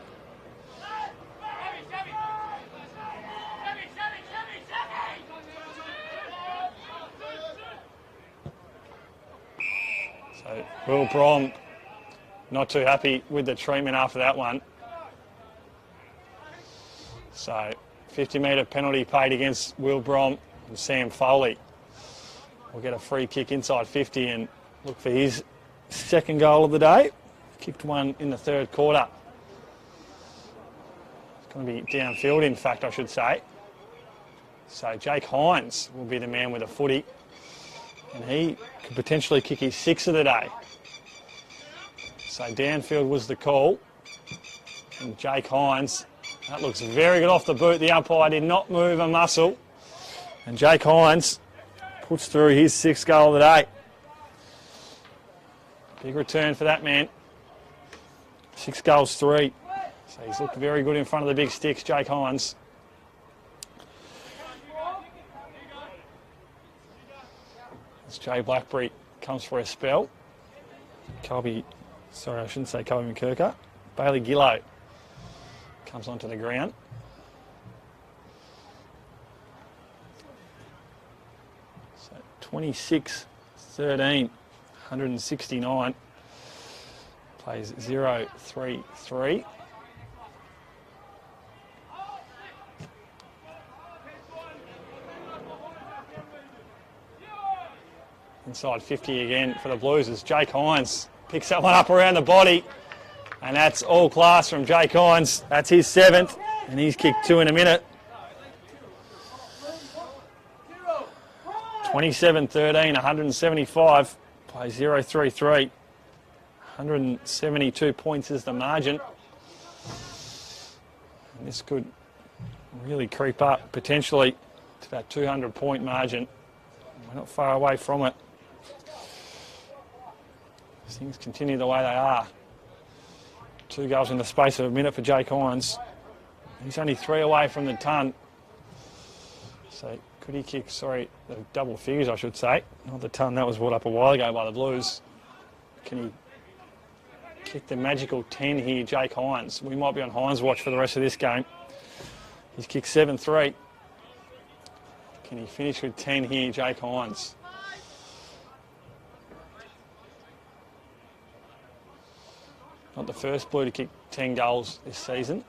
So Will Brom not too happy with the treatment after that one. So 50-metre penalty paid against Will Brom and Sam Foley. Will get a free kick inside 50 and look for his second goal of the day. Kicked one in the third quarter. It's going to be downfield, in fact, I should say. So Jake Hines will be the man with a footy. And he could potentially kick his sixth of the day. So downfield was the call. And Jake Hines, that looks very good off the boot. The umpire did not move a muscle. And Jake Hines puts through his sixth goal of the day. Big return for that man. 6 goals, 3. So he's looked very good in front of the big sticks, Jake Hines. As Jay Blackberry comes for a spell. Colby McKirker. Bailey Gillow comes onto the ground. So 26-13, 169. Plays 0-3-3. Inside 50 again for the Blues as Jake Hines picks that one up around the body. And that's all class from Jake Hines. That's his 7th, and he's kicked 2 in a minute. 27-13, 175. Plays 0-3-3. 172 points is the margin. And this could really creep up potentially to that 200-point margin. We're not far away from it. As things continue the way they are. 2 goals in the space of a minute for Jake Hines. He's only 3 away from the ton. So could he kick, the double figures I should say. Not the ton, that was brought up a while ago by the Blues. Can he kick the magical 10 here, Jake Hines? We might be on Hines watch for the rest of this game. He's kicked 7-3. Can he finish with 10 here, Jake Hines? Not the first Blue to kick 10 goals this season.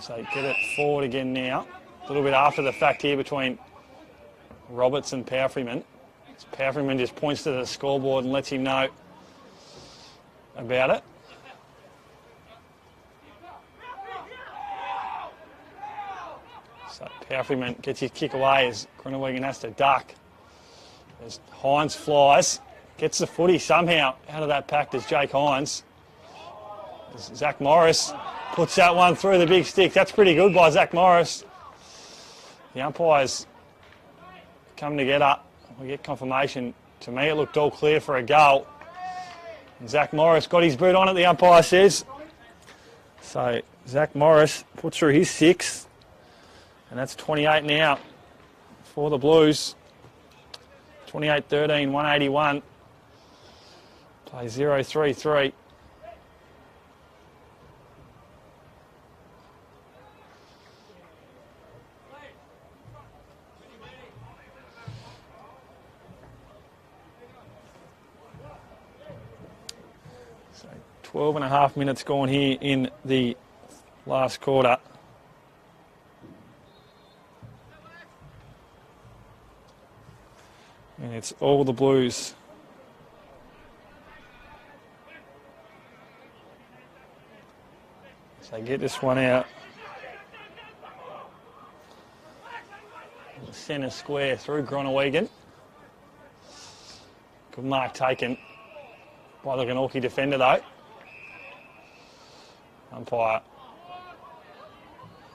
So get it forward again now. A little bit after the fact here between Roberts and Powerfreeman. Powerfreeman just points to the scoreboard and lets him know about it. So Powerfreeman gets his kick away as Groenewegen has to duck. As Hines flies. Gets the footy somehow out of that pack as Jake Hines. As Zach Morris puts that one through the big stick. That's pretty good by Zach Morris. The umpires come together. We get confirmation. To me, it looked all clear for a goal. And Zach Morris got his boot on it, the umpire says. So Zach Morris puts through his 6th. And that's 28 now for the Blues. 28-13, 181. Play 0-3-3. So 12 and a half minutes gone here in the last quarter. And it's all the Blues. So get this one out. Centre square through Groenewegen. Good mark taken by the Glenorchy defender though. Umpire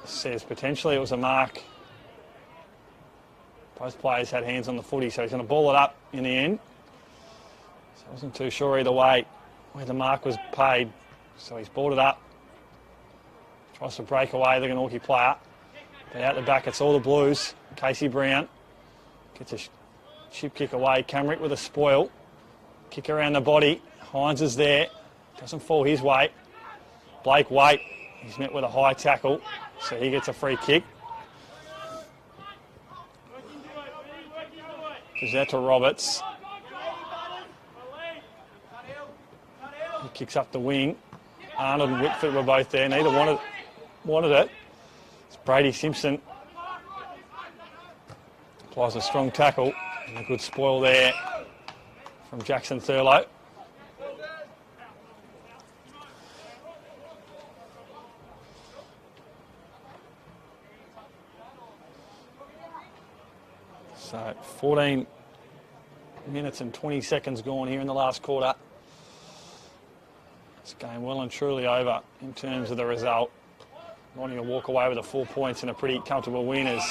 says potentially it was a mark. Both players had hands on the footy, so he's going to ball it up in the end. I wasn't too sure either way where the mark was paid, so he's brought it up. Tries to break away the Glenorchy player. But out the back, it's all the Blues. Casey Brown gets a chip kick away. Camrick with a spoil. Kick around the body. Hines is there. Doesn't fall his way. Blake Waite, he's met with a high tackle, so he gets a free kick. Gives out to Roberts. He kicks up the wing. Arnold and Whitford were both there. Neither wanted it. It's Brady Simpson. Applies a strong tackle. And a good spoil there from Jackson Thurlow. So 14 minutes and 20 seconds gone here in the last quarter. This game well and truly over in terms of the result. Wanting to walk away with the 4 points and a pretty comfortable win as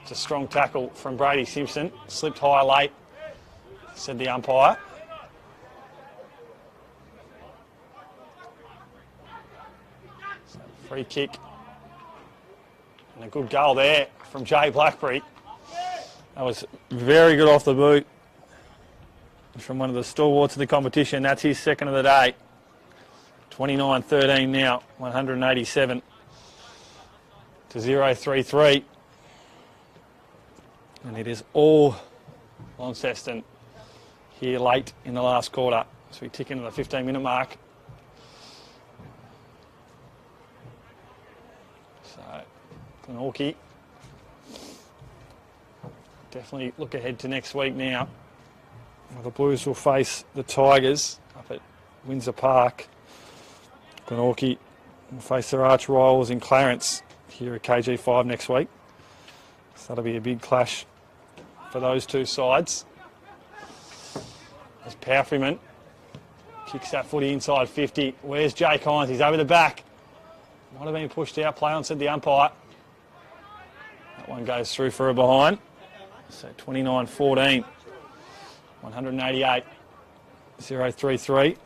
it's a strong tackle from Brady Simpson. Slipped high late, said the umpire. So free kick. And a good goal there from Jay Blackberry. That was very good off the boot from one of the stalwarts of the competition. That's his second of the day. 29-13 now, 187 to 0-3-3. And it is all Launceston here late in the last quarter. So we tick into the 15-minute mark. So Glenorchy definitely look ahead to next week now. Well, the Blues will face the Tigers up at Windsor Park. Glenorchy will face their arch rivals in Clarence here at KG5 next week. So that'll be a big clash for those two sides. As Powerfreeman kicks that footy inside 50. Where's Jake Hines? He's over the back. Might have been pushed out. Play on, said the umpire. That one goes through for a behind. So 29-14, 188, 0-3-3.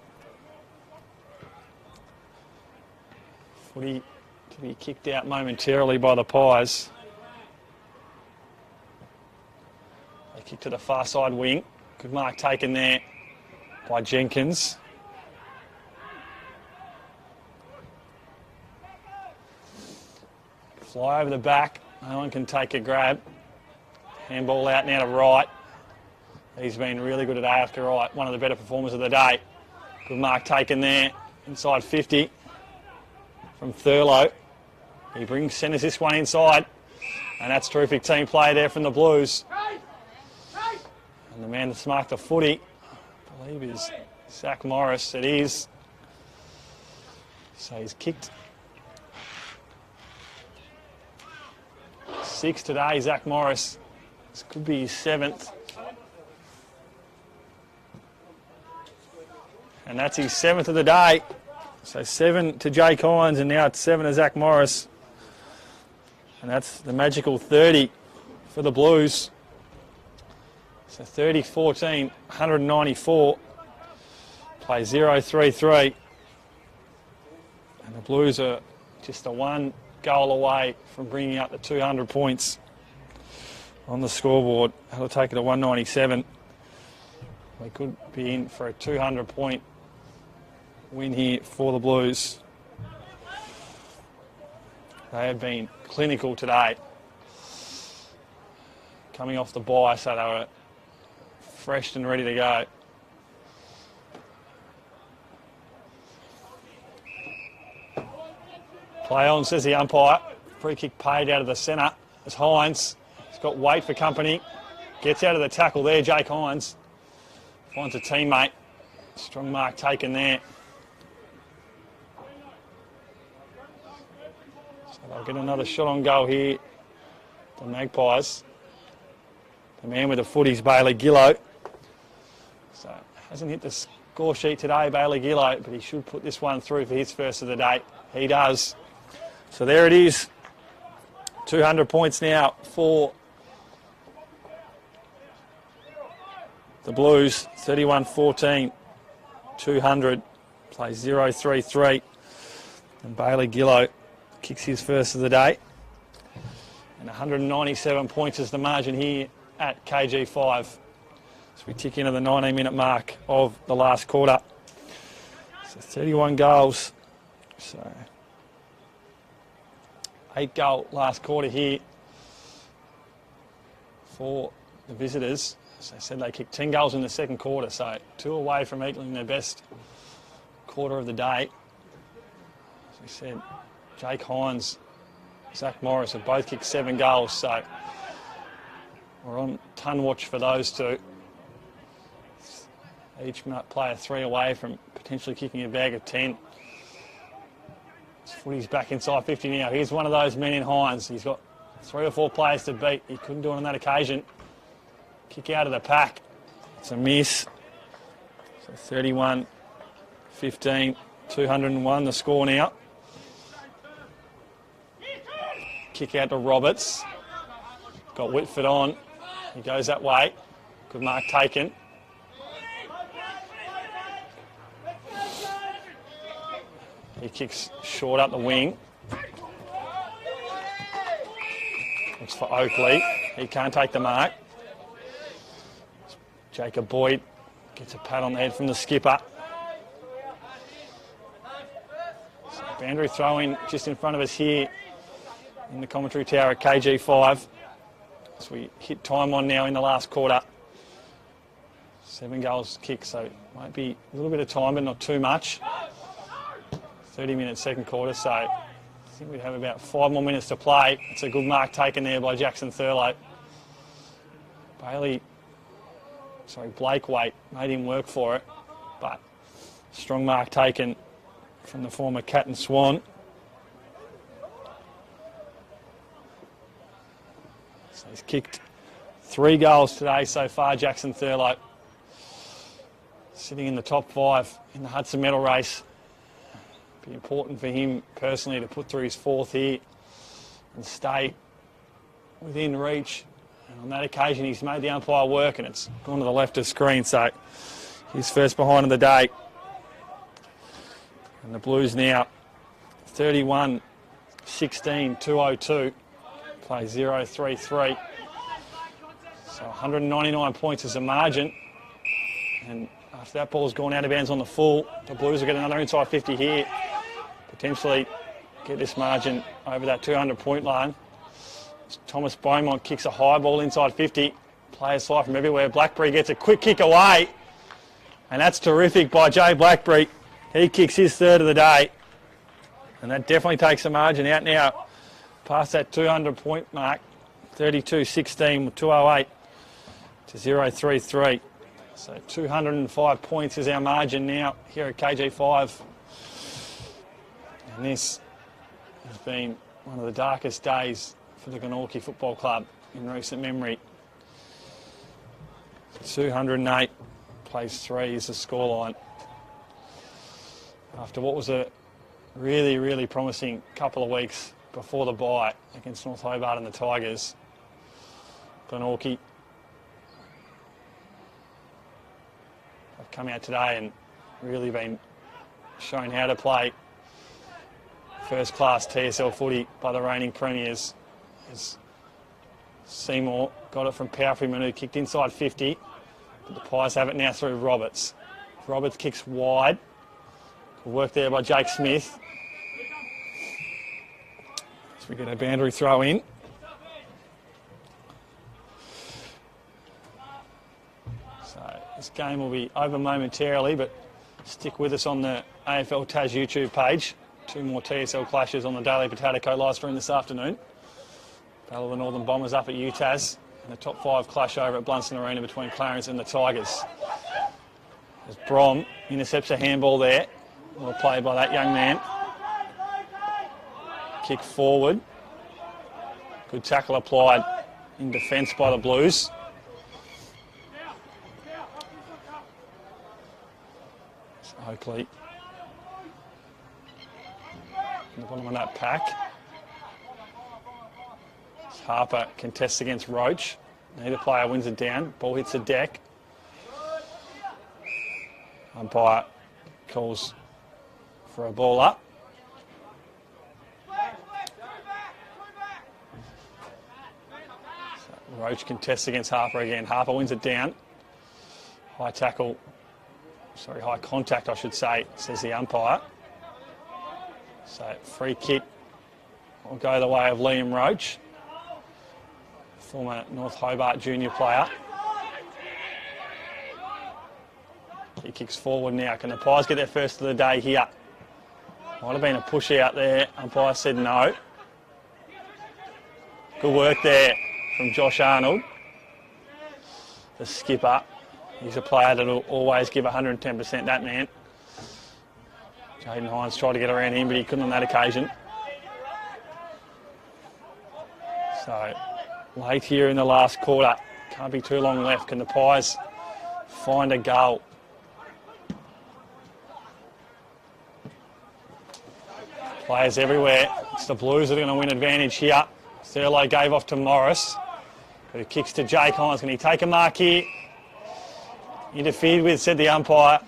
Footy to be kicked out momentarily by the Pies. They kick to the far side wing. Good mark taken there by Jenkins. Fly over the back. No one can take a grab. Handball out now to Wright. He's been really good at after Wright, one of the better performers of the day. Good mark taken there, inside 50 from Thurlow. He centres this one inside, and that's terrific team play there from the Blues. And the man that's marked the footy, I believe, is Zach Morris. It is. So he's kicked 6 today, Zach Morris. This could be his 7th. And that's his 7th of the day. So 7 to Jake Hines, and now it's 7 to Zach Morris. And that's the magical 30 for the Blues. So 30-14, 194. Play 0-3-3. And the Blues are just a one goal away from bringing up the 200 points on the scoreboard. That'll take it to 197. We could be in for a 200-point win here for the Blues. They have been clinical today. Coming off the bye, so they were fresh and ready to go. Play on, says the umpire. Free kick paid out of the centre as Hines. He's got Waite for company. Gets out of the tackle there, Jake Hines. Finds a teammate. Strong mark taken there. So they'll get another shot on goal here. The Magpies. The man with the footy's Bailey Gillow. So hasn't hit the score sheet today, Bailey Gillow, but he should put this one through for his first of the day. He does. So there it is. 200 points now for The Blues, 31-14, 200, plays 0-3-3. And Bailey Gillow kicks his first of the day. And 197 points is the margin here at KG5. As we tick into the 19-minute mark of the last quarter. So 31 goals. So 8-goal last quarter here for the visitors. As I said, they kicked 10 goals in the second quarter, so 2 away from equaling their best quarter of the day. As we said, Jake Hines, Zach Morris have both kicked 7 goals, so we're on ton watch for those two. Each player 3 away from potentially kicking a bag of 10. His footy's back inside 50 now. Here's one of those men in Hines. He's got 3 or 4 players to beat. He couldn't do it on that occasion. Kick out of the pack. It's a miss. So 31-15, 201 the score now. Kick out to Roberts. Got Whitford on. He goes that way. Good mark taken. He kicks short up the wing. Looks for Oakley. He can't take the mark. Jacob Boyd gets a pat on the head from the skipper. So boundary throw-in just in front of us here in the commentary tower at KG5. As we hit time on now in the last quarter. 7 goals kicked, so might be a little bit of time, but not too much. 30-minute second quarter, so I think we have about 5 more minutes to play. It's a good mark taken there by Jackson Thurlow. Blake Waite made him work for it, but strong mark taken from the former Cat and Swan. So he's kicked 3 goals today so far, Jackson Thurlow. Sitting in the top 5 in the Hudson Medal race. Be important for him personally to put through his 4th here and stay within reach. And on that occasion, he's made the umpire work, and it's gone to the left of screen. So his first behind of the day. And the Blues now 31-16, 202. Play 0-3-3. So 199 points is a margin. And after that ball's gone out of bounds on the full, the Blues will get another inside 50 here. Potentially get this margin over that 200-point line. Thomas Beaumont kicks a high ball inside 50. Players fly from everywhere. Blackberry gets a quick kick away. And that's terrific by Jay Blackberry. He kicks his 3rd of the day. And that definitely takes the margin out now. Past that 200-point mark. 32-16 with 208 to 0-3-3. So 205 points is our margin now here at KG5. And this has been one of the darkest days for the Glenorchy Football Club in recent memory. 208 plays 3 is the scoreline. After what was a really, really promising couple of weeks before the bye against North Hobart and the Tigers, Glenorchy have come out today and really been shown how to play first-class TSL footy by the reigning premiers. As Seymour got it from Powerfree Manu, kicked inside 50, but the Pies have it now through Roberts. Roberts kicks wide. Good work there by Jake Smith. So we get a boundary throw in. So this game will be over momentarily, but stick with us on the AFL Taz YouTube page. 2 more TSL clashes on the Daily Potato Co live stream this afternoon. Battle of the Northern Bombers up at UTAS, and the top 5 clash over at Blunston Arena between Clarence and the Tigers. As Brom intercepts a handball there. Well played by that young man. Kick forward. Good tackle applied in defence by the Blues. So Oakley in the bottom of that pack. Harper contests against Roach. Neither player wins it down. Ball hits the deck. Umpire calls for a ball up. So Roach contests against Harper again. Harper wins it down. High contact, I should say, says the umpire. So free kick will go the way of Liam Roach, former North Hobart junior player. He kicks forward now. Can the Pies get their first of the day here? Might have been a push out there. Umpire said no. Good work there from Josh Arnold, the skipper. He's a player that will always give 110%, that man. Jaden Hines tried to get around him, but he couldn't on that occasion. So, late here in the last quarter. Can't be too long left. Can the Pies find a goal? Players everywhere. It's the Blues that are going to win advantage here. Thurlow gave off to Morris, who kicks to Jake Hines. Can he take a mark here? Interfered with, said the umpire.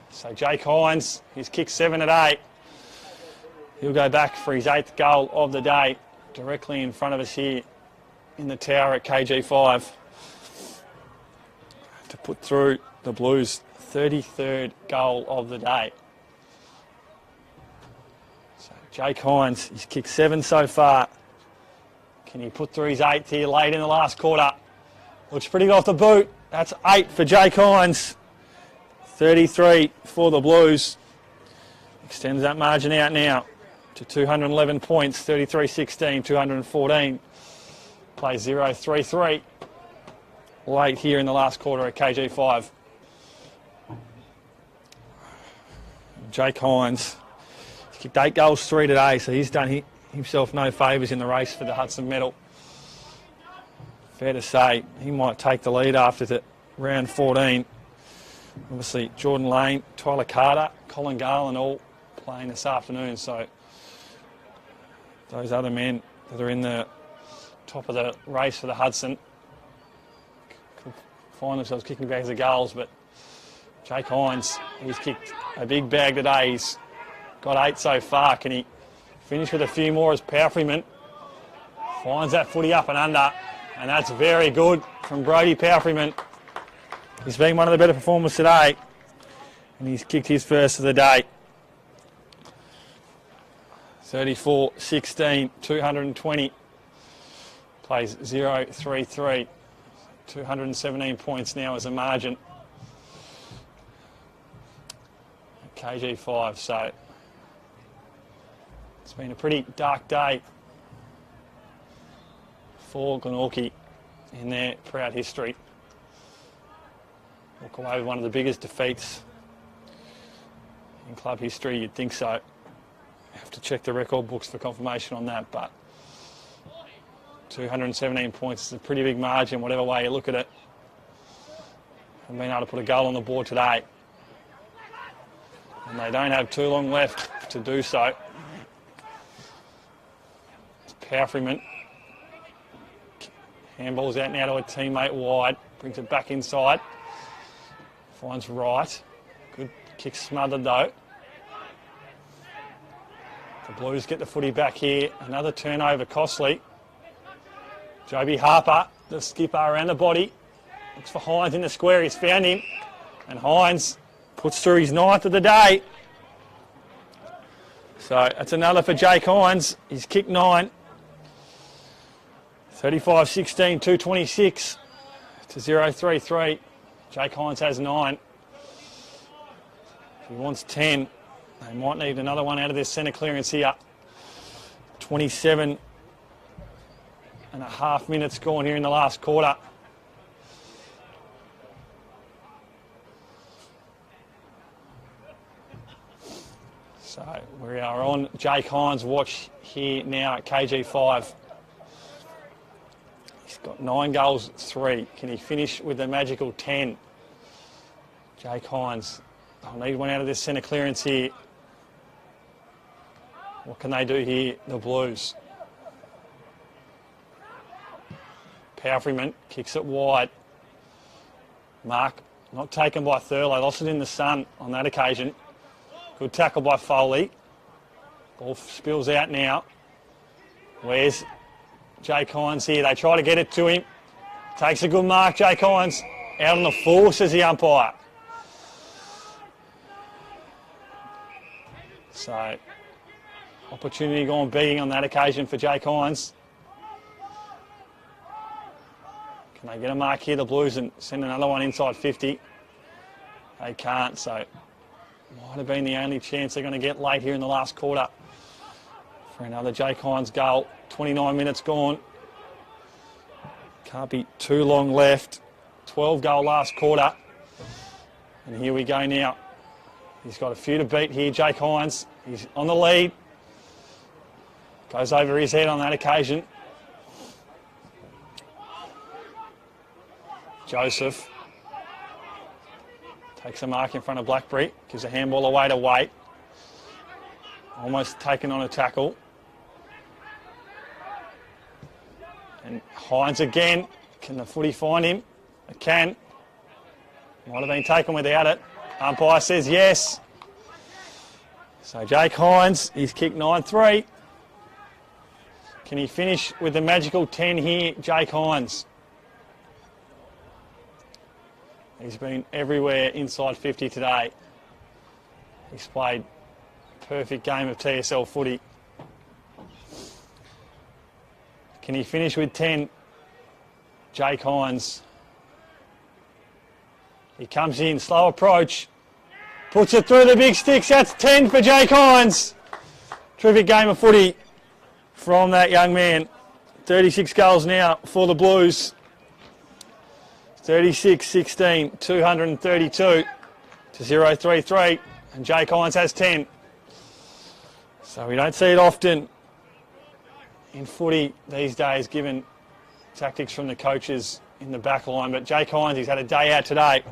So Jake Hines, he's kicked 7 at 8. He'll go back for his 8th goal of the day, directly in front of us here in the tower at KG5. To put through the Blues' 33rd goal of the day. So Jake Hines, he's kicked 7 so far. Can he put through his 8th here late in the last quarter? Looks pretty good off the boot. That's 8 for Jake Hines. 33 for the Blues. Extends that margin out now to 211 points, 33-16, 214. Plays 0-3-3. Late here in the last quarter at KG5. Jake Hines, he's kicked 8 goals, 3 today, so he's done himself no favours in the race for the Hudson medal. Fair to say, he might take the lead after the round 14. Obviously, Jordan Lane, Tyler Carter, Colin Garland all playing this afternoon, so those other men that are in the top of the race for the Hudson could find themselves kicking bags of goals, but Jake Hines, he's kicked a big bag today. He's got 8 so far. Can he finish with a few more as Power Freeman finds that footy up and under, and that's very good from Brody Power Freeman. He's been one of the better performers today, and he's kicked his first of the day. 34-16, 220. Plays 0-3-3. 217 points now as a margin. KG5, so it's been a pretty dark day for Glenorchy in their proud history. Walk away with one of the biggest defeats in club history, you'd think so. Have to check the record books for confirmation on that, but 217 points is a pretty big margin, whatever way you look at it. And being able to put a goal on the board today. And they don't have too long left to do so. Power Freeman. Handball's out now to a teammate wide. Brings it back inside. Finds right. Good kick smothered though. The Blues get the footy back here. Another turnover costly. Joby Harper, the skipper around the body. Looks for Hines in the square. He's found him. And Hines puts through his 9th of the day. So that's another for Jake Hines. He's kicked 9. 35-16, 226 to 0-3-3. Jake Hines has 9. If he wants 10, they might need another one out of their centre clearance here. 27 and a half minutes gone here in the last quarter. So we are on Jake Hines' watch here now at KG5. He's got 9 goals, 3. Can he finish with the magical 10? Jake Hines, they'll need one out of this centre clearance here. What can they do here, the Blues? Power Freeman kicks it wide. Mark Not taken by Thurlow. Lost it in the sun on that occasion. Good tackle by Foley. Ball spills out now. Where's Jake Hines here? They try to get it to him. Takes a good mark, Jake Hines. Out on the full, says the umpire. So, opportunity gone begging on that occasion for Jake Hines. Can they get a mark here, the Blues, and send another one inside 50? They can't, so might have been the only chance they're going to get late here in the last quarter for another Jake Hines goal. 29 minutes gone. Can't be too long left. 12-goal last quarter. And here we go now. He's got a few to beat here, Jake Hines. He's on the lead. Goes over his head on that occasion. Joseph takes a mark in front of Blackberry. Gives a handball away to Waite. Almost taken on a tackle. And Hines again. Can the footy find him? It can. Might have been taken without it. Umpire says yes. So Jake Hines, he's kicked 9-3. Can he finish with the magical 10 here, Jake Hines? He's been everywhere inside 50 today. He's played a perfect game of TSL footy. Can he finish with 10? Jake Hines. He comes in, slow approach. Puts it through the big sticks. That's 10 for Jake Hines. Terrific game of footy from that young man. 36 goals now for the Blues. 36-16, 232 to 0-3-3. And Jake Hines has 10. So we don't see it often in footy these days, given tactics from the coaches in the back line. But Jake Hines, he's had a day out today.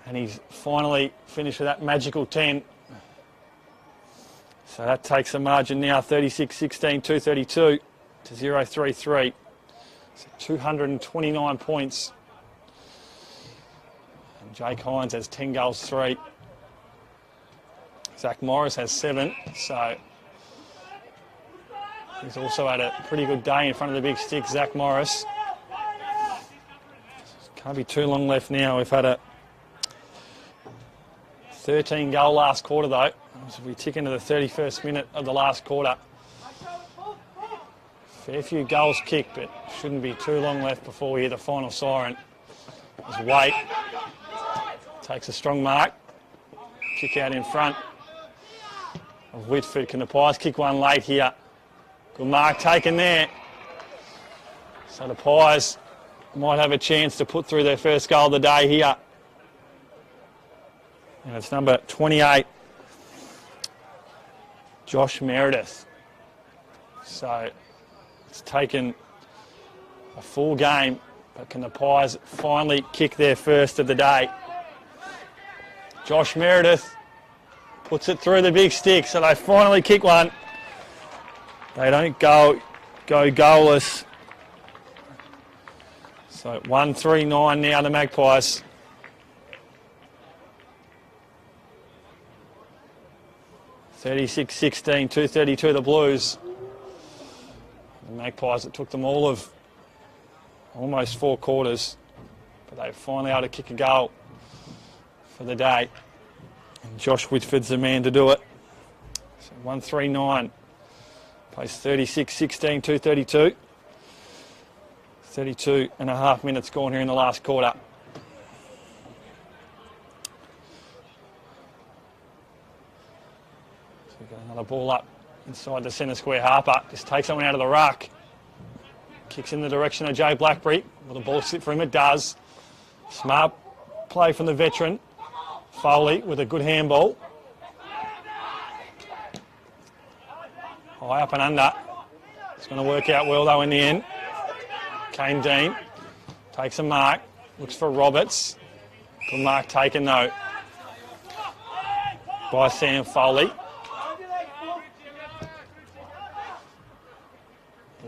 And he's finally finished with that magical 10. So that takes the margin now, 36-16, 232 to 0-3-3. So 229 points. And Jake Hines has 10 goals, 3. Zach Morris has 7. So he's also had a pretty good day in front of the big stick, Zach Morris. Can't be too long left now. We've had a 13-goal last quarter, though. As we tick into the 31st minute of the last quarter. Fair few goals kicked, but shouldn't be too long left before we hear the final siren. As Waite takes a strong mark. Kick out in front of Whitford. Can the Pies kick one late here? Good mark taken there. So the Pies might have a chance to put through their first goal of the day here. And it's number 28, Josh Meredith. So it's taken a full game, but can the Pies finally kick their first of the day? Josh Meredith puts it through the big stick, so they finally kick one. They don't go goalless. So 1-3-9 now, the Magpies. (36-16), 232 the Blues. The Magpies, it took them all of almost 4 quarters, but they finally able to kick a goal for the day. And Josh Whitford's the man to do it. So 1-3-9. Plays 36-16, 232. 32 and a half minutes gone here in the last quarter. So we've got another ball up inside the centre square. Harper just takes someone out of the ruck. Kicks in the direction of Jay Blackberry. Will the ball sit for him? It does. Smart play from the veteran. Foley with a good handball. High up and under. It's going to work out well though in the end. Kane Dean takes a mark. Looks for Roberts. Good mark taken though by Sam Foley.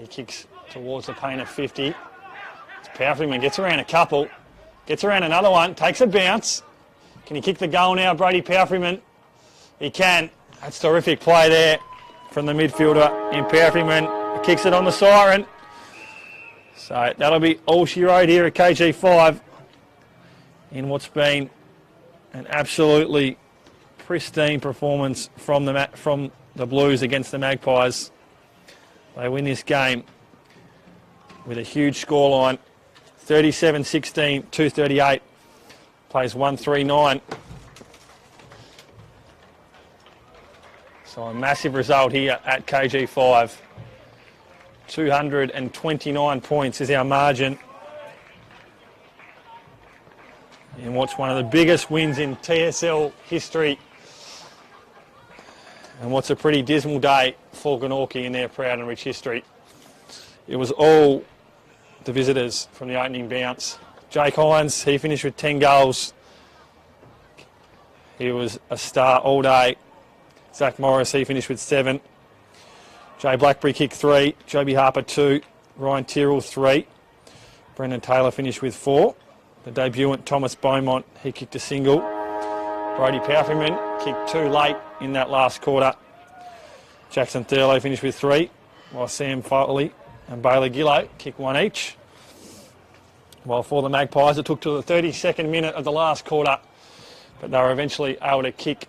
He kicks towards the paint of 50. It's powerful and gets around a couple. Gets around another one, takes a bounce. Can he kick the goal now, Brady Powerfreeman? He can. That's terrific play there from the midfielder in Powerfreeman. Kicks it on the siren. So that'll be all she wrote here at KG5 in what's been an absolutely pristine performance from the Blues against the Magpies. They win this game with a huge scoreline, 37-16, 238, plays 139. So a massive result here at KG5. 229 points is our margin in what's one of the biggest wins in TSL history, and what's a pretty dismal day for Glenorchy in their proud and rich history. It was all the visitors from the opening bounce. Jake Hines, he finished with 10 goals. He was a star all day. Zach Morris, he finished with 7. Jay Blackberry kicked 3, Joby Harper 2, Ryan Tyrrell 3. Brendan Taylor finished with 4. The debutant Thomas Beaumont, he kicked a single. Brody Powerfreeman kicked 2 late in that last quarter. Jackson Thurlow finished with 3, while Sam Foley and Bailey Gillow kicked 1 each. While for the Magpies, it took to the 32nd minute of the last quarter, but they were eventually able to kick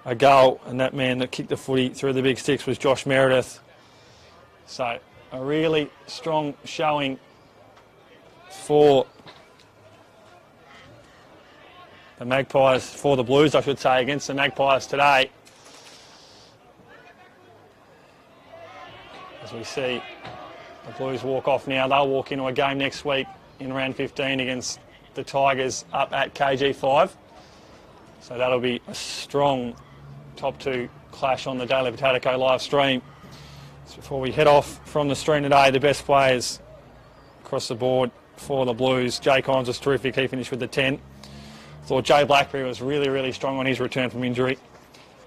a goal, and that man that kicked the footy through the big sticks was Josh Meredith. So a really strong showing for the Magpies, for the Blues I should say, against the Magpies today. As we see the Blues walk off now, they'll walk into a game next week in round 15 against the Tigers up at KG5. So that'll be a strong top 2 clash on the Daily Potato Co live stream. So before we head off from the stream today, the best players across the board for the Blues. Jake Hines was terrific, he finished with the 10. Thought Jay Blackberry was really, really strong on his return from injury.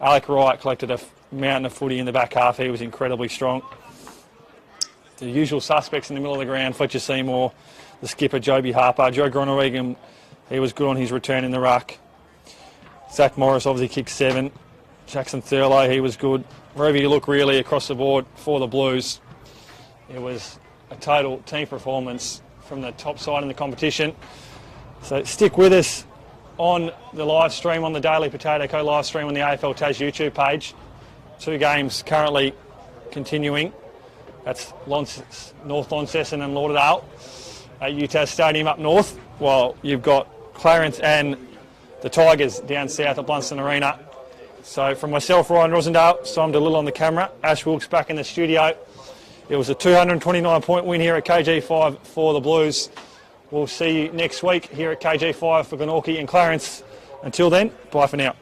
Alec Wright collected a mountain of footy in the back half, he was incredibly strong. The usual suspects in the middle of the ground, Fletcher Seymour, the skipper Joby Harper, Joe Groenewegen, he was good on his return in the ruck. Zach Morris obviously kicked 7. Jackson Thurlow, he was good. Wherever you look really across the board for the Blues, it was a total team performance from the top side in the competition. So stick with us on the live stream, on the Daily Potato Co live stream on the AFL Tas YouTube page. 2 games currently continuing. That's North Launceston and Lauderdale at UTAS Stadium up north, while you've got Clarence and the Tigers down south at Blunston Arena. So from myself, Ryan Rosendale, Simon DeLille on the camera, Ash Wilkes back in the studio. It was a 229-point win here at KG5 for the Blues. We'll see you next week here at KG5 for Glenorchy and Clarence. Until then, bye for now.